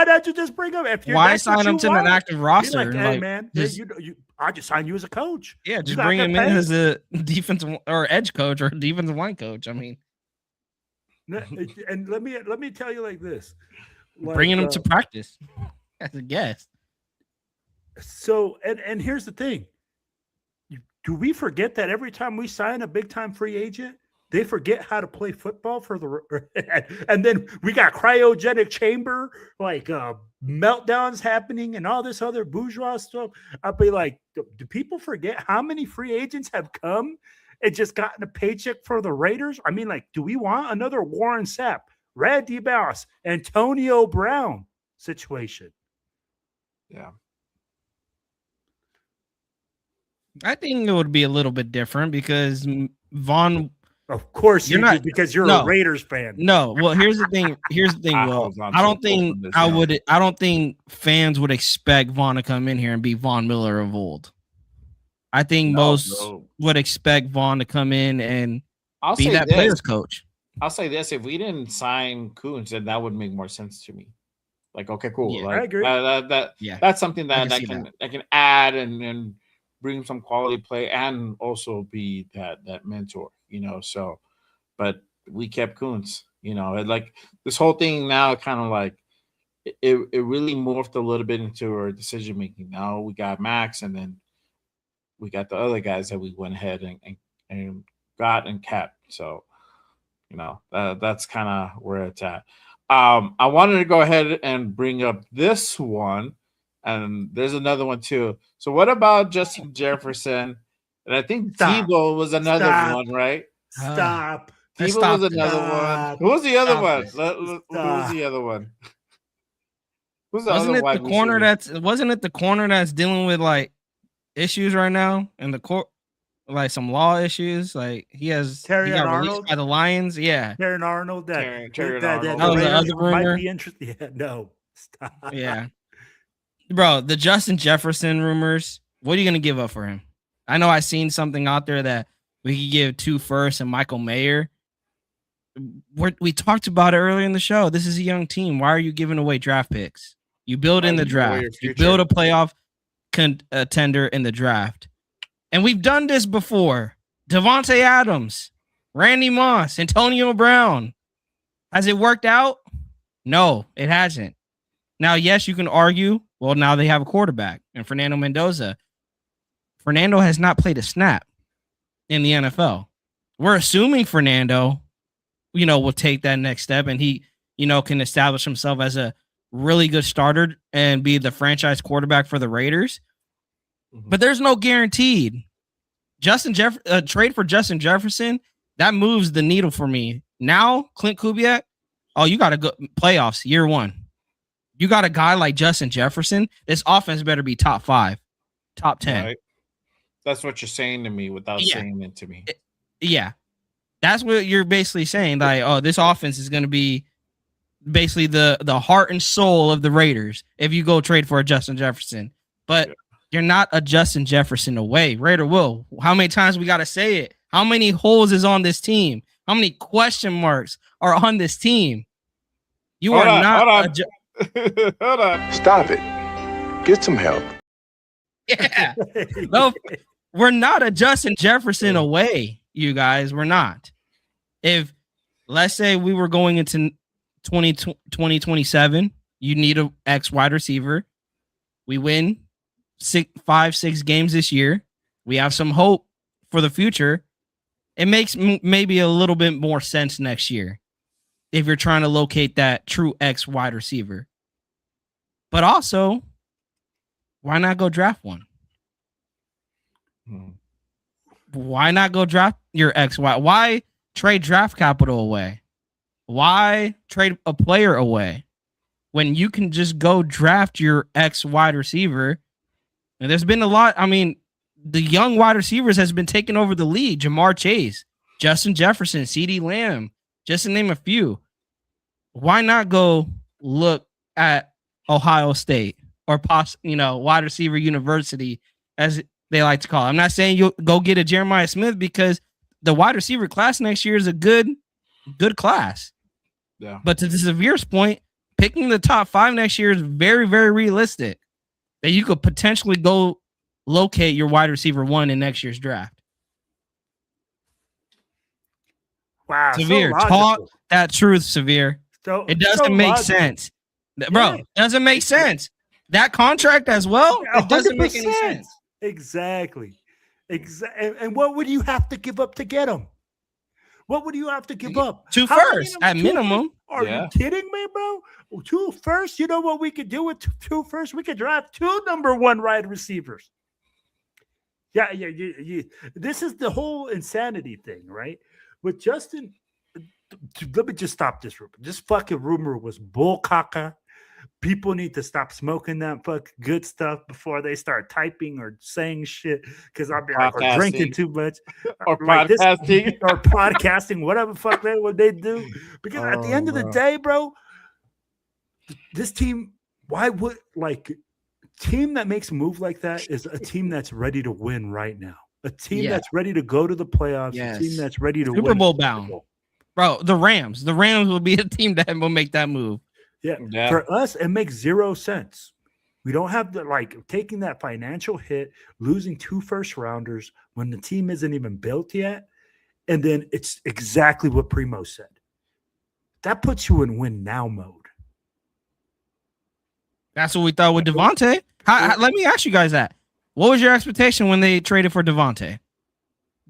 don't you just bring him? Why sign him to an active roster? Like, hey, man, I just signed you as a coach. Yeah, just bring him in as a defensive or edge coach or defensive line coach. I mean, and let me tell you like this: bringing him to practice as a guest. So, and here's the thing: do we forget that every time we sign a big time free agent, they forget how to play football and then we got cryogenic chamber, like meltdowns happening and all this other bourgeois stuff. I'll be like, do people forget how many free agents have come and just gotten a paycheck for the Raiders? I mean, like, do we want another Warren Sapp, Brad DeBoss, Antonio Brown situation? Yeah. I think it would be a little bit different because Von. Of course you're not, because you're a Raiders fan. No, well, here's the thing. Will, I don't think fans would expect Von to come in here and be Von Miller of old. I think most would expect Von to come in and be that player's coach. I'll say this: if we didn't sign Kuntz, then that would make more sense to me. Like, okay, cool. Yeah, like, I agree. That's something that can add and bring some quality play and also be that mentor, so, but we kept Kuntz, like this whole thing now kind of like it really morphed a little bit into our decision making. Now we got Max, and then we got the other guys that we went ahead and got and kept. So, that's kind of where it's at. I wanted to go ahead and bring up this one, and there's another one too. So what about Justin Jefferson? And I think Tebow was another one, right? Stop. Tebow was another one. Who was the other one? Who was the other one? Wasn't it the corner that's dealing with like issues right now in the court, like some law issues? Like he got released by the Lions. Yeah, Terran Arnold. Arnold. That was the other rumor. Might be interesting. Yeah, no. Stop. Yeah. Bro, the Justin Jefferson rumors What are you going to give up for him? I know I seen something out there that we could give 2 firsts and Michael Mayer. We talked about it earlier in the show. This is a young team. Why are you giving away draft picks? You build in the draft. You build a playoff contender in the draft. And we've done this before. Devontae Adams, Randy Moss, Antonio Brown. Has it worked out? No, it hasn't. Now, yes, you can argue, well, now they have a quarterback and Fernando Mendoza. Fernando has not played a snap in the NFL. We're assuming Fernando, will take that next step and he, can establish himself as a really good starter and be the franchise quarterback for the Raiders. But there's no guaranteed. Trade for Justin Jefferson, that moves the needle for me. Now, Clint Kubiak, you got to go playoffs year 1. You got a guy like Justin Jefferson. This offense better be top 5, top 10. Right. That's what you're saying to me without saying it to me. Yeah. That's what you're basically saying. Like, this offense is going to be basically the heart and soul of the Raiders if you go trade for a Justin Jefferson. But you're not a Justin Jefferson away. Raider Will, how many times we got to say it? How many holes is on this team? How many question marks are on this team? You are not. Hold on. Stop it. Get some help. Yeah. No, we're not a Justin Jefferson away, you guys. We're not. If, let's say we were going into 2027, you need an X wide receiver. We win 5-6 games this year. We have some hope for the future. It makes maybe a little bit more sense next year if you're trying to locate that true X wide receiver. But also, why not go draft one? Why not go draft your X? Why trade draft capital away? Why trade a player away when you can just go draft your X wide receiver? And there's been a lot. I mean, the young wide receivers has been taking over the league. Jamar Chase, Justin Jefferson, CeeDee Lamb, just to name a few. Why not go look at Ohio State or wide receiver university, as they like to call it? I'm not saying you'll go get a Jeremiah Smith, because the wide receiver class next year is a good class. Yeah. But to the Severe's point, picking the top 5 next year is very, very realistic. That you could potentially go locate your wide receiver 1 in next year's draft. Wow. Severe, so talk that truth, Severe. It doesn't make sense. Bro, it doesn't make sense. That contract as well, it doesn't make any sense. Exactly. And what would you have to give up to get him? What would you have to give up? 2 firsts at minimum. Are you kidding me, bro? 2 firsts? You know what we could do with 2 firsts? We could draft 2 number 1 wide receivers. Yeah. This is the whole insanity thing, right? With Justin, let me just stop this rumor. This fucking rumor was bull caca. People need to stop smoking that fucking good stuff before they start typing or saying shit, because I'll be like, or drinking too much, or like podcasting, or podcasting, whatever fuck what they do. Because at the end of the day, bro, this team, team that makes a move like that is a team that's ready to win right now. A team that's ready to go to the playoffs. Yes. A team that's ready to Super Bowl bound. Bro, the Rams will be a team that will make that move. Yeah. For us, it makes 0 sense. We don't have taking that financial hit, losing 2 first rounders when the team isn't even built yet. And then it's exactly what Primo said. That puts you in win now mode. That's what we thought with Devontae. Let me ask you guys that. What was your expectation when they traded for Devontae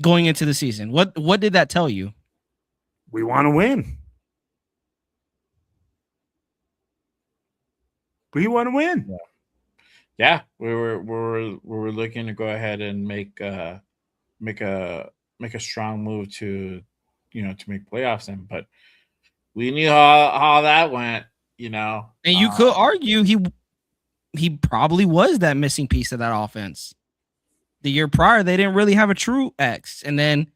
going into the season? What did that tell you? We want to win. We want to win. Yeah, we were looking to go ahead and make a strong move to make playoffs in, but we knew how that went, And you could argue he probably was that missing piece of that offense. The year prior, they didn't really have a true X, and then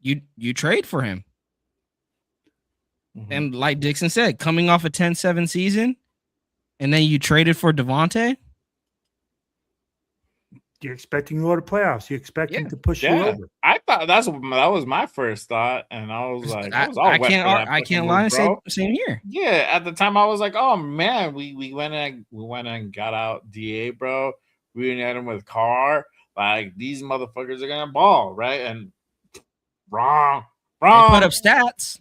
you trade for him. Mm-hmm. And like Dixon said, coming off a 10-7 season, and then you traded for Devontae. You're expecting to go to playoffs. You're expecting to push you Yeah, over. I thought that was my first thought, and I was like, I was all wet for that I fucking can't move, lie and say bro. same here. Yeah, at the time I was like, oh man, we went and got out DA, bro. We reunited him with Carr. Like these motherfuckers are gonna ball, right? And wrong. They put up stats.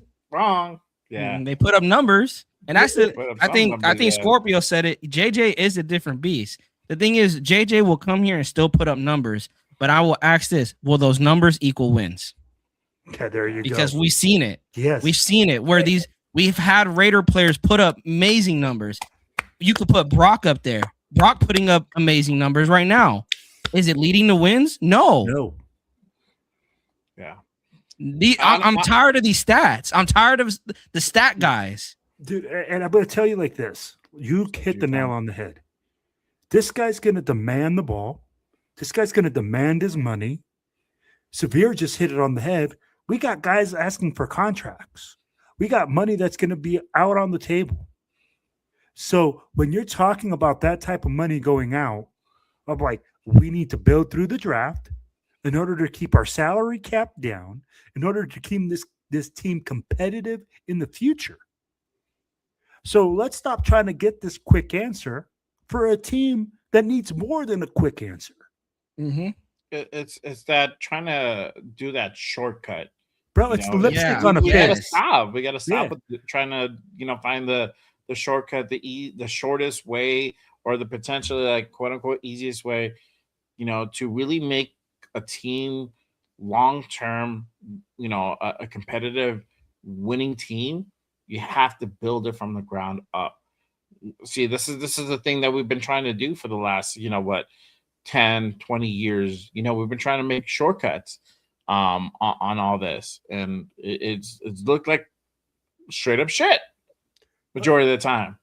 Yeah, They put up numbers, and that's the. Put up I some think numbers, yeah. Scorpio said it. JJ is a different beast. The thing is, JJ will come here and still put up numbers, but I will ask this: will those numbers equal wins? Okay, there you go. Because we've seen it. Yes, We've seen it where we've had Raider players put up amazing numbers. You could put Brock up there. Brock putting up amazing numbers right now. Is it leading to wins? No. Yeah. I'm tired of these stats. I'm tired of the stat guys. Dude, and I'm going to tell you like this. You hit the nail on the head. This guy's going to demand the ball. This guy's going to demand his money. Severe just hit it on the head. We got guys asking for contracts. We got money that's going to be out on the table. So when you're talking about that type of money going out, I'm like, we need to build through the draft in order to keep our salary cap down, in order to keep this team competitive in the future. So let's stop trying to get this quick answer for a team that needs more than a quick answer. Mm-hmm. It's that trying to do that shortcut, bro. It's the lipstick on a pig. pig. We gotta stop with trying to find the shortcut, the shortest way, or the potentially like quote unquote easiest way, to really make a team long term, a competitive winning team. You have to build it from the ground up. See, this is the thing that we've been trying to do for the last 10, 20 years. We've been trying to make shortcuts on all this, and it's looked like straight up shit majority of the time.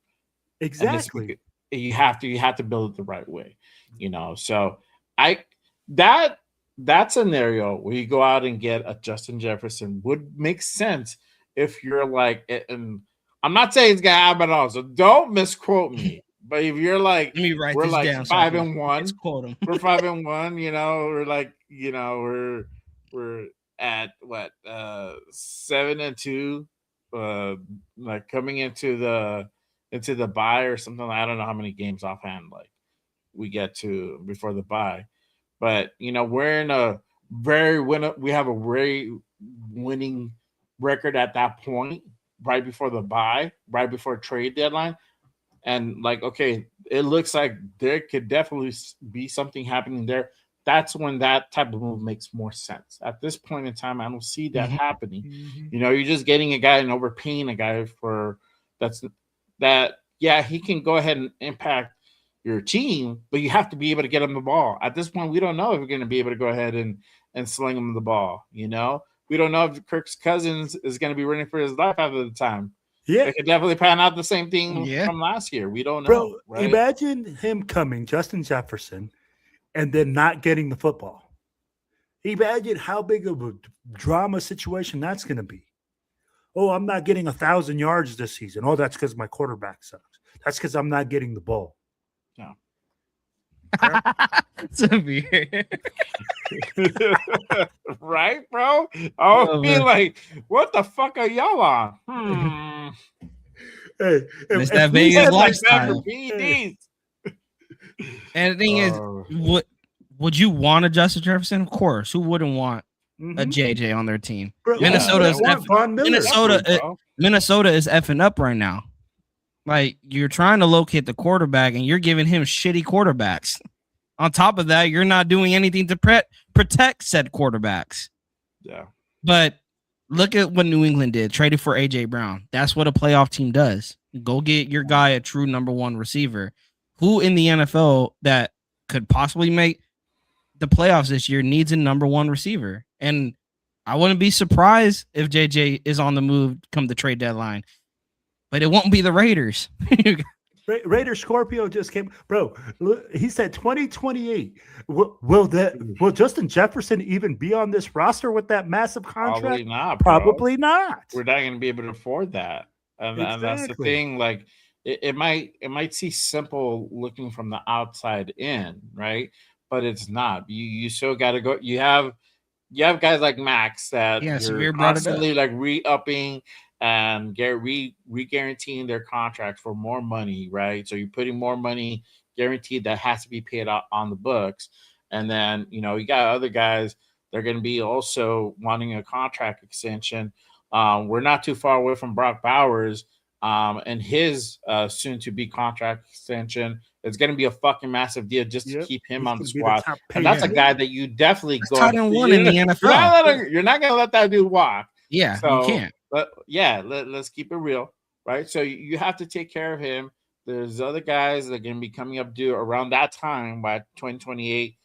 Exactly. You have to build it the right way, so that scenario where you go out and get a Justin Jefferson would make sense if you're like, and I'm not saying it's gonna happen at all, so don't misquote me. But if you're like, we're like down, 5-1, we're 5-1, we're like, we're at what 7-2, like coming into the bye or something. I don't know how many games offhand like we get to before the bye, but we're in we have a very winning record at that point, right before the bye, right before trade deadline. And like, okay, it looks like there could definitely be something happening there. That's when that type of move makes more sense. At this point in time, I don't see that happening. Mm-hmm. You're just getting a guy and overpaying a guy for that. Yeah, he can go ahead and impact your team, but you have to be able to get him the ball. At this point, we don't know if we're going to be able to go ahead and sling him the ball. We don't know if Kirk's Cousins is going to be running for his life after the time. Yeah, it could definitely pan out the same thing from last year. We don't know. Bro, right? Imagine him coming, Justin Jefferson, and then not getting the football. Imagine how big of a drama situation that's going to be. Oh, I'm not getting 1,000 yards this season. Oh, that's because my quarterback sucks. That's because I'm not getting the ball. No. Right, bro? Oh, be like, what the fuck are y'all on? Hey, it's that Vegas lifestyle. Hey. And the thing is, would you want a Justin Jefferson? Of course. Who wouldn't want a JJ on their team? Bro, Minnesota is effing up right now. Like, you're trying to locate the quarterback and you're giving him shitty quarterbacks. On top of that, you're not doing anything to protect said quarterbacks. Yeah. But look at what New England did. Traded for A.J. Brown. That's what a playoff team does. Go get your guy a true number one receiver. Who in the NFL that could possibly make the playoffs this year needs a number one receiver? And I wouldn't be surprised if JJ is on the move come the trade deadline. But it won't be the Raiders. Raider Scorpio just came, bro. He said 2028. Will Justin Jefferson even be on this roster with that massive contract? Probably not. Probably not. We're not going to be able to afford that, and that's the thing. Like, it might seem simple looking from the outside in, right? but it's not. You still got to go. You have guys like Max that Yeah, you're Severe brought it up. constantly like re-upping and re-guaranteeing their contracts for more money, right? So you're putting more money guaranteed that has to be paid out on the books. And then, you got other guys that are going to be also wanting a contract extension. We're not too far away from Brock Bowers and his soon-to-be contract extension. It's going to be a fucking massive deal just to keep him on the squad. And that's a guy that you definitely go. Tight end one in the NFL. You're not going to let that dude walk. Yeah, so, you can't. But yeah, let's keep it real, right? So you have to take care of him. There's other guys that are going to be coming up due around that time by 2028.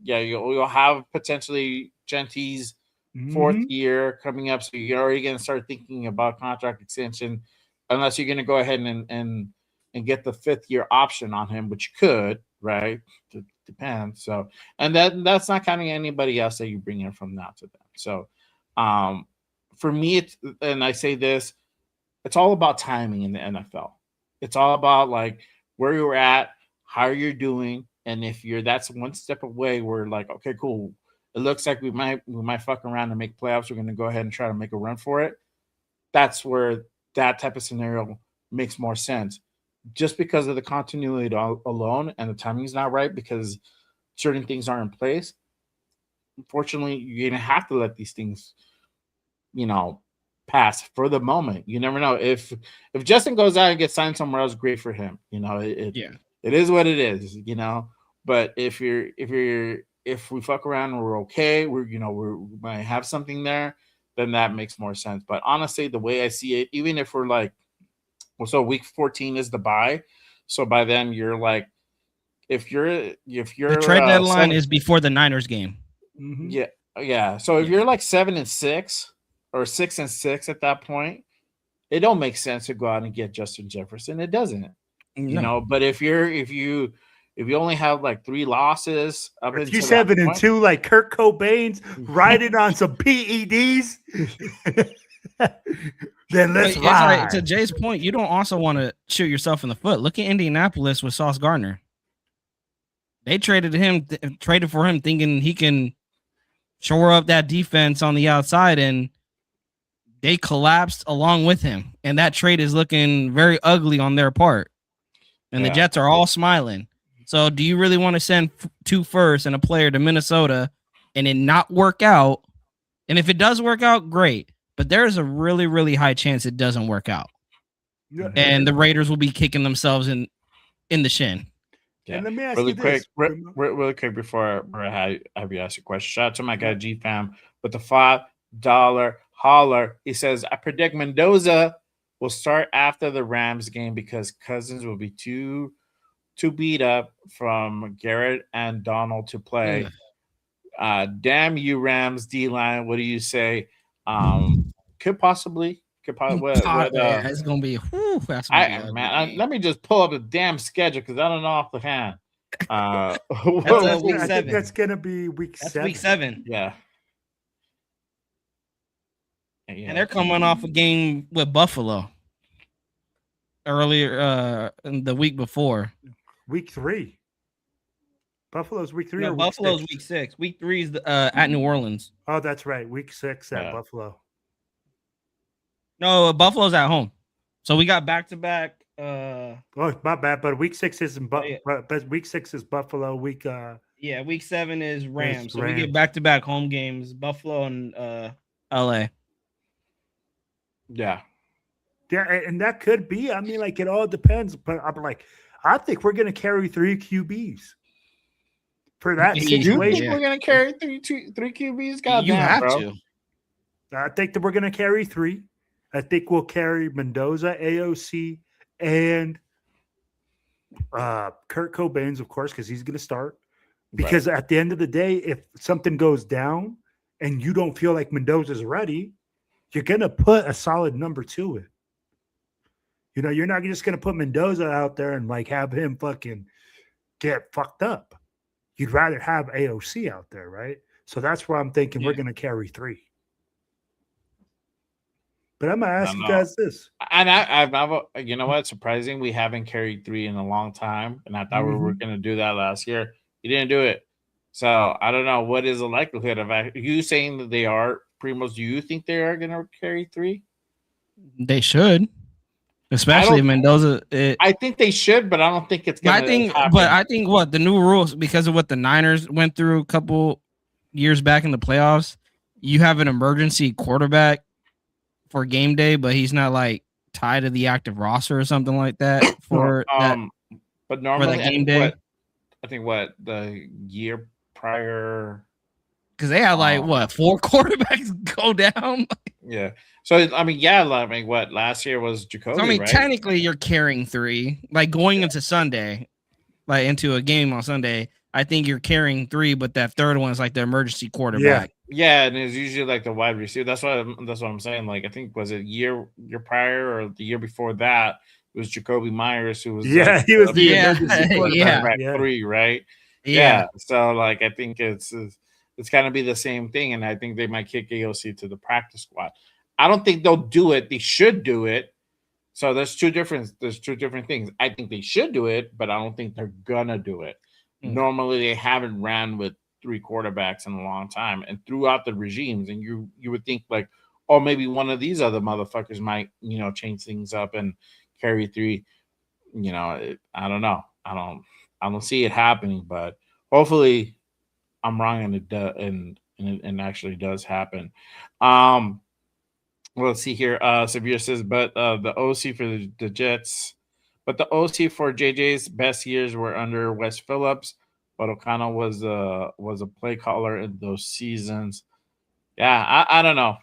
You'll have potentially Genty's fourth year coming up, so you're already going to start thinking about contract extension, unless you're going to go ahead and get the 5th year option on him, which you could, right? It depends. So, and that's not counting anybody else that you bring in from now to then. So, for me, and I say this, it's all about timing in the NFL. It's all about like where you're at, how you're doing, and if that's one step away, we're like, okay, cool. It looks like we might fuck around and make playoffs. We're going to go ahead and try to make a run for it. That's where that type of scenario makes more sense. Just because of the continuity alone and the timing's not right because certain things aren't in place. Unfortunately, you're going to have to let these things, pass for the moment. You never know. If Justin goes out and gets signed somewhere else, great for him. It is what it is, But if we fuck around and we're okay, we might have something there, then that makes more sense. But honestly, the way I see it, even if we're like, so week 14 is the bye. So by then you're like, if you're the trade deadline is before the Niners game. Mm-hmm. Yeah. So if you're like 7-6 or 6-6 at that point, it don't make sense to go out and get Justin Jefferson. It doesn't, But if you only have like 3 losses, up if you're 7-2, like Kurt Cobain's riding on some PEDs, then let's ride. Like, to Jay's point, you don't also want to shoot yourself in the foot. Look at Indianapolis with Sauce Gardner. They traded for him thinking he can shore up that defense on the outside, and they collapsed along with him. And that trade is looking very ugly on their part. And the Jets are all smiling. So do you really want to send 2 firsts and a player to Minnesota and it not work out? And if it does work out, great. But there is a really, really high chance it doesn't work out. Yeah. And the Raiders will be kicking themselves in the shin. Yeah. And let me ask really you quick, this. Really quick before I have you ask a question. Shout out to my guy G-Fam with the $5 holler. He says, I predict Mendoza will start after the Rams game because Cousins will be too beat up from Garrett and Donald to play. Damn you, Rams D-line. What do you say? Could possibly. It's gonna be. Let me just pull up the damn schedule because I don't know off the hand. That's week 7. I think that's gonna be week 7. Week 7. Yeah. And they're coming off a game with Buffalo earlier the week before. Week 3. Buffalo's week 3 no, or Buffalo's week 6. Week 3 is at New Orleans. Oh, that's right. Week 6 at Buffalo. No, Buffalo's at home. So we got back-to-back. Oh, my bad. But week 6 isn't. But week 6 is Buffalo. Week 7 is Rams. So we get back-to-back home games: Buffalo and LA. Yeah, and that could be. I mean, like it all depends. But I'm like, I think we're going to carry 3 QBs for that situation. You think we're going to carry three QBs? God you damn, have bro. to. I think that we're going to carry 3. I think we'll carry Mendoza, AOC, and Kurt Cobain's, of course, because he's going to start. Because at the end of the day, if something goes down and you don't feel like Mendoza's ready, you're going to put a solid number 2 in. You're not just going to put Mendoza out there and like have him fucking get fucked up. You'd rather have AOC out there, right? So that's where I'm thinking we're going to carry 3. But I'm gonna ask you guys this. And I've you know what? Surprising, we haven't carried 3 in a long time, and I thought we were going to do that last year. You didn't do it, so I don't know what is the likelihood of you saying that they are Primos. Do you think they are going to carry 3? They should, especially Mendoza. I think they should, but I don't think it's going to happen. But I think what the new rules, because of what the Niners went through a couple years back in the playoffs, you have an emergency quarterback for game day, but he's not like tied to the active roster or something like that for but normally for the game day. I think the year prior, because they had like 4 quarterbacks go down. Yeah. So I mean, what last year was Jacoby. So, I mean, right? technically you're carrying 3, like going into Sunday, like into a game on Sunday. I think you're carrying 3, but that third one is like the emergency quarterback. Yeah, and it's usually like the wide receiver. That's what I'm saying. Like, I think was it year prior or the year before that it was Jacoby Myers who was he was the emergency quarterback 3, right? Yeah. So like I think it's gonna be the same thing, and I think they might kick AOC to the practice squad. I don't think they'll do it. They should do it. So there's two different things. I think they should do it, but I don't think they're gonna do it. Normally they haven't ran with 3 quarterbacks in a long time, and throughout the regimes, and you would think like, oh, maybe one of these other motherfuckers might, change things up and carry 3. I don't know. I don't see it happening, but hopefully I'm wrong and it does, and it actually does happen. Let's see here. Severe says, but the OC for the Jets, but the OC for JJ's best years were under Wes Phillips, but O'Connell was a play caller in those seasons. Yeah, I don't know.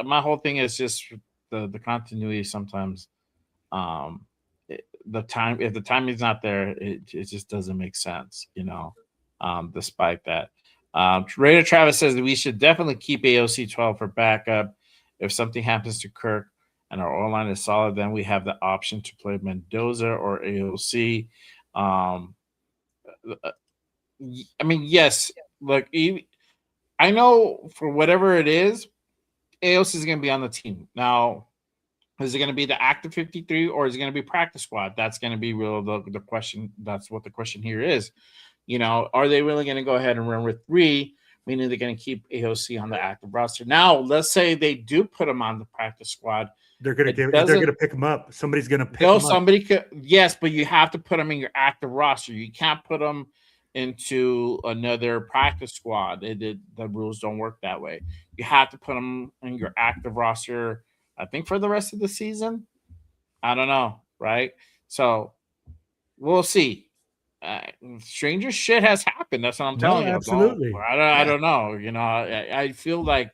My whole thing is just the continuity sometimes. If the time is not there, it just doesn't make sense, despite that. Raider Travis says that we should definitely keep AOC 12 for backup. If something happens to Kirk and our O-line is solid, then we have the option to play Mendoza or AOC. I mean, yes, look, I know for whatever it is, AOC is going to be on the team. Now, is it going to be the active 53 or is it going to be practice squad? That's going to be the question. That's what the question here is. Are they really going to go ahead and run with 3, meaning they're going to keep AOC on the active roster? Now, let's say they do put him on the practice squad. They're going to pick him up. Somebody's going to pick him up. Somebody could, yes, but you have to put him in your active roster. You can't put him into another practice squad. The rules don't work that way. You have to put him in your active roster, I think, for the rest of the season. I don't know, right? So we'll see. Stranger shit has happened. That's what I'm telling you. Absolutely. I don't know. I feel like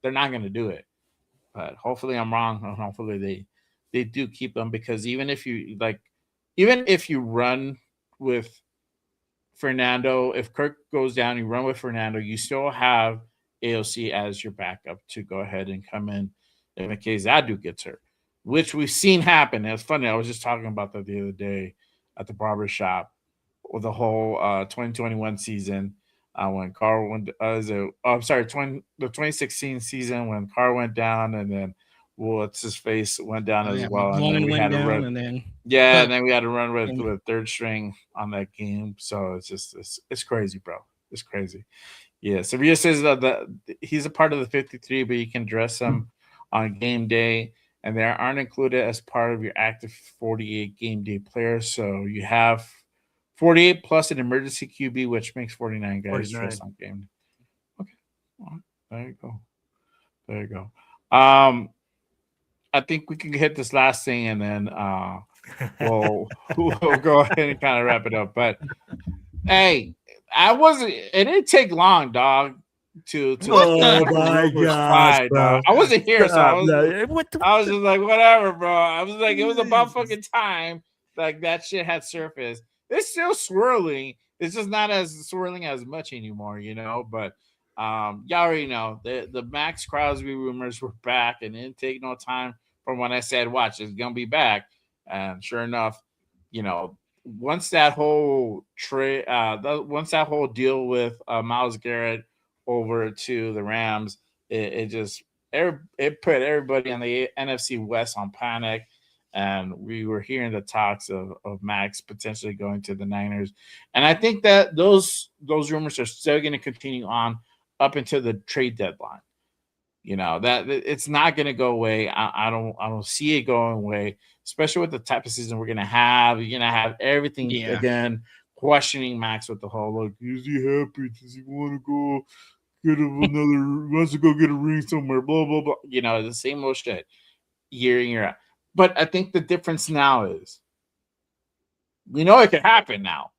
they're not going to do it, but hopefully I'm wrong. And hopefully they do keep them, because even if you run with Fernando, if Kirk goes down, you run with Fernando, you still have AOC as your backup to go ahead and come in case Adu gets hurt, which we've seen happen. It's funny. I was just talking about that the other day at the barber shop with the whole 2021 season when Carr went. The 2016 season when Carr went down, and then what's his face went down as well, and then we had to run. And then we had to run with third string on that game. So it's just it's crazy, bro. It's crazy. Yeah. Sevilla says that he's a part of the 53, but you can dress him on game day, and they aren't included as part of your active 48 game day players. So you have 48 plus an emergency QB, which makes 49 guys dress on game. Okay. Well, there you go. I think we can hit this last thing, and then we'll go ahead and kind of wrap it up. But hey, it didn't take long, dog. To oh my god, bro! I wasn't here, so I was just like, whatever, bro. I was like, it was about fucking time. Like that shit had surfaced. It's still swirling. It's just not as swirling as much anymore, But y'all already know the Max Crosby rumors were back, and it didn't take no time from when I said, "Watch, it's gonna be back." And sure enough, once that whole once that whole deal with Myles Garrett over to the Rams, it just it put everybody on the NFC West on panic. And we were hearing the talks of Max potentially going to the Niners. And I think that those rumors are still going to continue on up until the trade deadline. That it's not going to go away. I don't see it going away, especially with the type of season we're going to have. You're going to have everything again questioning Max with the whole, like, is he happy? Does he want to go wants to go get a ring somewhere, blah, blah, blah. The same old shit year in, year out. But I think the difference now is we know it can happen now.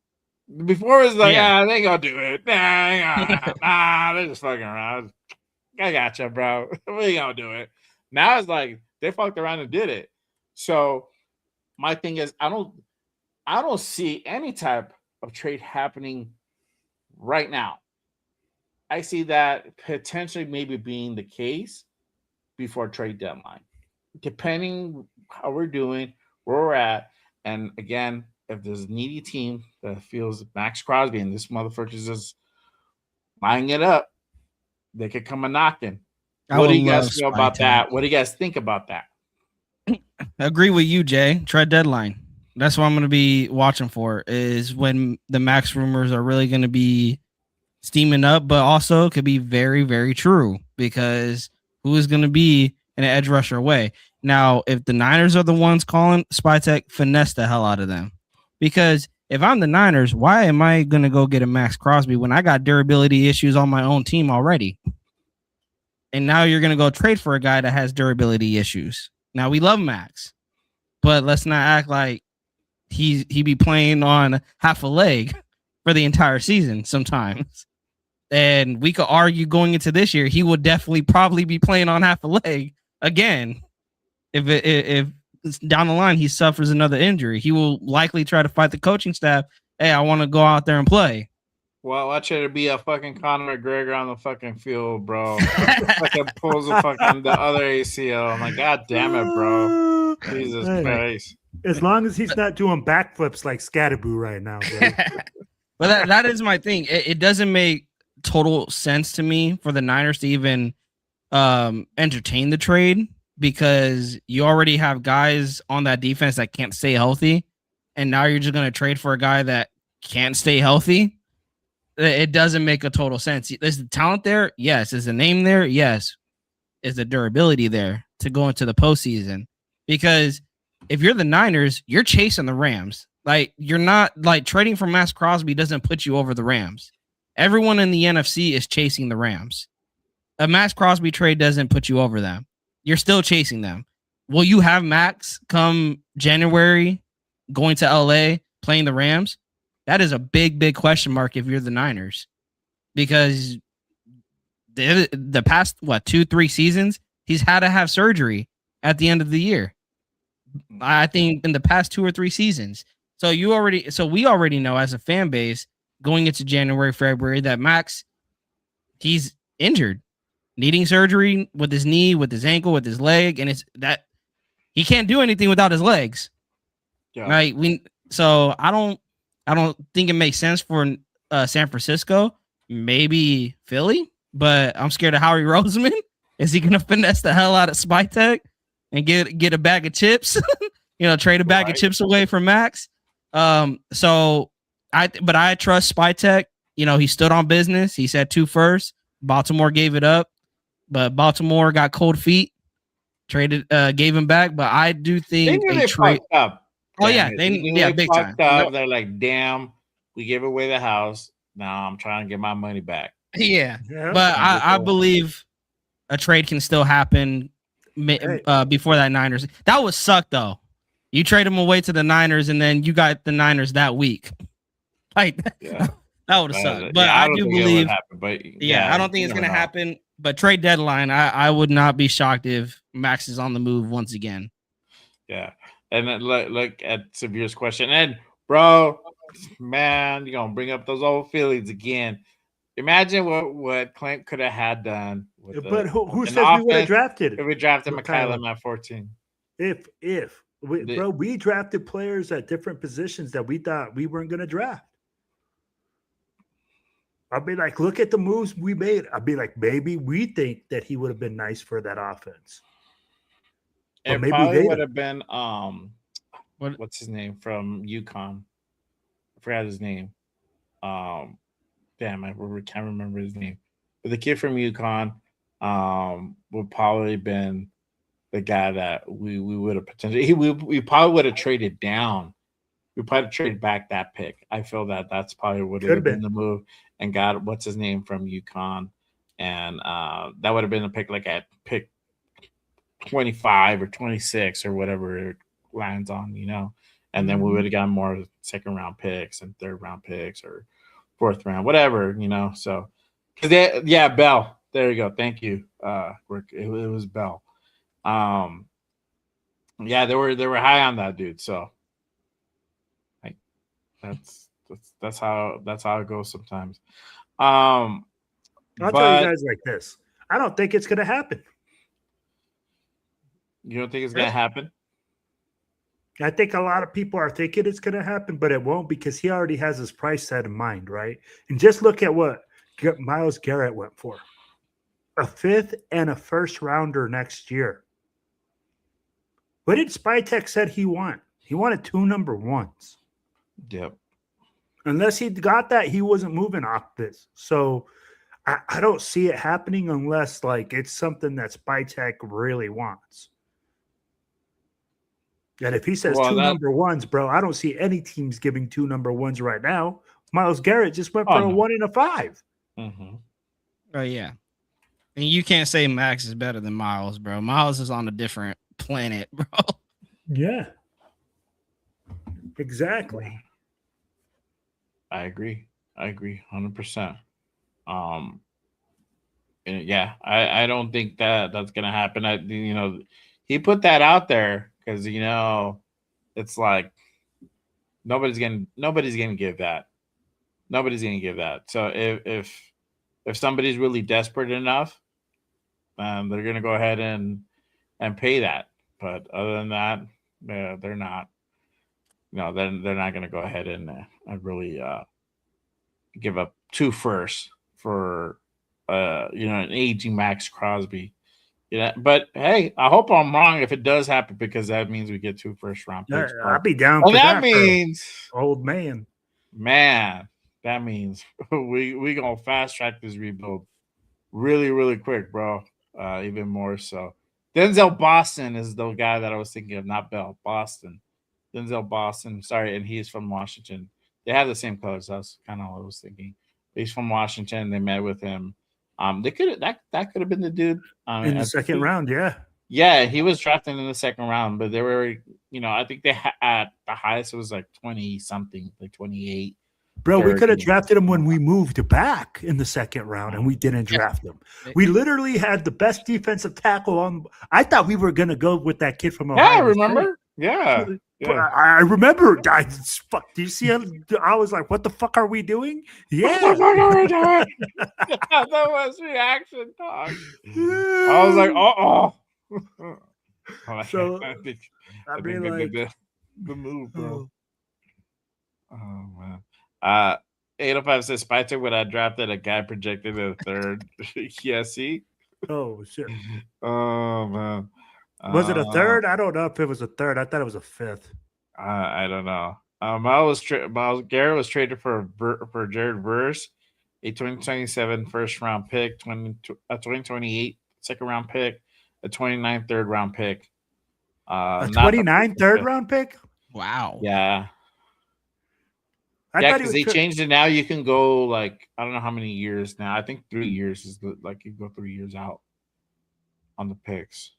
Before it was like, they ain't gonna do it. They're just fucking around. I gotcha, bro. We ain't gonna do it. Now it's like they fucked around and did it. So my thing is, I don't see any type of trade happening right now. I see that potentially maybe being the case before trade deadline, depending how we're doing, where we're at. And again, if there's a needy team that feels Max Crosby and this motherfucker is just lining it up, they could come a knocking. What do you guys feel about that? What do you guys think about that? I agree with you, Jay. Trade deadline. That's what I'm going to be watching for, is when the Max rumors are really going to be steaming up, but also could be very, very true, because who is going to be an edge rusher away? Now, if the Niners are the ones calling, Spytek, finesse the hell out of them. Because if I'm the Niners, why am I going to go get a Max Crosby when I got durability issues on my own team already? And now you're going to go trade for a guy that has durability issues. Now, we love Max, but let's not act like he be playing on half a leg for the entire season sometimes. And we could argue going into this year, he would definitely probably be playing on half a leg again. If down the line he suffers another injury, he will likely try to fight the coaching staff. Hey, I want to go out there and play. Well, watch it be a fucking Conor McGregor on the fucking field, bro. Fucking pulls the other ACL. I'm like, God damn it, bro. Jesus Christ. As long as he's not doing backflips like Scatterboo right now, bro. But that is my thing. It doesn't make total sense to me for the Niners to even entertain the trade, because you already have guys on that defense that can't stay healthy, and now you're just going to trade for a guy that can't stay healthy. It doesn't make a total sense. Is the talent there? Yes. Is the name there? Yes. Is the durability there to go into the postseason? Because if you're the Niners, you're chasing the Rams. Like, you're not, like, trading for Max Crosby doesn't put you over the Rams. Everyone in the NFC is chasing the Rams. A Max Crosby trade doesn't put you over them. You're still chasing them. Will you have Max come January going to LA playing the Rams? That is a big, big question mark if you're the Niners, because the past 2-3 seasons he's had to have surgery at the end of the year. I think in the past 2 or 3 seasons. So we already know as a fan base going into January, February that Max, he's injured, needing surgery with his knee, with his ankle, with his leg, and it's that he can't do anything without his legs. Yeah. Right? I don't think it makes sense for San Francisco, maybe Philly, but I'm scared of Howie Roseman. Is he gonna finesse the hell out of Spytek and get a bag of chips? Trade a bag of chips away from Max. But I trust Spytek. He stood on business. He said 2 firsts. Baltimore gave it up, but Baltimore got cold feet. Traded, gave him back. But I do think they fucked up. Oh yeah, they big time. Up. They're like, damn, we gave away the house. Now I'm trying to get my money back. Yeah. But I believe a trade can still happen before that Niners. That would suck though. You trade him away to the Niners, and then you got the Niners that week. Like, that would have sucked. But I do believe, I don't think it's going to happen. But trade deadline, I would not be shocked if Max is on the move once again. Yeah. And then look at Severe's question. And, bro, man, you're going to bring up those old feelings again. Imagine what Clint could have had done. But who said we would have drafted? If we drafted McCallum at 14. We drafted players at different positions that we thought we weren't going to draft. I'll be like, look at the moves we made. I'll be like, maybe we think that he would have been nice for that offense. But It maybe probably they would don't. have been what's his name from UConn? I forgot his name. Damn, I can't remember his name. But the kid from UConn would probably been the guy that we would have potentially we probably would have traded down. We probably traded back that pick. I feel that that's probably would Could have have been been. the move and got what's his name from UConn. And that would have been a pick like at pick 25 or 26 or whatever it lands on, and then we would have gotten more second round picks and third round picks or fourth round, whatever, So, because Bell, there you go. Thank you, Rick. It was Bell. Yeah, they were high on that dude. So, that's how it goes sometimes. I'll tell you But guys like this. I don't think it's going to happen. you don't think it's gonna happen? I think a lot of people are thinking it's going to happen, but it won't because he already has his price set in mind, right? And just look at what Myles Garrett went for. A 5th and a 1st rounder next year. What did Spytek said he want? He wanted 2 number 1s. Yep. Unless he got that, he wasn't moving off this. So I don't see it happening unless like it's something that Spytek really wants. And if he says 2 number 1s, bro, I don't see any teams giving 2 number 1s right now. Myles Garrett just went for a 1 and a 5. Mm-hmm. Oh yeah, and you can't say Max is better than Miles, bro. Miles is on a different planet, bro. Yeah, exactly. I agree 100%. And yeah, I don't think that's gonna happen. He put that out there because it's like nobody's gonna give that. Nobody's gonna give that. So if somebody's really desperate enough, they're gonna go ahead and pay that. But other than that, they're not. They're not gonna go ahead and really give up 2 firsts for an aging Max Crosby. Yeah, but hey, I hope I'm wrong if it does happen because that means we get 2 first-round picks. I'll be down Well, for that that means, old man. that means we gonna fast track this rebuild really, really quick, bro. Even more so. Denzel Boston is the guy that I was thinking of, not Bell. Boston. Denzel Boston. Sorry, and he's from Washington. They have the same colors. That's kind of what I was thinking. He's from Washington. They met with him. They could that could have been the dude In the second round, yeah. Yeah, he was drafted in the second round, but they were, I think they at the highest it was like 20 something, like 28. Bro, we could have drafted him when we moved back in the second round, and we didn't draft him. We literally had the best defensive tackle on. I thought we were gonna go with that kid from Ohio. Yeah, remember? Yeah. I remember. Fuck. Do you see? I was like, "What the fuck are we doing?" Yeah, what the fuck are we doing? That was reaction talk. I was like, So I think like, the move, bro. Oh man. 805 says Spytek would have drafted a guy projected in the 3rd. Yeah, see? Oh shit. Oh man. Was it a 3rd? I don't know if it was a 3rd. I thought it was a 5th. I don't know. Myles Garrett was traded for Jared Verse, a 2027 first-round pick, 2028 second-round pick, a 29 third-round pick. A 29 third-round pick? Wow. Yeah. Yeah, because they changed it now. You can go like I don't know how many years now. I think 3 years is like you go 3 years out on the picks.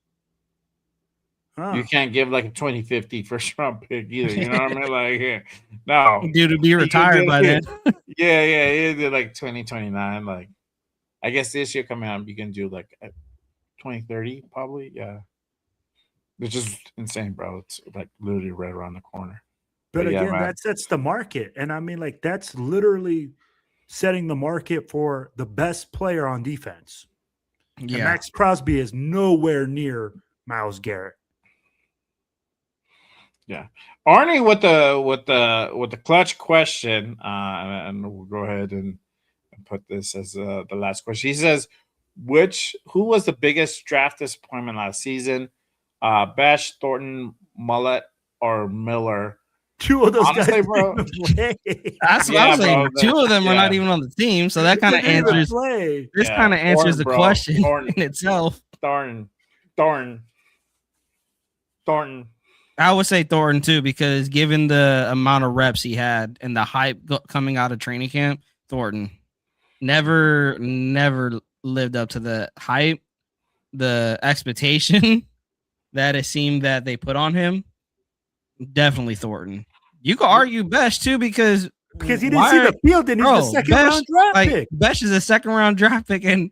Huh. You can't give like a 2050 first round pick either. You know what I mean? Like, yeah, no, dude, to be retired by then. Yeah, you did like 2029. Like, I guess this year coming out, you can do like 2030 probably. Yeah, which is insane, bro. It's like literally right around the corner. But again, that sets the market. And I mean, like, that's literally setting the market for the best player on defense. Yeah. And Max Crosby is nowhere near Myles Garrett. Yeah. Arnie with the clutch question, and we'll go ahead and put this as the last question. He says, who was the biggest draft disappointment last season? Besh, Thornton, Mullet, or Miller? Two of those Honestly, guys bro. didn't play. That's what Yeah, I'm saying. bro, Two of them are yeah. not even on the team, so that kind of They didn't even answers. play. This Yeah, kind of answers Thornton, the bro. question Thornton. in itself. Thornton. I would say Thornton too, because given the amount of reps he had and the hype coming out of training camp, Thornton never lived up to the hype, the expectation that it seemed that they put on him. Definitely Thornton. You could argue Besh too, because he didn't see the field and he's the second round draft pick. Besh is a second round draft pick, and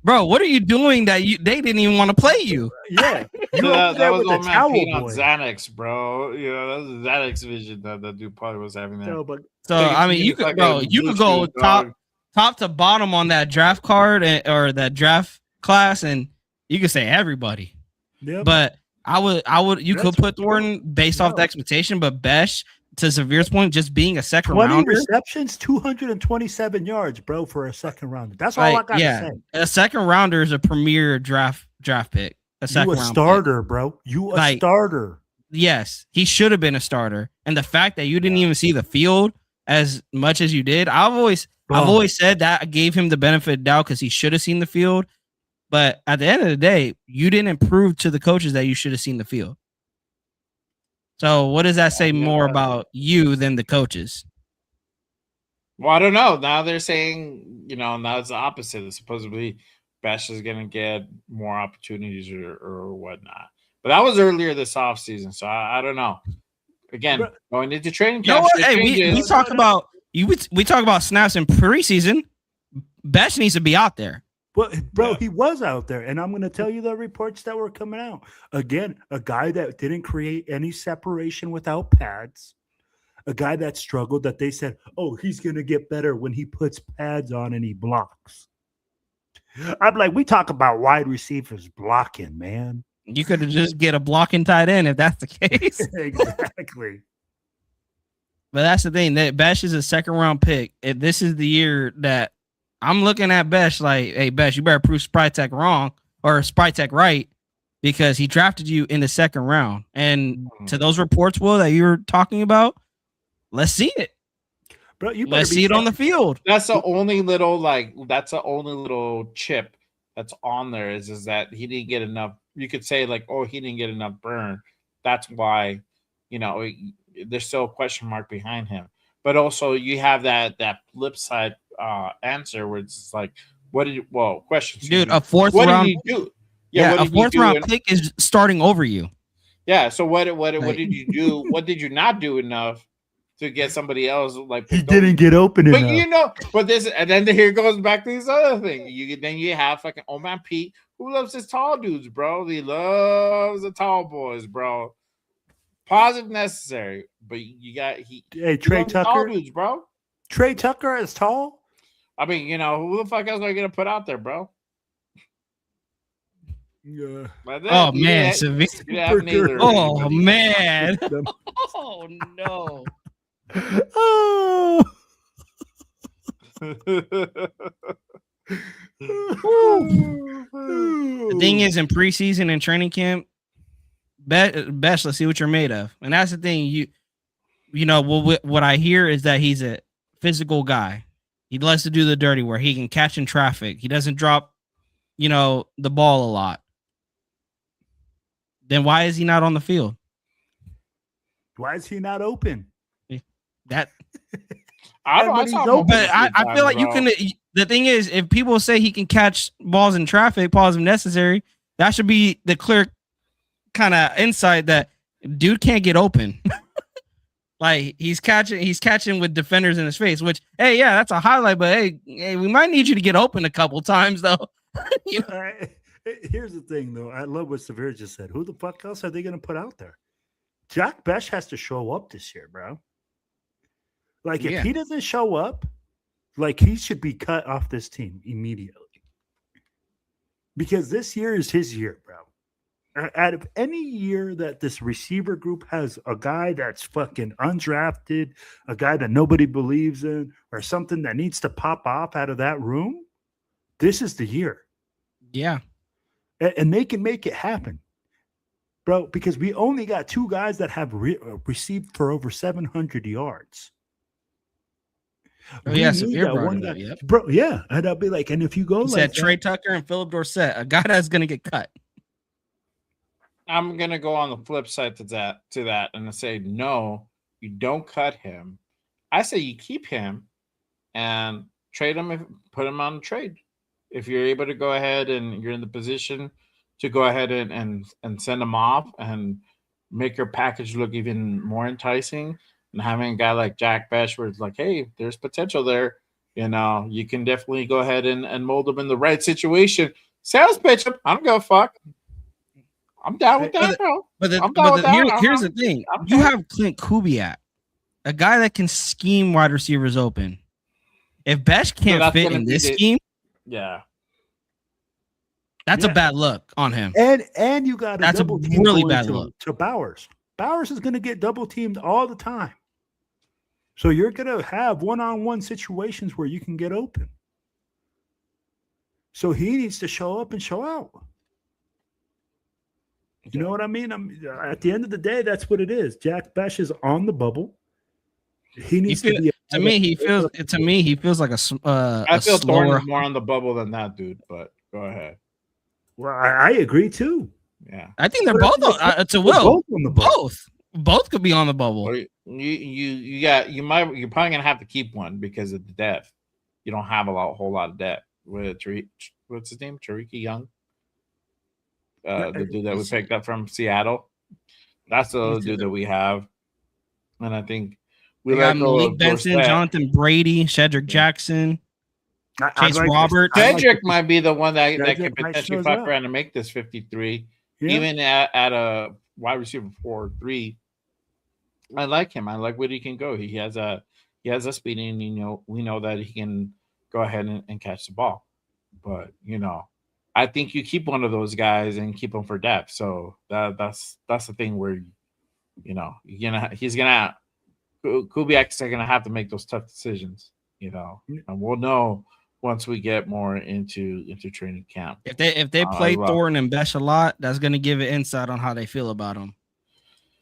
bro, what are you doing that they didn't even want to play you? Yeah, you that was with old the man towel peeing on boy. Xanax, bro. You know, that was Xanax vision that dude probably was having there. No, but So I mean, you could go top to bottom on that draft card or that draft class, and you could say everybody. yeah, But I would you could put Thornton based off the No. expectation, but Besh, to Severe's point, just being a second 20 rounder, receptions, 227 yards, bro, for a second rounder. That's all I gotta say. a second rounder is a premier draft pick. A second You a round starter, bro. You a starter. Yes, he should have been a starter. And the fact that you didn't even see the field as much as you did, I've always said that I gave him the benefit of doubt because he should have seen the field. But at the end of the day, you didn't prove to the coaches that you should have seen the field. So what does that say more about you than the coaches? Well, I don't know. Now they're saying, now it's the opposite. Supposedly, Besh is going to get more opportunities or whatnot. But that was earlier this offseason, so I don't know. Again, going into training camp. Hey, we talk about we talk about snaps in preseason. Besh needs to be out there. Well, bro, he was out there, and I'm going to tell you the reports that were coming out. Again, a guy that didn't create any separation without pads, a guy that struggled that they said, oh, he's going to get better when he puts pads on and he blocks. I'm like, we talk about wide receivers blocking, man. You could have just get a blocking tight end if that's the case. Exactly. But that's the thing. That Besh is a second round pick. If this is the year that I'm looking at Besh like, hey, Besh, you better prove Sprytek wrong or Sprytek right because he drafted you in the second round. And to those reports, Will, that you were talking about, let's see it. Bro, let's see it on the field. That's the only little chip that's on there is that he didn't get enough. You could say like, oh, he didn't get enough burn. That's why, there's still a question mark behind him. But also you have that flip side answer where it's like, question. Dude, a fourth round. Did you do? Yeah, a fourth round pick is starting over you. Yeah. So what did you do? What did you not do enough to get somebody else like he didn't get open enough. But and then here goes back to this other thing. You have fucking old man Pete who loves his tall dudes, bro. He loves the tall boys, bro. Positive necessary, but Trey Tucker, tall dudes, bro. Trey Tucker is tall. I mean, who the fuck else are you gonna put out there, bro? Yeah. Oh man, oh man. Oh no. Oh. The thing is, in preseason and training camp, Besh, let's see what you're made of. And that's the thing. What I hear is that he's a physical guy. He loves to do the dirty work. He can catch in traffic. He doesn't drop, the ball a lot. Then why is he not on the field? Why is he not open? That I feel like you can. The thing is, if people say he can catch balls in traffic, positive necessary, that should be the clear kind of insight that dude can't get open. Like he's catching with defenders in his face. Which, hey, yeah, that's a highlight. But hey, we might need you to get open a couple times though. Here's the thing, though. I love what Severe just said. Who the fuck else are they going to put out there? Jack Besh has to show up this year, bro. Like, if he doesn't show up, like, he should be cut off this team immediately. Because this year is his year, bro. out of any year that this receiver group has a guy that's fucking undrafted, a guy that nobody believes in, or something that needs to pop off out of that room, this is the year. Yeah. And they can make it happen, bro, because we only got two guys that have received for over 700 yards. Oh, yeah, Severe brought it up, yep. Bro, yeah. And I'll be like, and if you go he like said Trey Tucker and Philip Dorsett, a guy that's going to get cut. I'm going to go on the flip side to that and say, no, you don't cut him. I say you keep him and trade him, put him on trade. If you're able to go ahead and you're in the position to go ahead and send him off and make your package look even more enticing, and having a guy like Jack Bech where it's like, hey, there's potential there, you can definitely go ahead and mold him in the right situation. Sales pitch him. I don't give a fuck. I'm down with that, bro. Here's the thing. You have Clint Kubiak, a guy that can scheme wide receivers open. If Bech can't fit in this scheme, yeah, that's a bad look on him. And you got a really bad look to Bowers. Bowers is going to get double teamed all the time. So you're going to have one-on-one situations where you can get open. So he needs to show up and show out. You know what I mean? At the end of the day, that's what it is. Jack Bech is on the bubble. He needs to be. To me, he feels like I feel Thorne is more on the bubble than that dude. But go ahead. Well, I agree too. Yeah, I think they're both. To Will, both could be on the bubble. Well, you're probably gonna have to keep one because of the depth. You don't have whole lot of depth with what's his name, Tariq Young. The dude that we picked up from Seattle. That's the dude that we have. And I think we got Malik Benson, Jonathan Brady, Cedric Jackson, Chase Roberts. Cedric might be the one that can potentially fuck around and make this 53. Yeah. Even at a wide receiver 4-3. I like him. I like where he can go. He has a speed, and we know that he can go ahead and catch the ball. But I think you keep one of those guys and keep them for depth. So that's the thing where Kubiak's gonna have to make those tough decisions, and we'll know once we get more into training camp. If they play Thorne and Bech a lot, that's gonna give it insight on how they feel about him.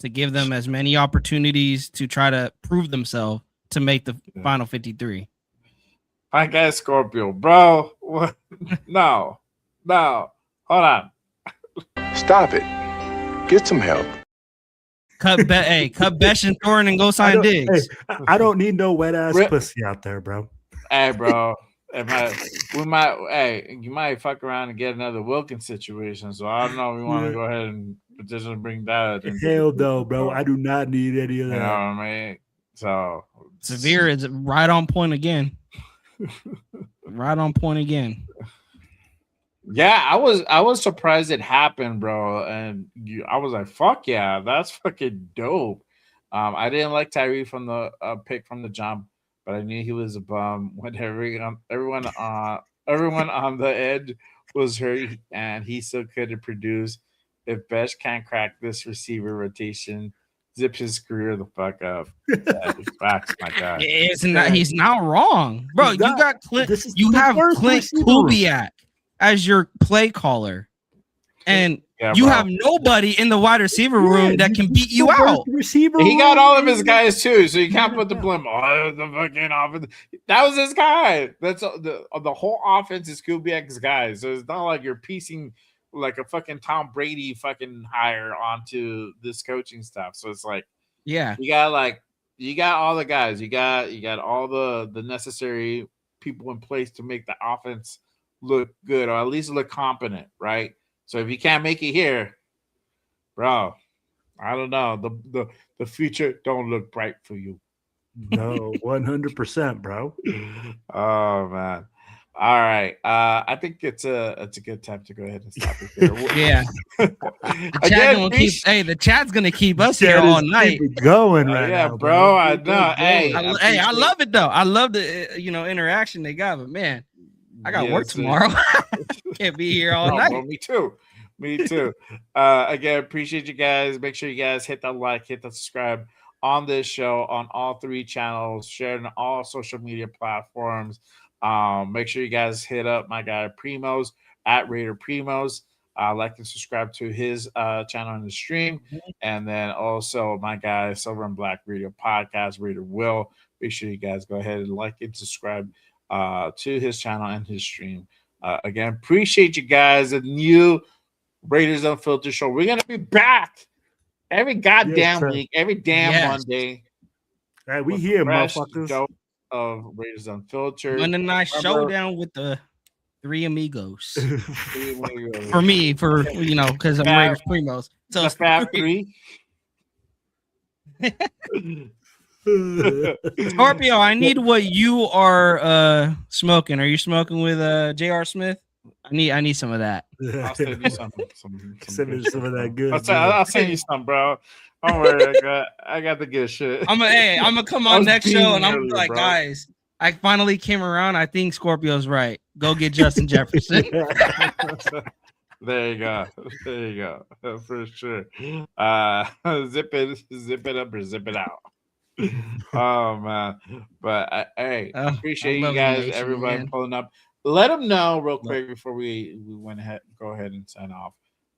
To give them as many opportunities to try to prove themselves to make the final 53. I guess Scorpio, bro. No, hold on. Stop it. Get some help. Cut Bech and Thorne and go sign Diggs. Hey, I don't need no wet ass pussy out there, bro. Hey, bro. You might fuck around and get another Wilkins situation. So I don't know. We want to go ahead and petition bring that. Hell no, bro. I do not need any of that. You know what I mean? So Severe is right on point again. Right on point again. Yeah, I was surprised it happened, bro. And I was like, fuck yeah, that's fucking dope. I didn't like Tyree from the pick from the jump, but I knew he was a bum when everyone on the edge was hurt, and he still couldn't produce. If Bech can't crack this receiver rotation, zip his career the fuck up. Facts, my God. He's not wrong, bro. You got Clint. You have Clint Kubiak as your play caller, and you have nobody in the wide receiver room that can beat you out. He got all of his guys too, so you can't put the blame on the fucking offense. That was his guy. That's the whole offense is Kubiak's guys. So it's not like you're piecing like a fucking Tom Brady fucking hire onto this coaching staff. So it's like, yeah, you got all the guys. You got all the necessary people in place to make the offense look good, or at least look competent, right? So if you can't make it here, bro, I don't know. The future don't look bright for you. No, 100%, bro. Oh man. All right. I think it's a good time to go ahead and stop it there. Yeah. The chat's gonna keep us here all night. Going right now. Yeah, bro. I know. Hey, I love it though. I love the interaction they got, but man, I got work tomorrow. Can't be here all night. Well, me too. Me too. Again, appreciate you guys. Make sure you guys hit the like, hit the subscribe on this show on all 3 channels, share it on all social media platforms. Make sure you guys hit up my guy Primos at Raider Primos. Like and subscribe to his channel in the stream. And then also my guy Silver and Black Radio Podcast, Raider Will. Make sure you guys go ahead and like and subscribe to his channel and his stream. Again, appreciate you guys. A new Raiders Unfiltered show. We're going to be back every goddamn week, every damn Monday. Hey, we here, motherfuckers. Show of Raiders Unfiltered. Monday night showdown with the 3 amigos. For me, because I'm Raiders Primos. So the Fab 3. Scorpio, I need what you are smoking. Are you smoking with J.R. Smith? I need some of that. I'll send you some of that good. I'll send you some, bro. Don't worry, I got the good shit. I'm gonna come on next show and I'm like, guys, I finally came around. I think Scorpio's right. Go get Justin Jefferson. There you go. For sure. Zip it up or zip it out. Oh man, but hey, appreciate you guys, everybody pulling up. Let them know real quick before we go ahead and sign off.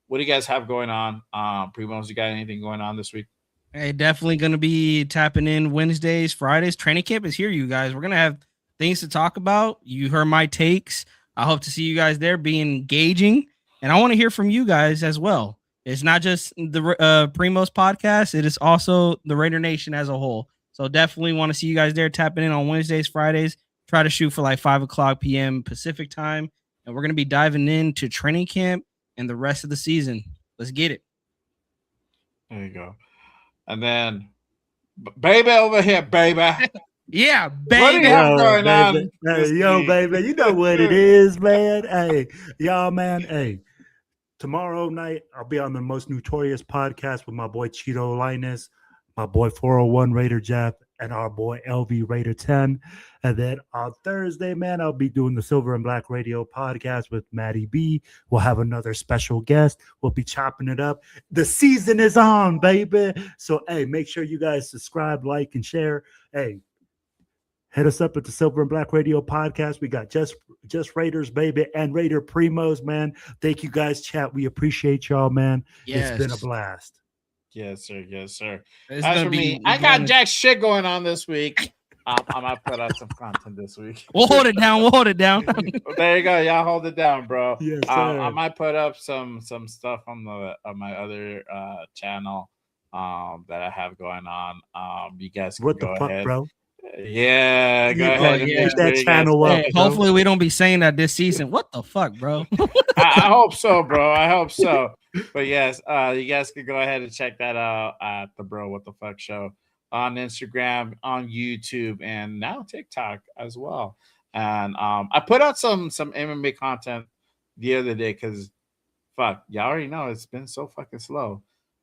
What do you guys have going on? Primos, you got anything going on this week? Hey, definitely going to be tapping in Wednesdays, Fridays. Training camp is here, you guys. We're going to have things to talk about. You heard my takes. I hope to see you guys there, be engaging. And I want to hear from you guys as well. It's not just the Primos podcast. It is also the Raider Nation as a whole. So definitely want to see you guys there tapping in on Wednesdays, Fridays. Try to shoot for like 5:00 p.m. Pacific time. And we're going to be diving into training camp and the rest of the season. Let's get it. There you go. And then, baby over here, baby. Yeah, baby. What do you have going on? Hey, baby, you know what it is, man. Hey, y'all, man. Hey, tomorrow night, I'll be on the Most Notorious podcast with my boy Cheeto Linus, my boy 401 Raider Jeff, and our boy LV Raider 10. And then on Thursday, man, I'll be doing the Silver and Black Radio podcast with Maddie B. We'll have another special guest. We'll be chopping it up. The season is on, baby. So, hey, make sure you guys subscribe, like, and share. Hey, hit us up at the Silver and Black Radio podcast. We got just Raiders, baby, and Raider Primos, man. Thank you guys, chat. We appreciate y'all, man. Yes. It's been a blast. Yes, sir. Yes, sir. As for me, I got jack shit going on this week. I might put out some content this week. We'll hold it down. There you go. Y'all hold it down, bro. Yes, I might put up some stuff on my other channel that I have going on. You guys can go ahead. Bro? Yeah, go ahead. And push that channel up. Hey, hopefully we don't be saying that this season. What the fuck, bro? I hope so, bro. I hope so. But yes, you guys can go ahead and check that out at the Bro What the Fuck Show on Instagram, on YouTube, and now TikTok as well. And I put out some MMA content the other day because fuck, y'all already know it's been so fucking slow.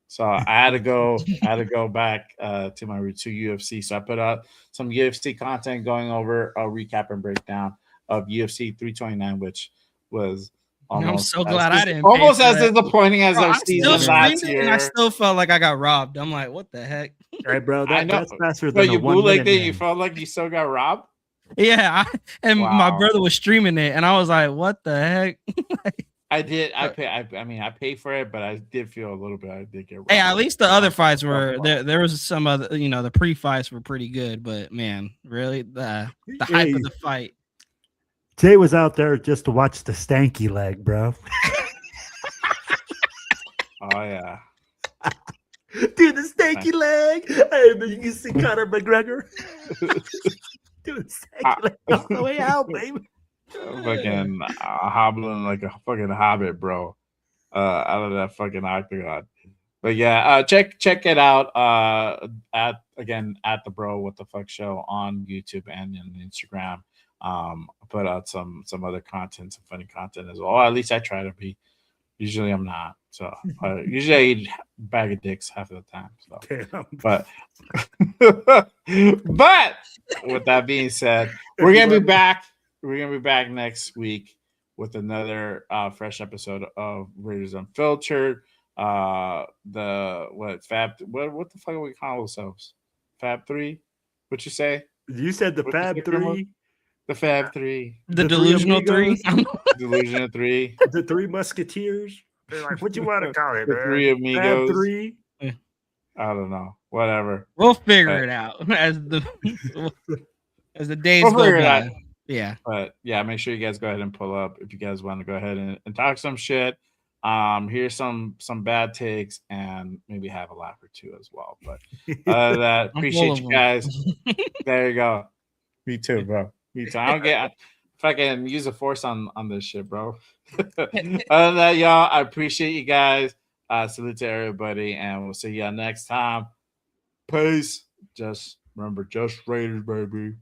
So I had to go back to my root to UFC. So I put out some UFC content going over a recap and breakdown of UFC 329, which was almost. I'm so glad I didn't. Almost as disappointing as our season last year. And I still felt like I got robbed. I'm like, what the heck? All right, bro. That's faster than you bootlegged it. You felt like you still got robbed. Yeah, my brother was streaming it, and I was like, what the heck? I did. I paid for it, but I did feel a little bit. I did get robbed. Hey, at least the other fights were there. There was some other, the pre-fights were pretty good, but man, really the hype of the fight. Jay was out there just to watch the stanky leg, bro. Oh yeah, dude, the stanky leg. Hey, man, you can see Conor McGregor. Dude, stanky leg all the way out, baby. Fucking hobbling like a fucking hobbit, bro. Out of that fucking octagon. But yeah, check it out. At the Bro What the Fuck Show on YouTube and on Instagram. I put out some other content, some funny content as well. Or at least I try to be. Usually I'm not. So usually I eat a bag of dicks half of the time. So. But with that being said, we're gonna be back. We're gonna be back next week with another fresh episode of Raiders Unfiltered. What the fuck do we call ourselves? Fab 3? What you say? You said the What'd you Fab say, Primo? 3, The Fab 3. The The Three delusional three. Amigos. Delusional 3. the Three Musketeers. They're like, what you want to call it, The man? Three Fab Amigos. 3. I don't know. Whatever. We'll figure it out as the days We'll go figure it out. by. Yeah. But yeah, make sure you guys go ahead and pull up if you guys want to go ahead and talk some shit. Here's some bad takes and maybe have a laugh or two as well. But other than that, I'm appreciate full you of guys. There you go. Me too, bro. Me too. I don't get fucking use a force on this shit, bro. Other than that, y'all, I appreciate you guys. Salute to everybody, and we'll see y'all next time. Peace. Just remember, just Raiders, baby.